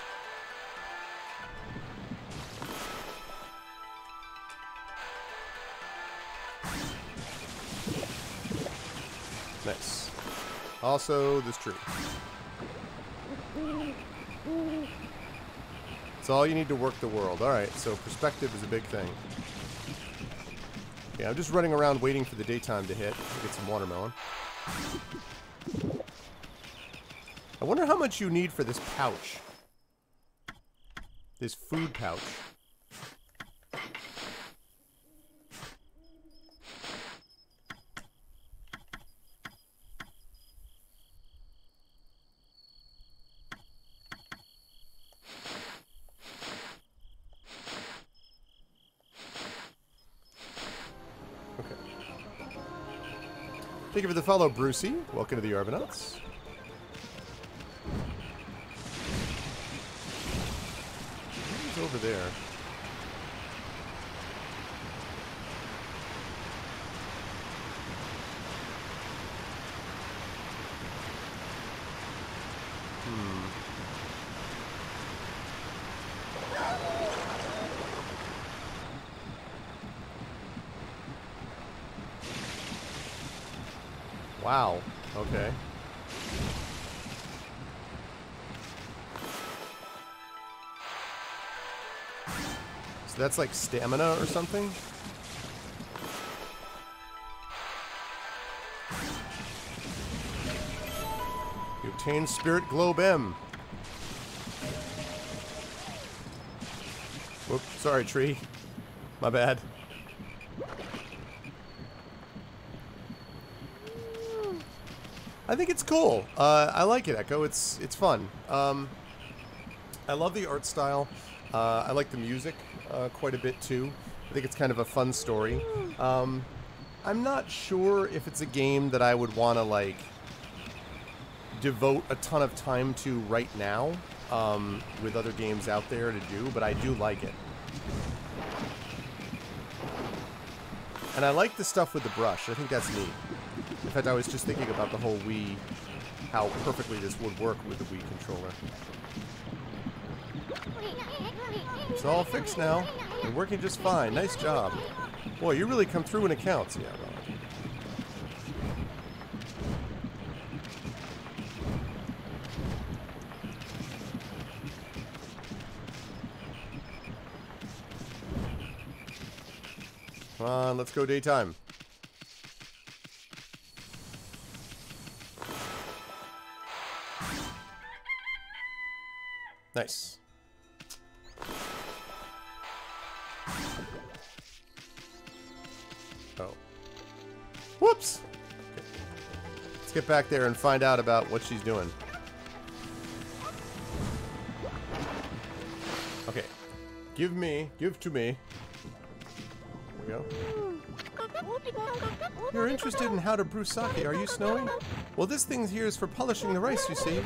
Nice. Also, this tree. It's all you need to work the world. Alright, so perspective is a big thing. Yeah, I'm just running around waiting for the daytime to hit. Get some watermelon. I wonder how much you need for this pouch. This food pouch. Thank you for the follow, Brucey. Welcome to the Argonauts. Who's over there? Wow. Okay. So that's like stamina or something? You obtain Spirit Globe M. Whoop, sorry, tree. My bad. I think it's cool. I like it, Echo. It's fun. I love the art style. I like the music quite a bit too. I think it's kind of a fun story. I'm not sure if it's a game that I would want to like devote a ton of time to right now with other games out there to do, but I do like it. And I like the stuff with the brush. I think that's neat. In fact, I was just thinking about the whole Wii, how perfectly this would work with the Wii controller. It's all fixed now. You're working just fine. Nice job. Boy, you really come through when it counts. Yeah, well. Come on, let's go daytime. Nice. Oh. Whoops! Okay. Let's get back there and find out about what she's doing. Okay. Give to me. There we go. You're interested in how to brew sake, are you, Snowy? Well, this thing here is for polishing the rice, you see.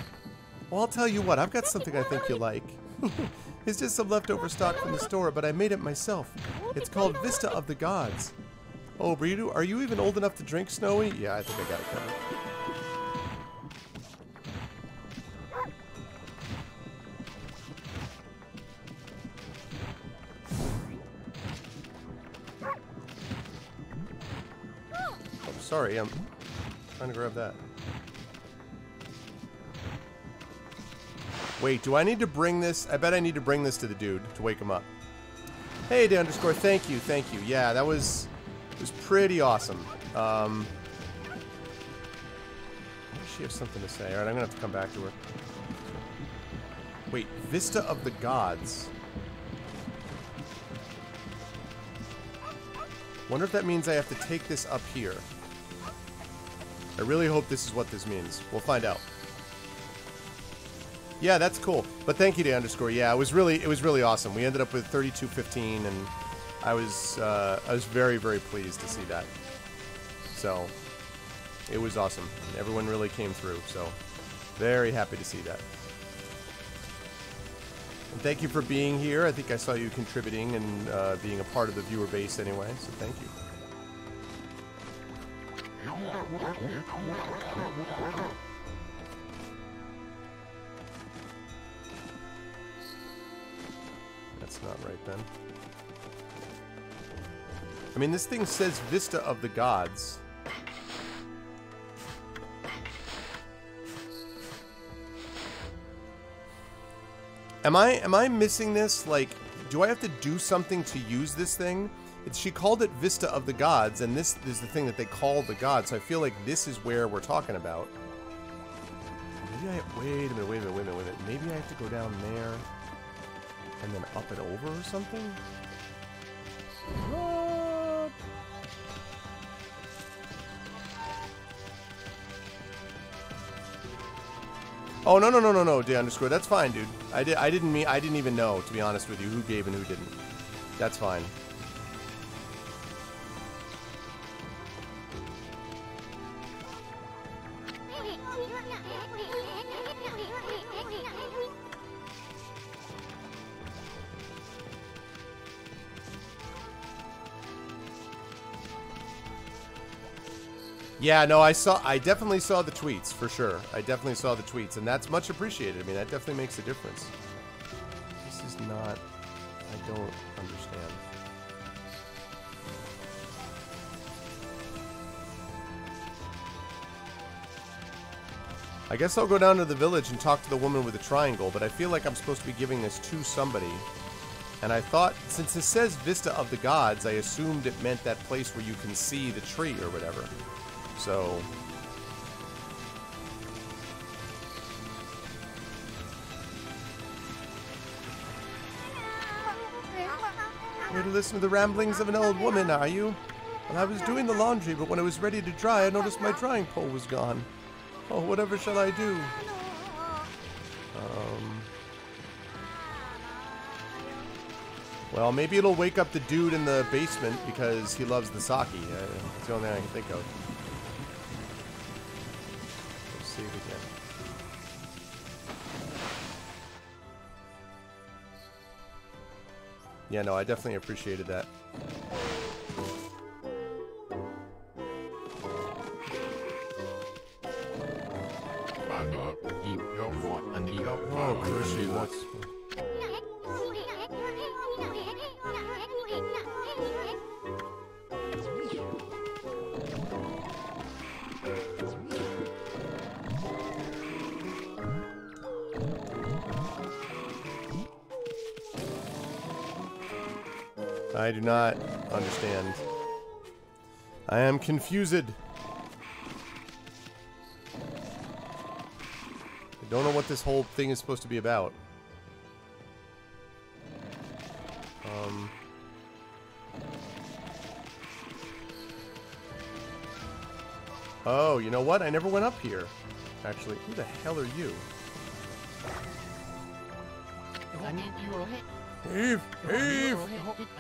Well, I'll tell you what, I've got something I think you'll like. It's just some leftover stock from the store, but I made it myself. It's called Vista of the Gods. Oh, Breedu, are you even old enough to drink, Snowy? Yeah, I think I got it covered. Oh, sorry, I'm trying to grab that. Wait, do I need to bring this? I bet I need to bring this to the dude to wake him up. Hey, day underscore, thank you. Yeah, that was pretty awesome. Does she have something to say? All right, I'm gonna have to come back to her. Wait, Vista of the Gods. Wonder if that means I have to take this up here. I really hope this is what this means. We'll find out. Yeah, that's cool. But thank you to underscore. Yeah, it was really awesome. We ended up with 3215, and I was very, very pleased to see that. So it was awesome. Everyone really came through. So very happy to see that. And thank you for being here. I think I saw you contributing and being a part of the viewer base anyway. So thank you. That's not right then. I mean, this thing says Vista of the Gods. Am I missing this? Like, do I have to do something to use this thing? She called it Vista of the Gods, and this is the thing that they call the gods, so I feel like this is where we're talking about. Maybe wait a minute. Maybe I have to go down there and then up and over or something? What? Oh, no, D underscore. That's fine, dude. I didn't even know, to be honest with you, who gave and who didn't. That's fine. Yeah, no, I definitely saw the tweets, for sure. I definitely saw the tweets, and that's much appreciated. I mean, that definitely makes a difference. This is not... I don't understand. I guess I'll go down to the village and talk to the woman with the triangle, but I feel like I'm supposed to be giving this to somebody. And I thought, since it says Vista of the Gods, I assumed it meant that place where you can see the tree or whatever. So... Here to listen to the ramblings of an old woman, are you? Well, I was doing the laundry, but when it was ready to dry, I noticed my drying pole was gone. Oh, whatever shall I do? Well, maybe it'll wake up the dude in the basement because he loves the sake. It's the only thing I can think of. Let's see it again. Yeah, no, I definitely appreciated that. Oh, Kushi, what's... I do not understand. I am confused. I don't know what this whole thing is supposed to be about. Oh, you know what? I never went up here. Actually, who the hell are you? Eve!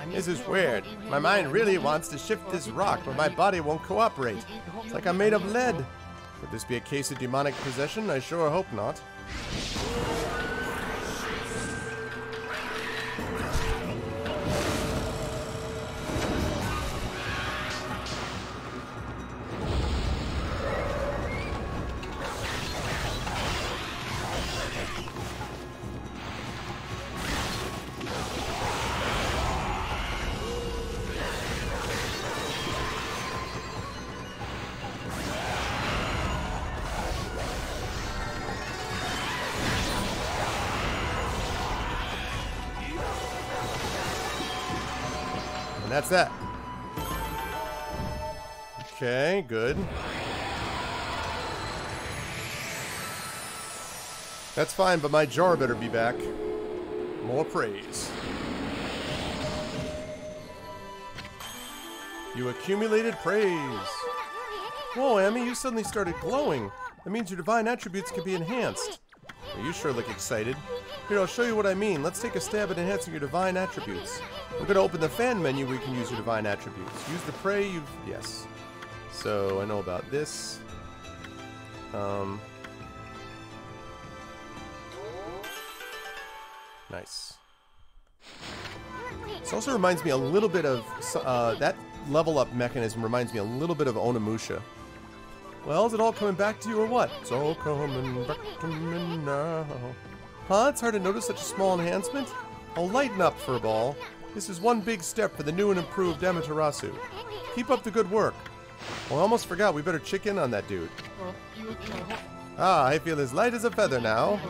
This is weird. My mind really wants to shift this rock, but my body won't cooperate. It's like I'm made of lead. Would this be a case of demonic possession? I sure hope not. That's that. Okay, good. That's fine, but my jar better be back. More praise. You accumulated praise. Whoa, Emmy, you suddenly started glowing. That means your divine attributes can be enhanced. Well, you sure look excited. Here, I'll show you what I mean. Let's take a stab at enhancing your divine attributes. We're going to open the fan menu where you can use your divine attributes. Use the prey you've... Yes. So, I know about this. Nice. This also reminds me a little bit of... that level up mechanism reminds me a little bit of Onimusha. Well, is it all coming back to you or what? It's all coming back to me now. Huh? It's hard to notice such a small enhancement? Oh, lighten up, Furball. This is one big step for the new and improved Amaterasu. Keep up the good work. Oh, I almost forgot. We better check in on that dude. Ah, I feel as light as a feather now.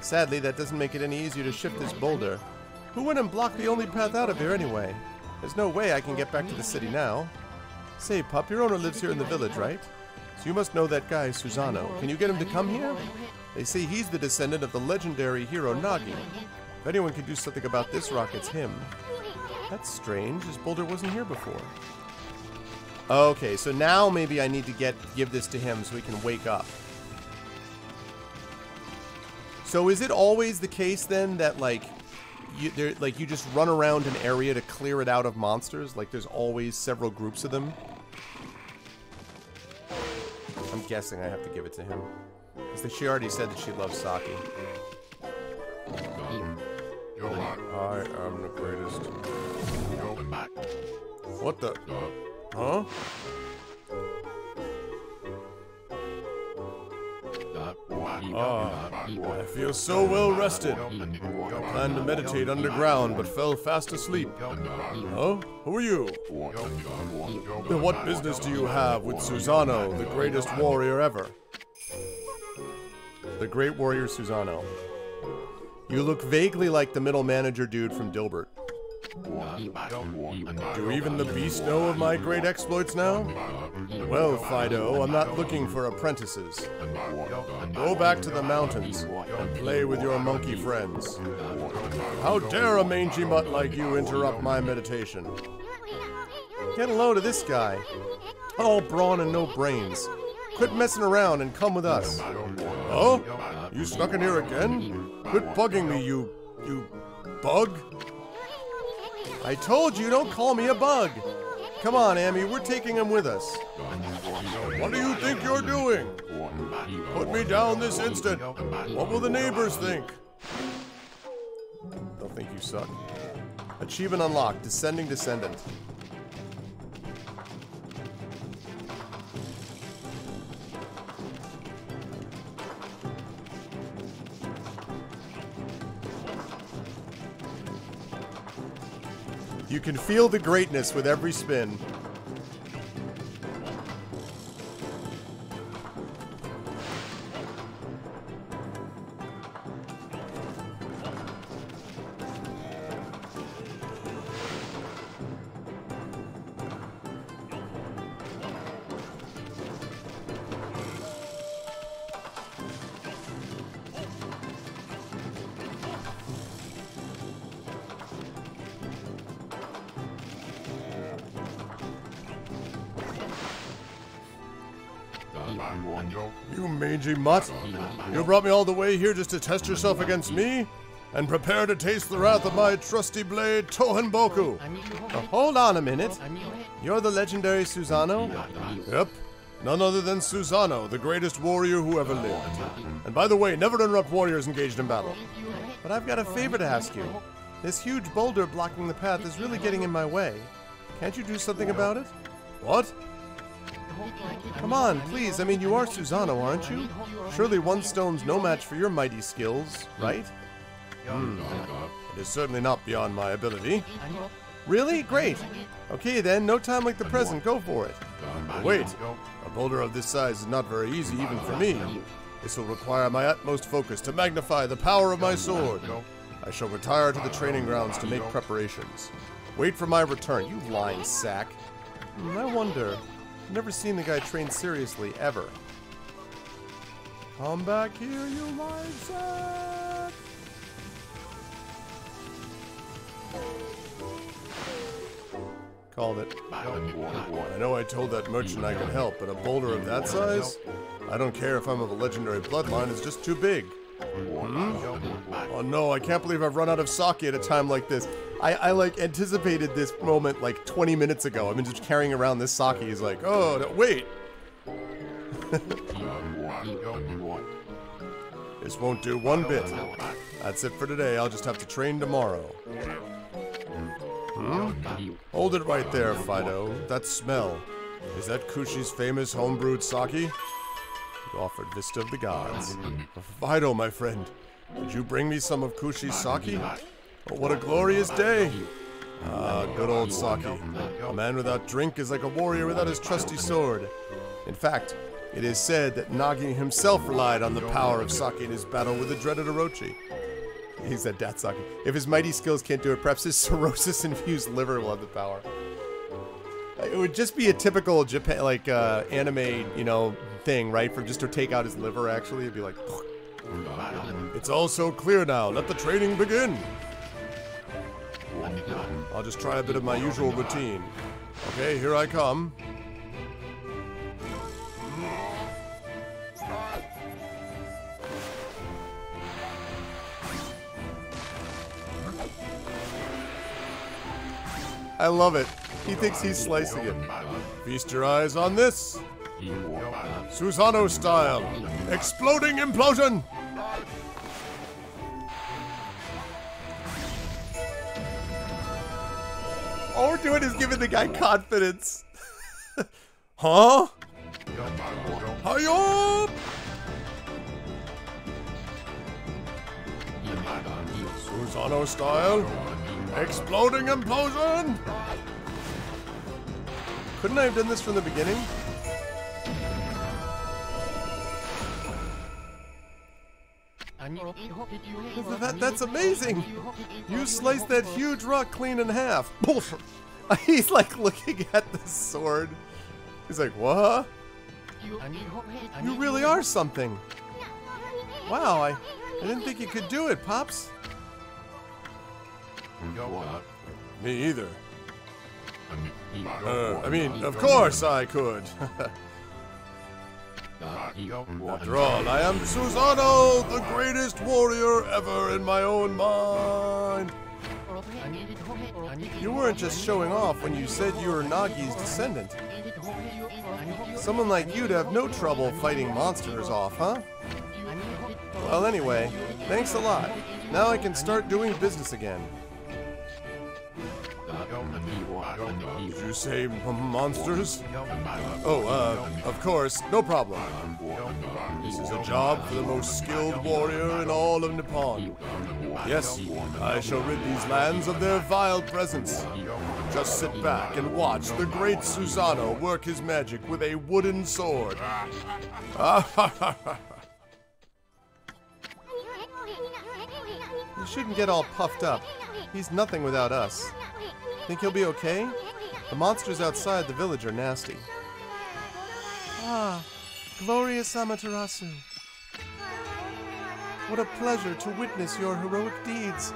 Sadly, that doesn't make it any easier to shift this boulder. Who went and blocked the only path out of here anyway? There's no way I can get back to the city now. Say, pup, your owner lives here in the village, right? So you must know that guy, Susano. Can you get him to come here? They say he's the descendant of the legendary hero Nagi. If anyone can do something about this rock, it's him. That's strange. This boulder wasn't here before. Okay, so now maybe I need to give this to him so he can wake up. So is it always the case then that like you just run around an area to clear it out of monsters? Like there's always several groups of them? I'm guessing I have to give it to him. Because she already said that she loves sake. I am the greatest. What the? Huh? I feel so well rested. I planned to meditate underground, but fell fast asleep. Huh? Who are you? Then what business do you have with Susano, the greatest warrior ever? The great warrior Susano. You look vaguely like the middle manager dude from Dilbert. Do even the beast know of my great exploits now? Well, Fido, I'm not looking for apprentices. Go back to the mountains and play with your monkey friends. How dare a mangy mutt like you interrupt my meditation? Get a load of this guy. All brawn and no brains. Quit messing around and come with us. Oh? You snuck in here again? Quit bugging me, you bug. I told you, don't call me a bug. Come on, Amy, we're taking him with us. What do you think you're doing? Put me down this instant. What will the neighbors think? They'll think you suck. Achievement unlocked, Descending Descendant. You can feel the greatness with every spin. You mangy mutt! You brought me all the way here just to test yourself against me? And prepare to taste the wrath of my trusty blade, Tohenboku! Now, hold on a minute. You're the legendary Susano? Yep. None other than Susano, the greatest warrior who ever lived. And by the way, never interrupt warriors engaged in battle. But I've got a favor to ask you. This huge boulder blocking the path is really getting in my way. Can't you do something about it? What? Come on, please. I mean, you are Susano, aren't you? Surely one stone's no match for your mighty skills, right? It is certainly not beyond my ability. Really? Great. Okay then, no time like the present, go for it. But wait, a boulder of this size is not very easy even for me. This will require my utmost focus to magnify the power of my sword. I shall retire to the training grounds to make preparations. Wait for my return, you lying sack. I wonder. I've never seen the guy train seriously, ever. Come back here, you lying sack! Called it. I know I told that merchant I could help, but a boulder of that size? I don't care if I'm of a legendary bloodline, it's just too big. Oh no, I can't believe I've run out of sake at a time like this. I like anticipated this moment like 20 minutes ago. I've been just carrying around this sake. He's like, oh, no, wait. This won't do one bit. That's it for today. I'll just have to train tomorrow. Hold it right there, Fido. That smell. Is that Kushi's famous homebrewed sake? You offered Vista of the Gods. Fido, my friend, did you bring me some of Kushi's sake? Oh, what a glorious day! Ah, good old sake. A man without drink is like a warrior without his trusty sword. In fact, it is said that Nagi himself relied on the power of sake in his battle with the dreaded Orochi. He said Datsaki. If his mighty skills can't do it, perhaps his cirrhosis-infused liver will have the power. It would just be a typical Japan, like, anime, you know, thing, right? For just to take out his liver, actually. It'd be like... It's all so clear now. Let the training begin. I'll just try a bit of my usual routine. Okay, here I come. I love it. He thinks he's slicing it. Feast your eyes on this. Susano style. Exploding implosion. All we're doing is giving the guy confidence. Huh? Hi-yup! Susano style. Exploding implosion! Couldn't I have done this from the beginning? That's amazing! You sliced that huge rock clean in half. He's like looking at the sword. He's like, what? You really are something. Wow, I didn't think you could do it, Pops. Me either. I mean, of course I could. After all, I am Susano, the greatest warrior ever in my own mind. You weren't just showing off when you said you were Nagi's descendant. Someone like you'd have no trouble fighting monsters off, huh? Well, anyway, thanks a lot. Now I can start doing business again. Did you say monsters? Oh, of course, no problem. This is a job for the most skilled warrior in all of Nippon. Yes, I shall rid these lands of their vile presence. Just sit back and watch the great Susano work his magic with a wooden sword. You shouldn't get all puffed up. He's nothing without us. Think he'll be okay? The monsters outside the village are nasty. Ah, glorious Amaterasu. What a pleasure to witness your heroic deeds.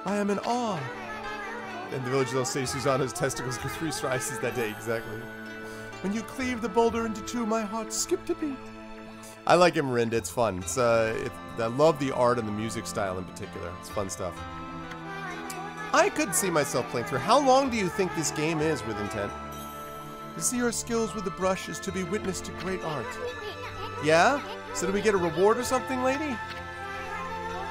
I am in awe. In the village they'll say Susano's testicles grew 3 slices that day, exactly. When you cleave the boulder into 2, my heart skipped a beat. I like Marinda, it's fun. I love the art and the music style in particular. It's fun stuff. I could see myself playing through. How long do you think this game is with intent? To see your skills with the brush is to be witness to great art. Yeah? So do we get a reward or something, lady?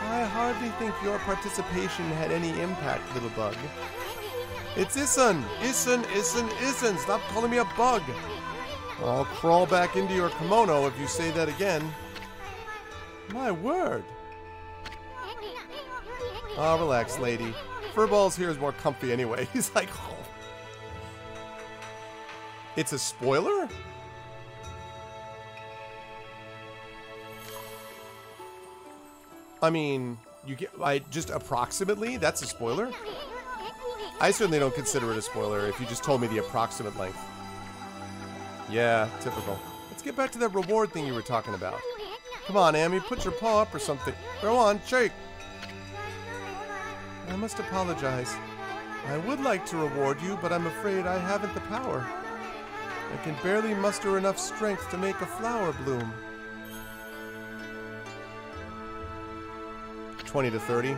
I hardly think your participation had any impact, little bug. It's Isun! Isun, Isun, Isun! Stop calling me a bug! I'll crawl back into your kimono if you say that again. My word! Ah, relax, lady. Furballs here is more comfy anyway. He's like, oh. It's a spoiler? I mean, just approximately? That's a spoiler? I certainly don't consider it a spoiler if you just told me the approximate length. Yeah, typical. Let's get back to that reward thing you were talking about. Come on, Amy, put your paw up or something. Go on, shake. I must apologize. I would like to reward you, but I'm afraid I haven't the power. I can barely muster enough strength to make a flower bloom. 20 to 30.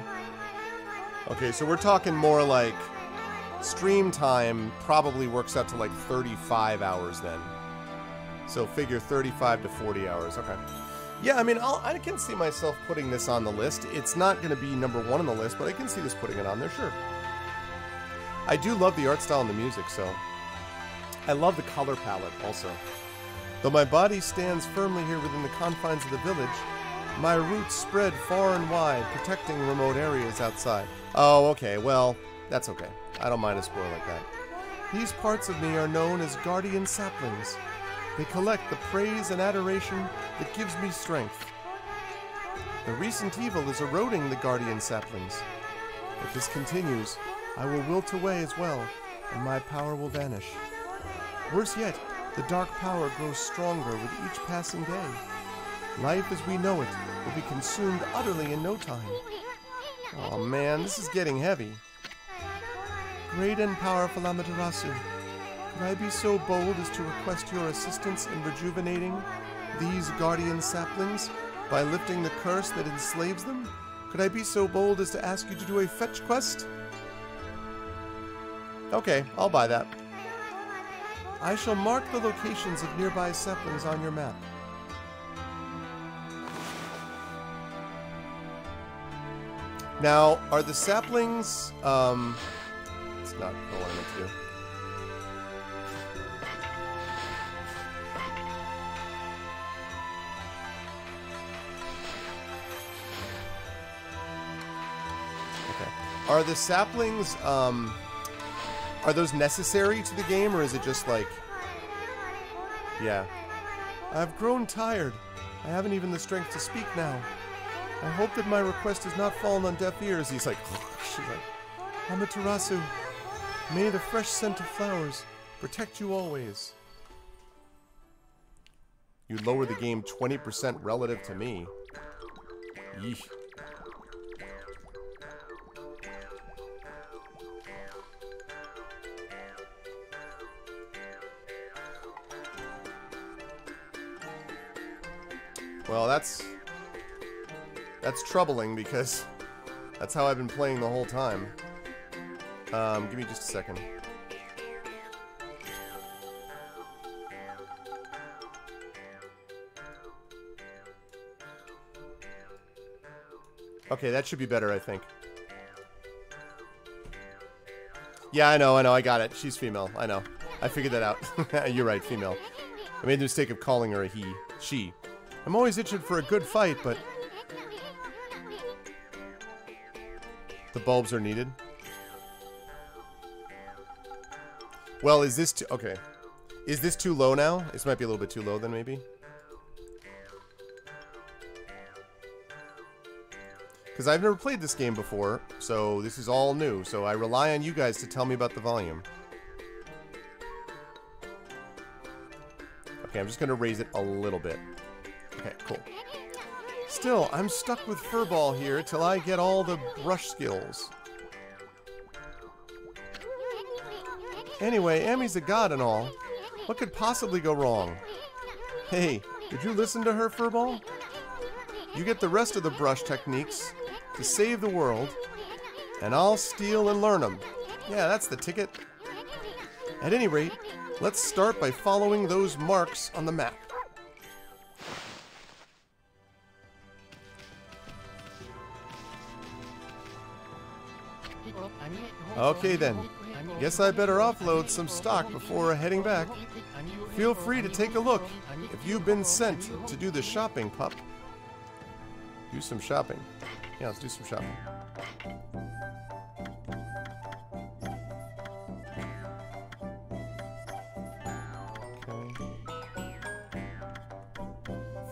Okay, so we're talking more like stream time probably works out to like 35 hours then. So figure 35 to 40 hours. Okay. Yeah, I mean, I can see myself putting this on the list. It's not going to be #1 on the list, but I can see this putting it on there, sure. I do love the art style and the music, so... I love the color palette, also. Though my body stands firmly here within the confines of the village, my roots spread far and wide, protecting remote areas outside. Oh, okay, well, that's okay. I don't mind a spoil like that. These parts of me are known as guardian saplings. They collect the praise and adoration that gives me strength. The recent evil is eroding the guardian saplings. If this continues, I will wilt away as well, and my power will vanish. Worse yet, the dark power grows stronger with each passing day. Life as we know it will be consumed utterly in no time. Oh man, this is getting heavy. Great and powerful Amaterasu, could I be so bold as to request your assistance in rejuvenating these guardian saplings by lifting the curse that enslaves them? Could I be so bold as to ask you to do a fetch quest? Okay, I'll buy that. I shall mark the locations of nearby saplings on your map. Now, are the saplings, it's not what I meant to do. Okay. Are the saplings, are those necessary to the game, or is it just like... Yeah. I've grown tired. I haven't even the strength to speak now. I hope that my request has not fallen on deaf ears. He's like... She's like... Amaterasu, may the fresh scent of flowers protect you always. You lower the game 20% relative to me. Yeesh. Well, that's troubling because that's how I've been playing the whole time. Give me just a second. Okay, that should be better, I think. Yeah, I know, I got it. She's female, I know. I figured that out. You're right, female. I made the mistake of calling her a he. She. I'm always itching for a good fight, but... The bulbs are needed. Well, is this too... Okay. Is this too low now? This might be a little bit too low then, maybe. Because I've never played this game before, so this is all new. So I rely on you guys to tell me about the volume. Okay, I'm just going to raise it a little bit. Okay, cool. Still, I'm stuck with Furball here till I get all the brush skills. Anyway, Amy's a god and all. What could possibly go wrong? Hey, did you listen to her, Furball? You get the rest of the brush techniques to save the world, and I'll steal and learn them. Yeah, that's the ticket. At any rate, let's start by following those marks on the map. Okay then, guess I better offload some stock before heading back. Feel free to take a look if you've been sent to do the shopping, pup. Do some shopping. Yeah, let's do some shopping. Okay.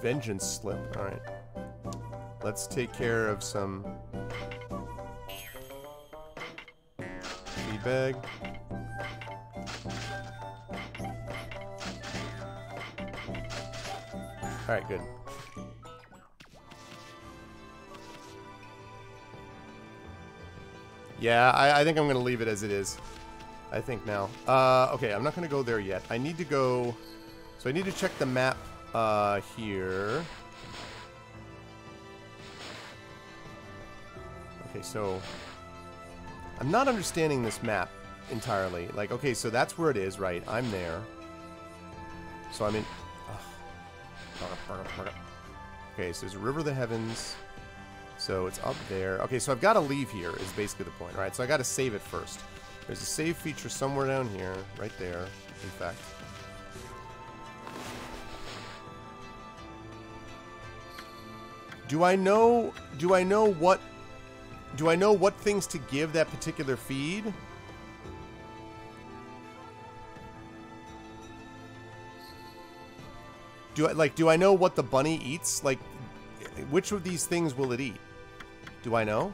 Vengeance slip, alright. Let's take care of some... bag. Alright, good. Yeah, I think I'm going to leave it as it is. I think now. Okay, I'm not going to go there yet. I need to go... So I need to check the map here. Okay, so... I'm not understanding this map entirely. Like, okay, so that's where it is, right? I'm there. So I'm in... Okay, so there's a River of the Heavens. So it's up there. Okay, so I've got to leave here is basically the point, right? So I got to save it first. There's a save feature somewhere down here. Right there, in fact. Do I know what things to give that particular feed? Do I know what the bunny eats? Like, which of these things will it eat? Do I know?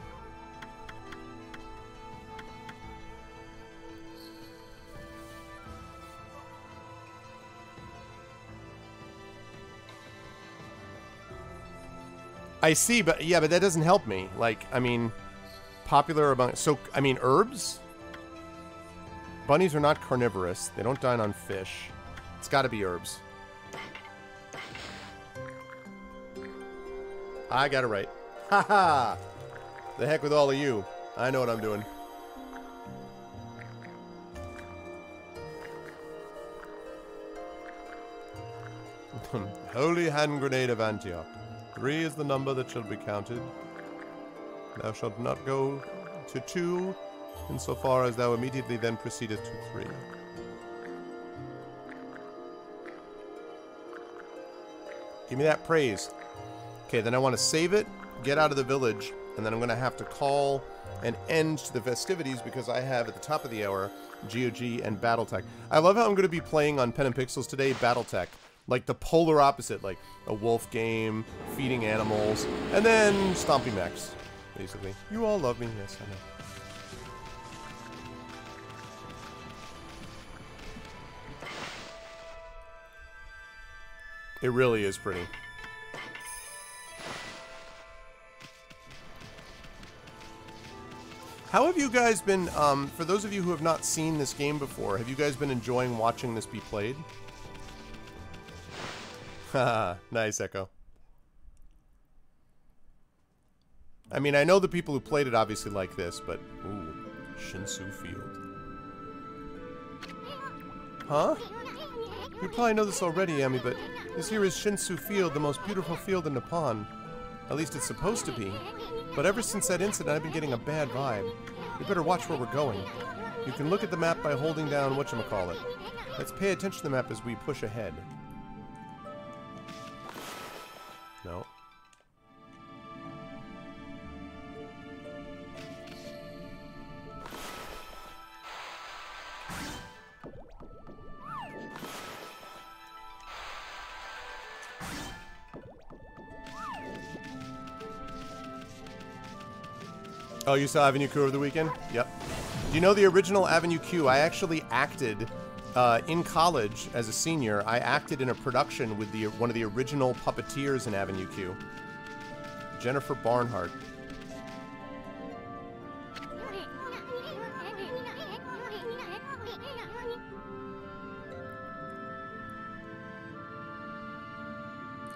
I see, but yeah, but that doesn't help me. Like, I mean, popular among... So, I mean, herbs? Bunnies are not carnivorous. They don't dine on fish. It's got to be herbs. I got it right. Ha ha! The heck with all of you. I know what I'm doing. Holy hand grenade of Antioch. 3 is the number that shall be counted. Thou shalt not go to 2, insofar as thou immediately then proceedeth to 3. Give me that praise. Okay, then I want to save it, get out of the village, and then I'm going to have to call an end to the festivities because I have, at the top of the hour, GOG and Battletech. I love how I'm going to be playing on Pen and Pixels today, Battletech. Like the polar opposite, like a wolf game, feeding animals, and then Stompy Max, basically. You all love me, yes, I know. It really is pretty. How have you guys been, for those of you who have not seen this game before, have you guys been enjoying watching this be played? Haha, nice, Echo. I mean, I know the people who played it obviously like this, but... Ooh, Shinsu Field. Huh? You probably know this already, Amy, but this here is Shinsu Field, the most beautiful field in Nippon. At least it's supposed to be. But ever since that incident, I've been getting a bad vibe. We better watch where we're going. You can look at the map by holding down whatchamacallit. Let's pay attention to the map as we push ahead. No. Oh, you saw Avenue Q over the weekend? Yep. Do you know the original Avenue Q? I actually acted in college as a senior. I acted in a production with one of the original puppeteers in Avenue Q, Jennifer Barnhart.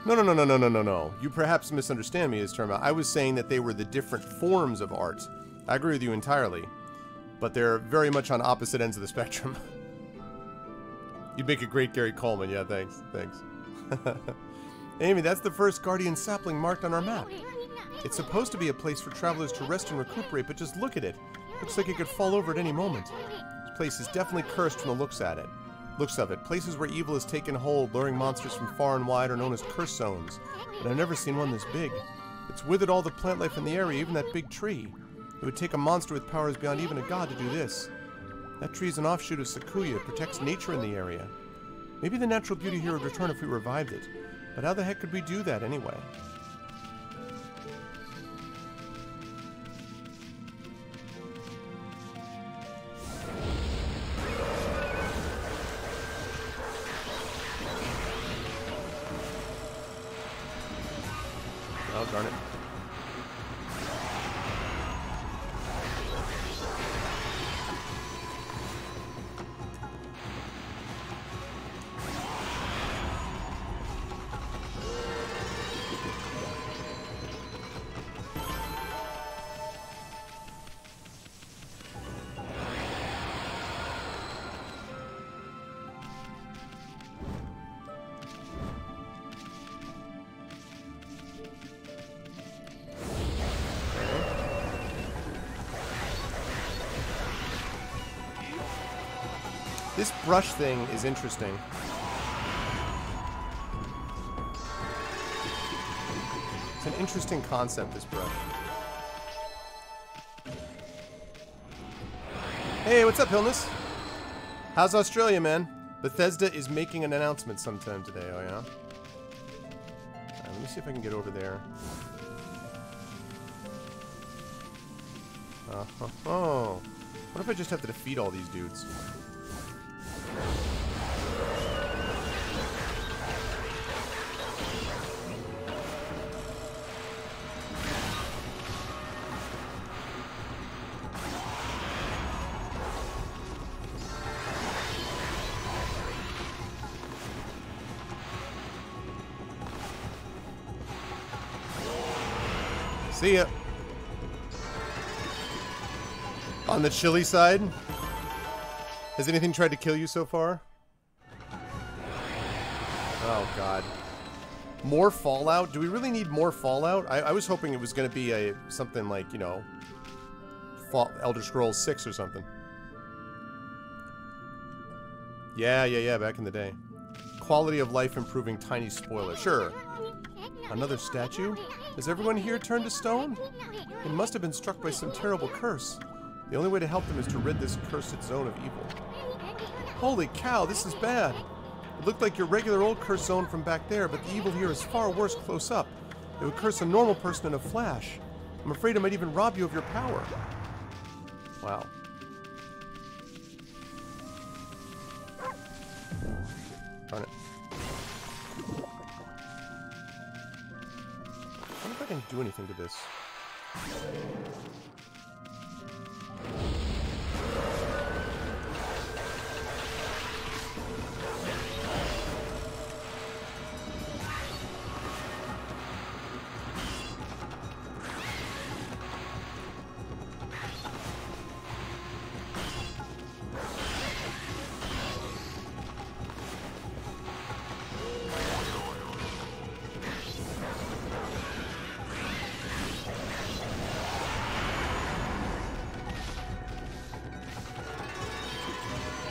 No. You perhaps misunderstand me, as term out. I was saying that they were the different forms of art. I agree with you entirely. But they're very much on opposite ends of the spectrum. You'd make a great Gary Coleman. Yeah, thanks. Thanks. Amy, that's the first Guardian sapling marked on our map. It's supposed to be a place for travelers to rest and recuperate, but just look at it. Looks like it could fall over at any moment. This place is definitely cursed from the looks of it. Places where evil has taken hold, luring monsters from far and wide, are known as curse zones. But I've never seen one this big. It's withered all the plant life in the area, even that big tree. It would take a monster with powers beyond even a god to do this. That tree is an offshoot of Sakuya. It protects nature in the area. Maybe the natural beauty here would return if we revived it. But how the heck could we do that anyway? Oh, darn it. This brush thing is interesting. It's an interesting concept, this brush. Hey, what's up, Hilness? How's Australia, man? Bethesda is making an announcement sometime today, oh yeah? Let me see if I can get over there. Oh. What if I just have to defeat all these dudes? See ya. On the chilly side, has anything tried to kill you so far? Oh god. More Fallout? Do we really need more Fallout? I was hoping it was going to be something like, you know, Elder Scrolls 6 or something. Yeah, back in the day. Quality of life improving tiny spoiler. Sure. Another statue? Has everyone here turned to stone? They must have been struck by some terrible curse. The only way to help them is to rid this cursed zone of evil. Holy cow, this is bad. It looked like your regular old cursed zone from back there, but the evil here is far worse close up. It would curse a normal person in a flash. I'm afraid it might even rob you of your power. Wow. Darn it. I wonder if I can do anything to this.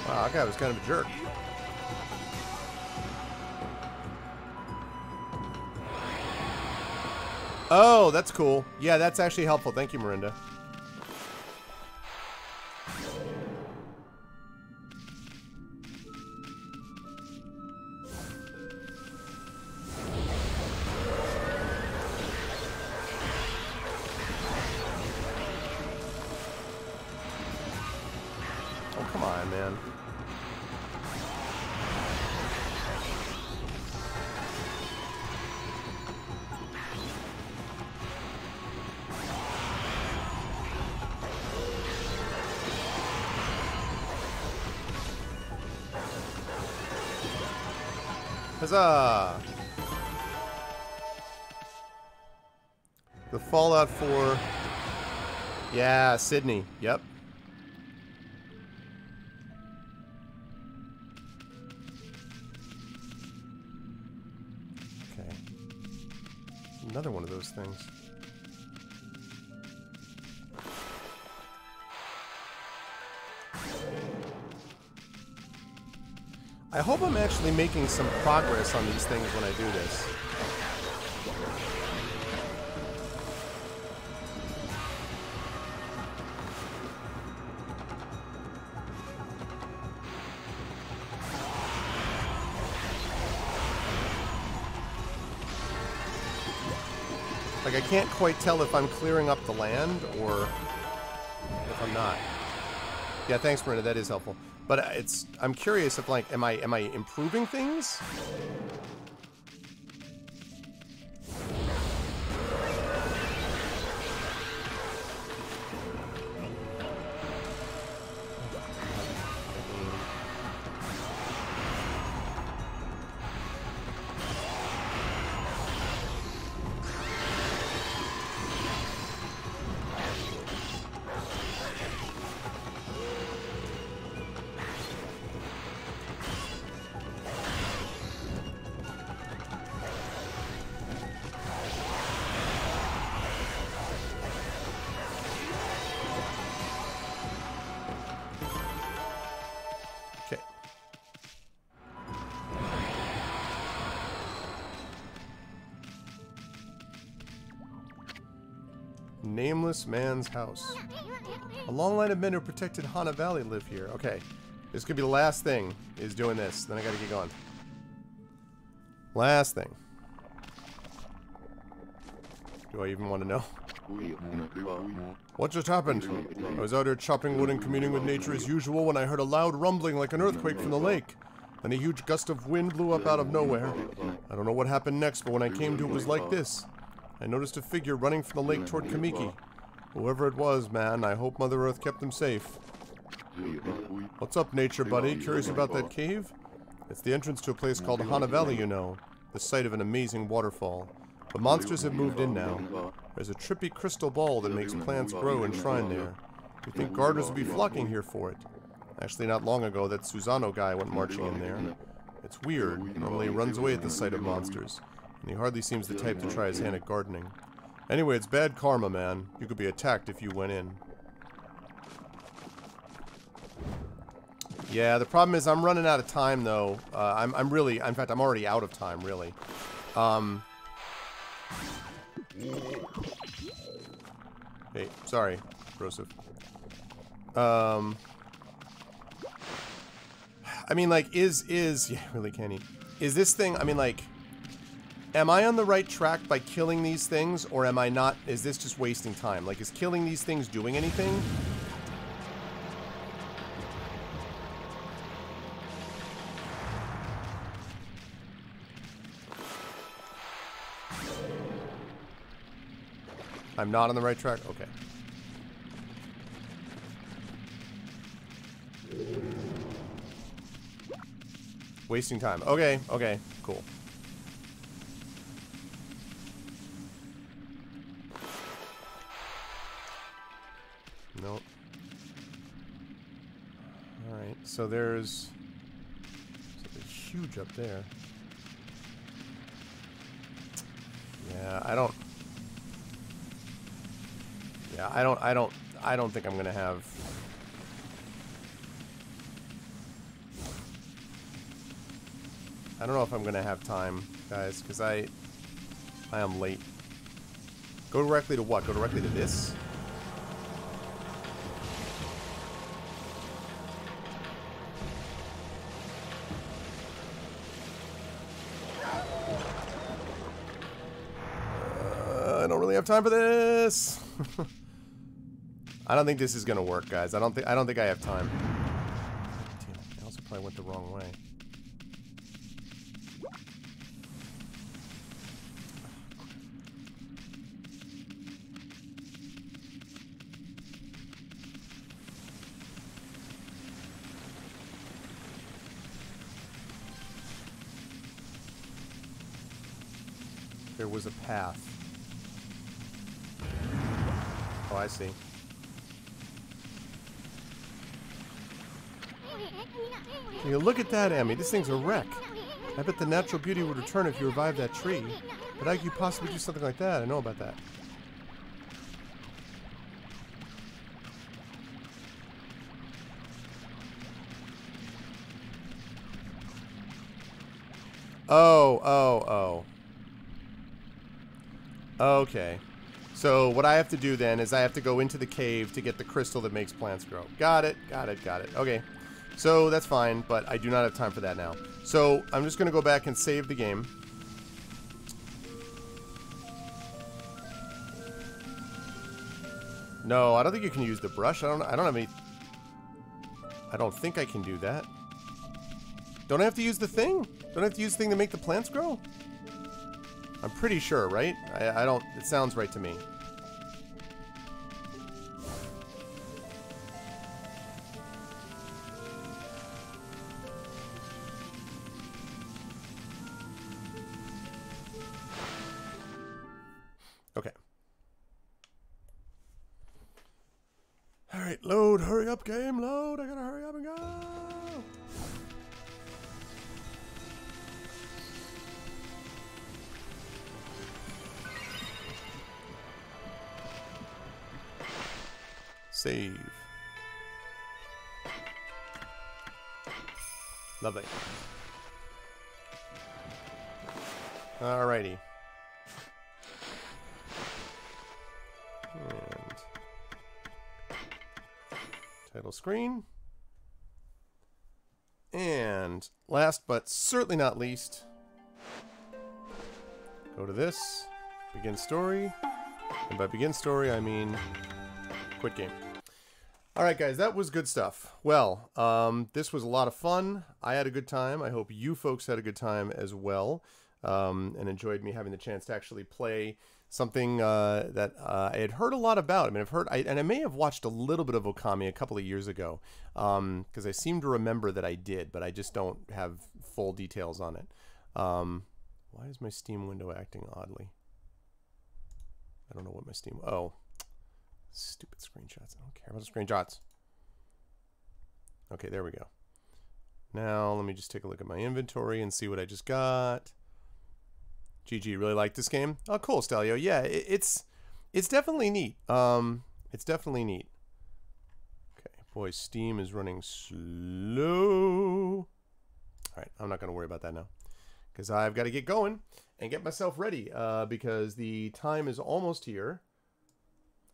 Wow, that guy was kind of a jerk. Oh, that's cool. Yeah, that's actually helpful. Thank you, Miranda. Oh, come on, man. Huzzah! The Fallout 4. Yeah, Sydney. Yep. Okay. Another one of those things. I hope I'm actually making some progress on these things when I do this. Like, I can't quite tell if I'm clearing up the land or if I'm not. Yeah, thanks, Miranda. That is helpful. But I'm curious if, like, am I improving things? Nameless man's house. A long line of men who protected Hana Valley live here. Okay. This could be the last thing, is doing this. Then I gotta get going. Last thing. Do I even want to know? What just happened? I was out here chopping wood and communing with nature as usual when I heard a loud rumbling like an earthquake from the lake. Then a huge gust of wind blew up out of nowhere. I don't know what happened next, but when I came to, it was like this. I noticed a figure running from the lake toward Kamiki. Whoever it was, man, I hope Mother Earth kept him safe. What's up, nature buddy? Curious about that cave? It's the entrance to a place called Hana Valley, you know. The site of an amazing waterfall. But monsters have moved in now. There's a trippy crystal ball that makes plants grow enshrined there. You'd think gardeners would be flocking here for it. Actually, not long ago, that Susano guy went marching in there. It's weird. Normally he runs away at the sight of monsters. And he hardly seems the type to try his hand at gardening. Anyway, it's bad karma, man. You could be attacked if you went in. Yeah, the problem is I'm running out of time, though. I'm really... In fact, I'm already out of time, really. Hey, sorry, Joseph. I mean, like, yeah, really, Kenny. Is this thing, I mean, like, am I on the right track by killing these things, or am I not? Is this just wasting time? Like, is killing these things doing anything? I'm not on the right track? Okay. Wasting time. Okay, okay, cool. Nope. Alright, so there's something huge up there. Yeah, I don't think I'm gonna have. I don't know if I'm gonna have time, guys, because I am late. Go directly to what? Go directly to this? I don't really have time for this. I don't think this is gonna work, guys. I don't think I have time. Damn, I also probably went the wrong way. There was a path. Oh, I see. You look at that, Emmy. This thing's a wreck. I bet the natural beauty would return if you revived that tree. But how could you possibly do something like that? I know about that. Oh. Okay. So what I have to do then is I have to go into the cave to get the crystal that makes plants grow. Got it. Okay. So that's fine, but I do not have time for that now. So I'm just going to go back and save the game. No, I don't think you can use the brush. I don't have any... I don't think I can do that. Don't I have to use the thing? Don't I have to use the thing to make the plants grow? I'm pretty sure, right? I don't... It sounds right to me. Okay. Alright, load. Hurry up, game. Load. I gotta hurry up and go. Save. Lovely. Alrighty. And title screen. And last but certainly not least, go to this. Begin story. And by begin story, I mean quit game. All right, guys, that was good stuff. Well, this was a lot of fun. I had a good time. I hope you folks had a good time as well, and enjoyed me having the chance to actually play something that I had heard a lot about. I mean, and I may have watched a little bit of Okami a couple of years ago, because I seem to remember that I did, but I just don't have full details on it. Why is my Steam window acting oddly? I don't know what my Steam... Oh. Stupid screenshots. I don't care about the screenshots. Okay, there we go. Now, let me just take a look at my inventory and see what I just got. GG, really like this game? Oh, cool, Stelio. Yeah, it's definitely neat. It's definitely neat. Okay, boy, Steam is running slow. All right, I'm not going to worry about that now, because I've got to get going and get myself ready, because the time is almost here.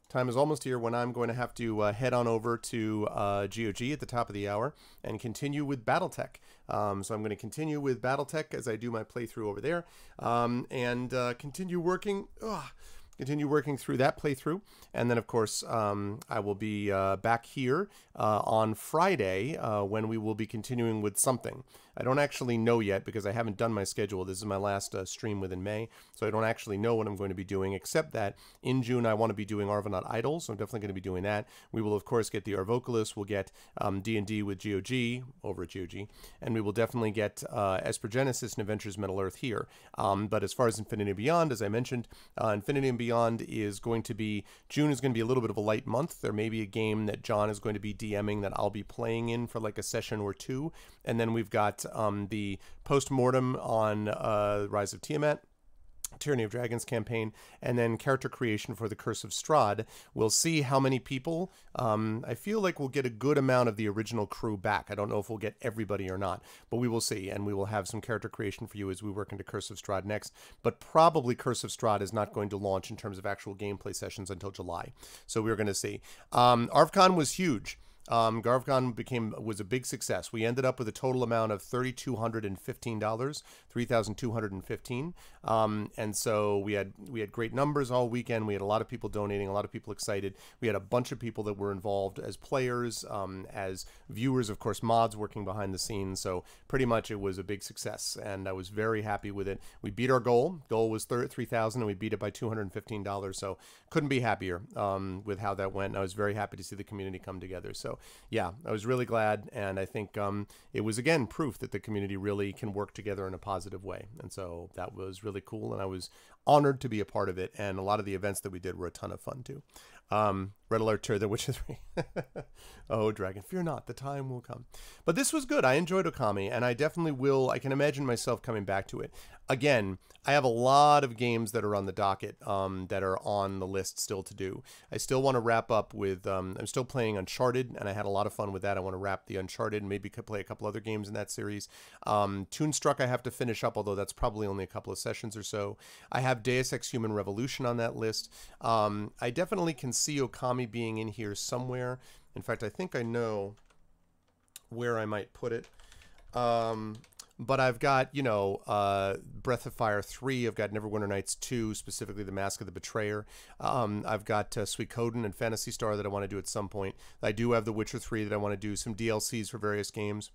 Time is almost here when I'm going to have to head on over to GOG at the top of the hour and continue with Battletech. So I'm going to continue with Battletech as I do my playthrough over there, and continue working through that playthrough. And then, of course, I will be back here on Friday when we will be continuing with something. I don't actually know yet because I haven't done my schedule. This is my last stream within May, so I don't actually know what I'm going to be doing, except that in June I want to be doing Arvonaut Idols, so I'm definitely going to be doing that. We will, of course, get the Arvocalis. We'll get D&D with GOG over at GOG, and we will definitely get Esper Genesis and Adventures Middle-earth here. But as far as Infinity and Beyond, as I mentioned, Infinity and Beyond is going to be... June is going to be a little bit of a light month. There may be a game that John is going to be DMing that I'll be playing in for like a session or two, and then we've got the post-mortem on Rise of Tiamat, Tyranny of Dragons campaign, and then character creation for the Curse of Strahd. We'll see how many people. I feel like we'll get a good amount of the original crew back. I don't know if we'll get everybody or not, but we will see, and we will have some character creation for you as we work into Curse of Strahd next. But probably Curse of Strahd is not going to launch in terms of actual gameplay sessions until July. So we're going to see. ArvCon was huge. GarvCon was a big success. We ended up with a total amount of $3,215, $3,215, and so we had great numbers all weekend. We had a lot of people donating, a lot of people excited. We had a bunch of people that were involved as players, as viewers, of course, mods working behind the scenes. So pretty much it was a big success, and I was very happy with it. We beat our goal. Goal was $3,000, and we beat it by $215. So couldn't be happier with how that went. And I was very happy to see the community come together. So yeah, I was really glad, and I think it was, again, proof that the community really can work together in a positive way, and so that was really cool, and I was honored to be a part of it, and a lot of the events that we did were a ton of fun, too. Red Alert to The Witcher 3. Oh, Dragon, fear not, the time will come. But this was good. I enjoyed Okami, and I definitely will. I can imagine myself coming back to it. Again, I have a lot of games that are on the docket that are on the list still to do. I still want to wrap up with, I'm still playing Uncharted, and I had a lot of fun with that. I want to wrap the Uncharted and maybe could play a couple other games in that series. Toonstruck I have to finish up, although that's probably only a couple of sessions or so. I have Deus Ex Human Revolution on that list. I definitely can see Okami being in here somewhere. In fact, I think I know where I might put it. But I've got, you know, Breath of Fire 3. I've got Neverwinter Nights 2, specifically The Mask of the Betrayer. I've got Suikoden and Phantasy Star that I want to do at some point. I do have The Witcher 3 that I want to do some DLCs for various games.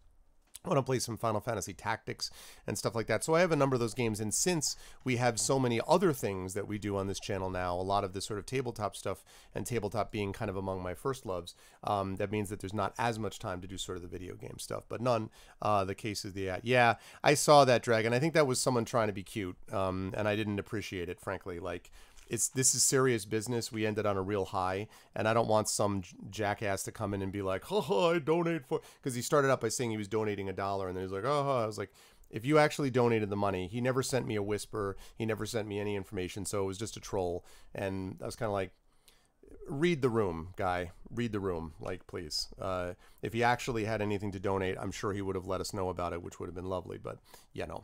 I want to play some Final Fantasy Tactics and stuff like that. So I have a number of those games, and since we have so many other things that we do on this channel now, a lot of the sort of tabletop stuff, and tabletop being kind of among my first loves, that means that there's not as much time to do sort of the video game stuff. But none, the case is yeah, I saw that, Dragon. I think that was someone trying to be cute, and I didn't appreciate it, frankly. Like, this is serious business. We ended on a real high, and I don't want some jackass to come in and be like, "Oh, I donate for," because he started out by saying he was donating $1, and then he's like, "Oh," I was like, if you actually donated the money. He never sent me a whisper. He never sent me any information, so it was just a troll. And I was kind of like, read the room, guy. Read the room, like, please. If he actually had anything to donate, I'm sure he would have let us know about it, which would have been lovely. But yeah, no,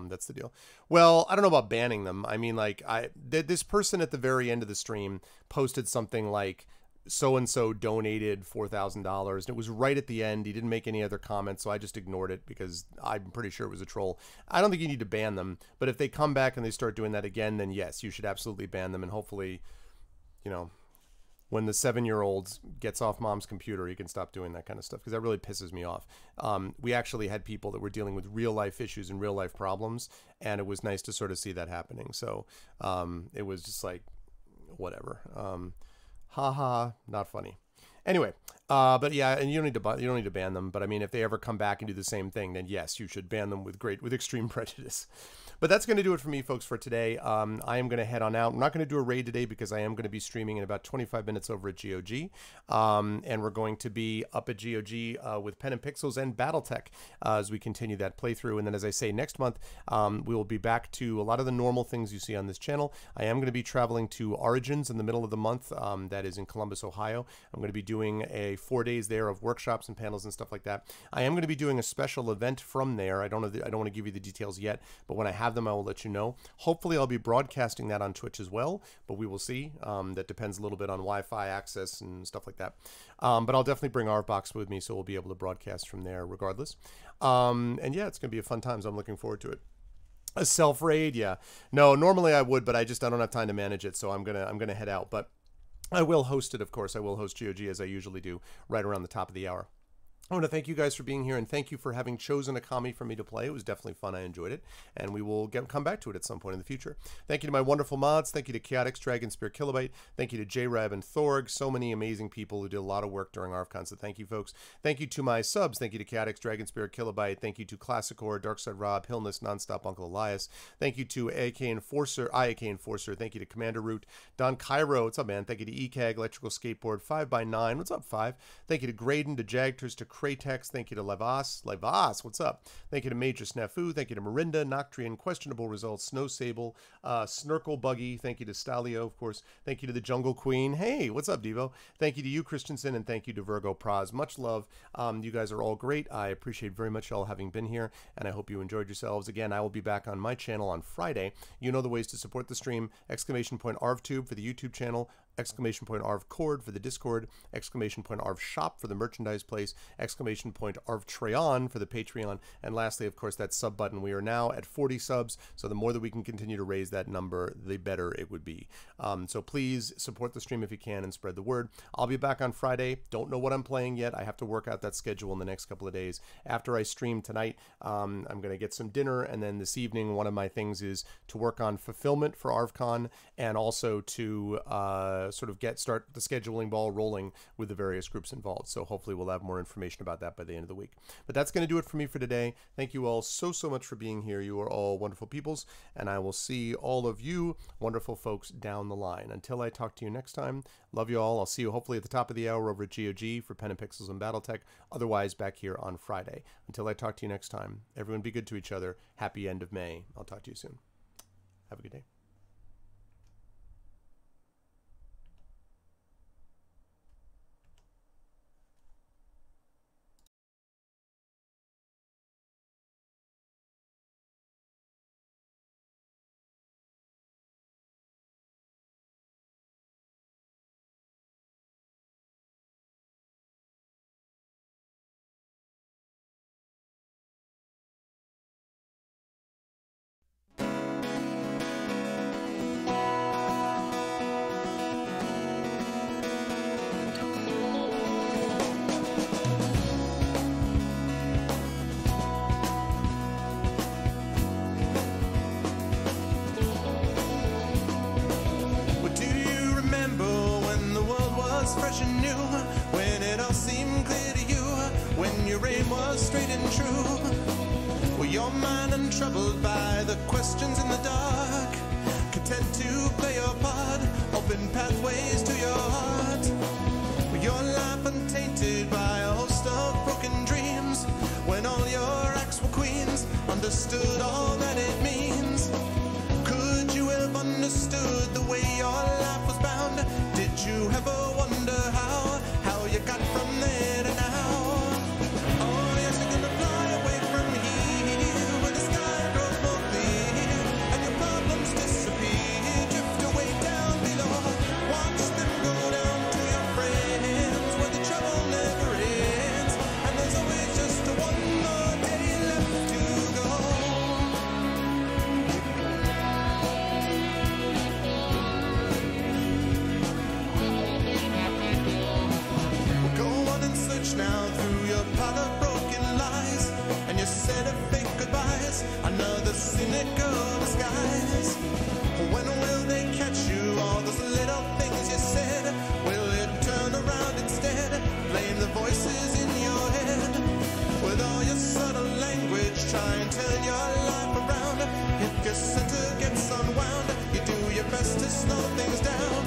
that's the deal. Well, I don't know about banning them. I mean, like, this person at the very end of the stream posted something like, so-and-so donated $4,000, and it was right at the end. He didn't make any other comments, so I just ignored it because I'm pretty sure it was a troll. I don't think you need to ban them, but if they come back and they start doing that again, then yes, you should absolutely ban them, and hopefully you know, when the 7-year-old gets off mom's computer, he can stop doing that kind of stuff, because that really pisses me off. We actually had people that were dealing with real life issues and real life problems, and it was nice to sort of see that happening. So it was just like, whatever. Haha, not funny. Anyway, but yeah, and you don't need to ban them. But I mean, if they ever come back and do the same thing, then yes, you should ban them with extreme prejudice. But that's going to do it for me, folks, for today. I am going to head on out. I'm not going to do a raid today because I am going to be streaming in about 25 minutes over at GOG. And we're going to be up at GOG with Pen and Pixels and Battletech as we continue that playthrough. And then, as I say, next month, we will be back to a lot of the normal things you see on this channel. I am going to be traveling to Origins in the middle of the month. That is in Columbus, Ohio. I'm going to be doing 4 days there of workshops and panels and stuff like that. I am going to be doing a special event from there. I don't want to give you the details yet, but when I have them, I will let you know. Hopefully, I'll be broadcasting that on Twitch as well, but we will see. That depends a little bit on Wi-Fi access and stuff like that. But I'll definitely bring RBox with me, so we'll be able to broadcast from there regardless. And yeah, it's going to be a fun time, so I'm looking forward to it. A self-raid, yeah. No, normally I would, but I don't have time to manage it, so I'm gonna head out. But I will host it, of course. I will host GOG as I usually do, right around the top of the hour. I want to thank you guys for being here, and thank you for having chosen Okami for me to play. It was definitely fun. I enjoyed it, and we will come back to it at some point in the future. Thank you to my wonderful mods. Thank you to Chaotix, Dragon Spear, Kilobyte. Thank you to J-Rab and Thorg. So many amazing people who did a lot of work during ArvCon, so thank you, folks. Thank you to my subs. Thank you to Chaotix, Dragon Spear, Kilobyte. Thank you to Classicor, Darkside Rob, Hillness, Nonstop, Uncle Elias. Thank you to IAK Enforcer. Thank you to Commander Root, Don Cairo. What's up, man? Thank you to ECAG, Electrical Skateboard, 5x9. What's up, 5? Thank you to Graydon, to Jagters, to Kratex. Thank you to Levas, what's up? Thank you to Major Snafu. Thank you to Marinda, Noctrian, Questionable Results, Snow Sable, Snurkle Buggy. Thank you to Stalio, of course. Thank you to the Jungle Queen. Hey, what's up, Devo? Thank you to you, Christensen, and thank you to Virgo Praz. Much love. You guys are all great. I appreciate very much y'all having been here, and I hope you enjoyed yourselves. Again, I will be back on my channel on Friday. You know the ways to support the stream. !ArvTube for the YouTube channel. !ArvCord for the Discord. !ArvShop for the merchandise place. !ArvTrayon for the Patreon. And lastly, of course, that sub button. We are now at 40 subs, so the more that we can continue to raise that number, the better it would be. So please support the stream if you can and spread the word. I'll be back on Friday. Don't know what I'm playing yet. I have to work out that schedule in the next couple of days. After I stream tonight, I'm going to get some dinner, and then this evening, one of my things is to work on fulfillment for ArvCon, and also to sort of start the scheduling ball rolling with the various groups involved. So hopefully we'll have more information about that by the end of the week. But that's going to do it for me for today. Thank you all so much for being here. You are all wonderful peoples, and I will see all of you wonderful folks down the line. Until I talk to you next time, love you all. I'll see you hopefully at the top of the hour over at GOG for Pen and Pixels and Battletech. Otherwise, back here on Friday. Until I talk to you next time, everyone be good to each other. Happy end of May. I'll talk to you soon. Have a good day. Fresh and new, when it all seemed clear to you, when your aim was straight and true. Were your mind untroubled by the questions in the dark, content to play your part, open pathways to your heart? Were your life untainted by a host of broken dreams, when all your acts were queens, understood all that it means? Could you have understood the way your life was bound? Did you ever wonder how you got from there to now? Oh yes, you're gonna fly away from here, where the sky grows more clear, and your problems disappear, drift away down below. Watch them go down to your friends, where the trouble never ends. try and turn your life around. If your center gets unwound, you do your best to slow things down.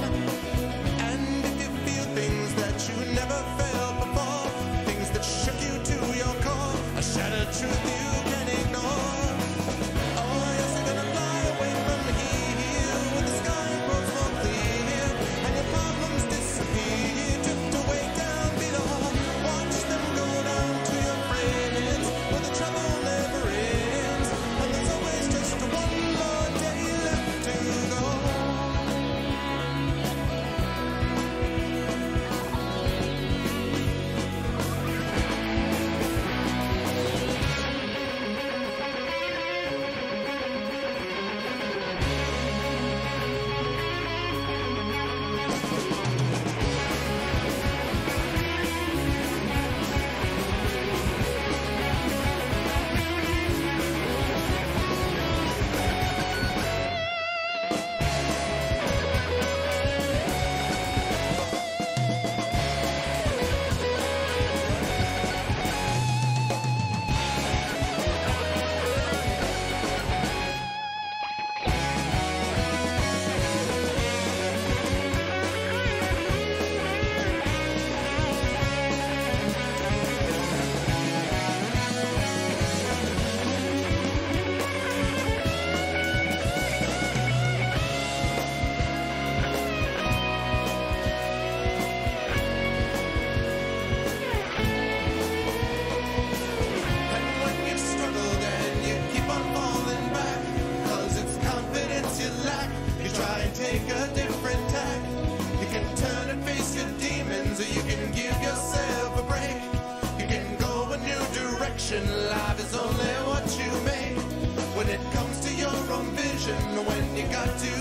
And if you feel things that you never felt before, things that shook you to your core, a shattered truth you can ignore. Oh, yes, you're gonna fly away from here when the sky grows more clear and your problems disappear. Drift away down below, watch them go down to your friends where the trouble never ends, and there's always just one more day left to go. And when you've struggled and you keep on falling back, 'cause it's confidence you lack, you try and take a different tack. You can turn and face your demons, or you can give yourself a break. You can go a new direction, life is only what you make. When it comes to your own vision, when you got to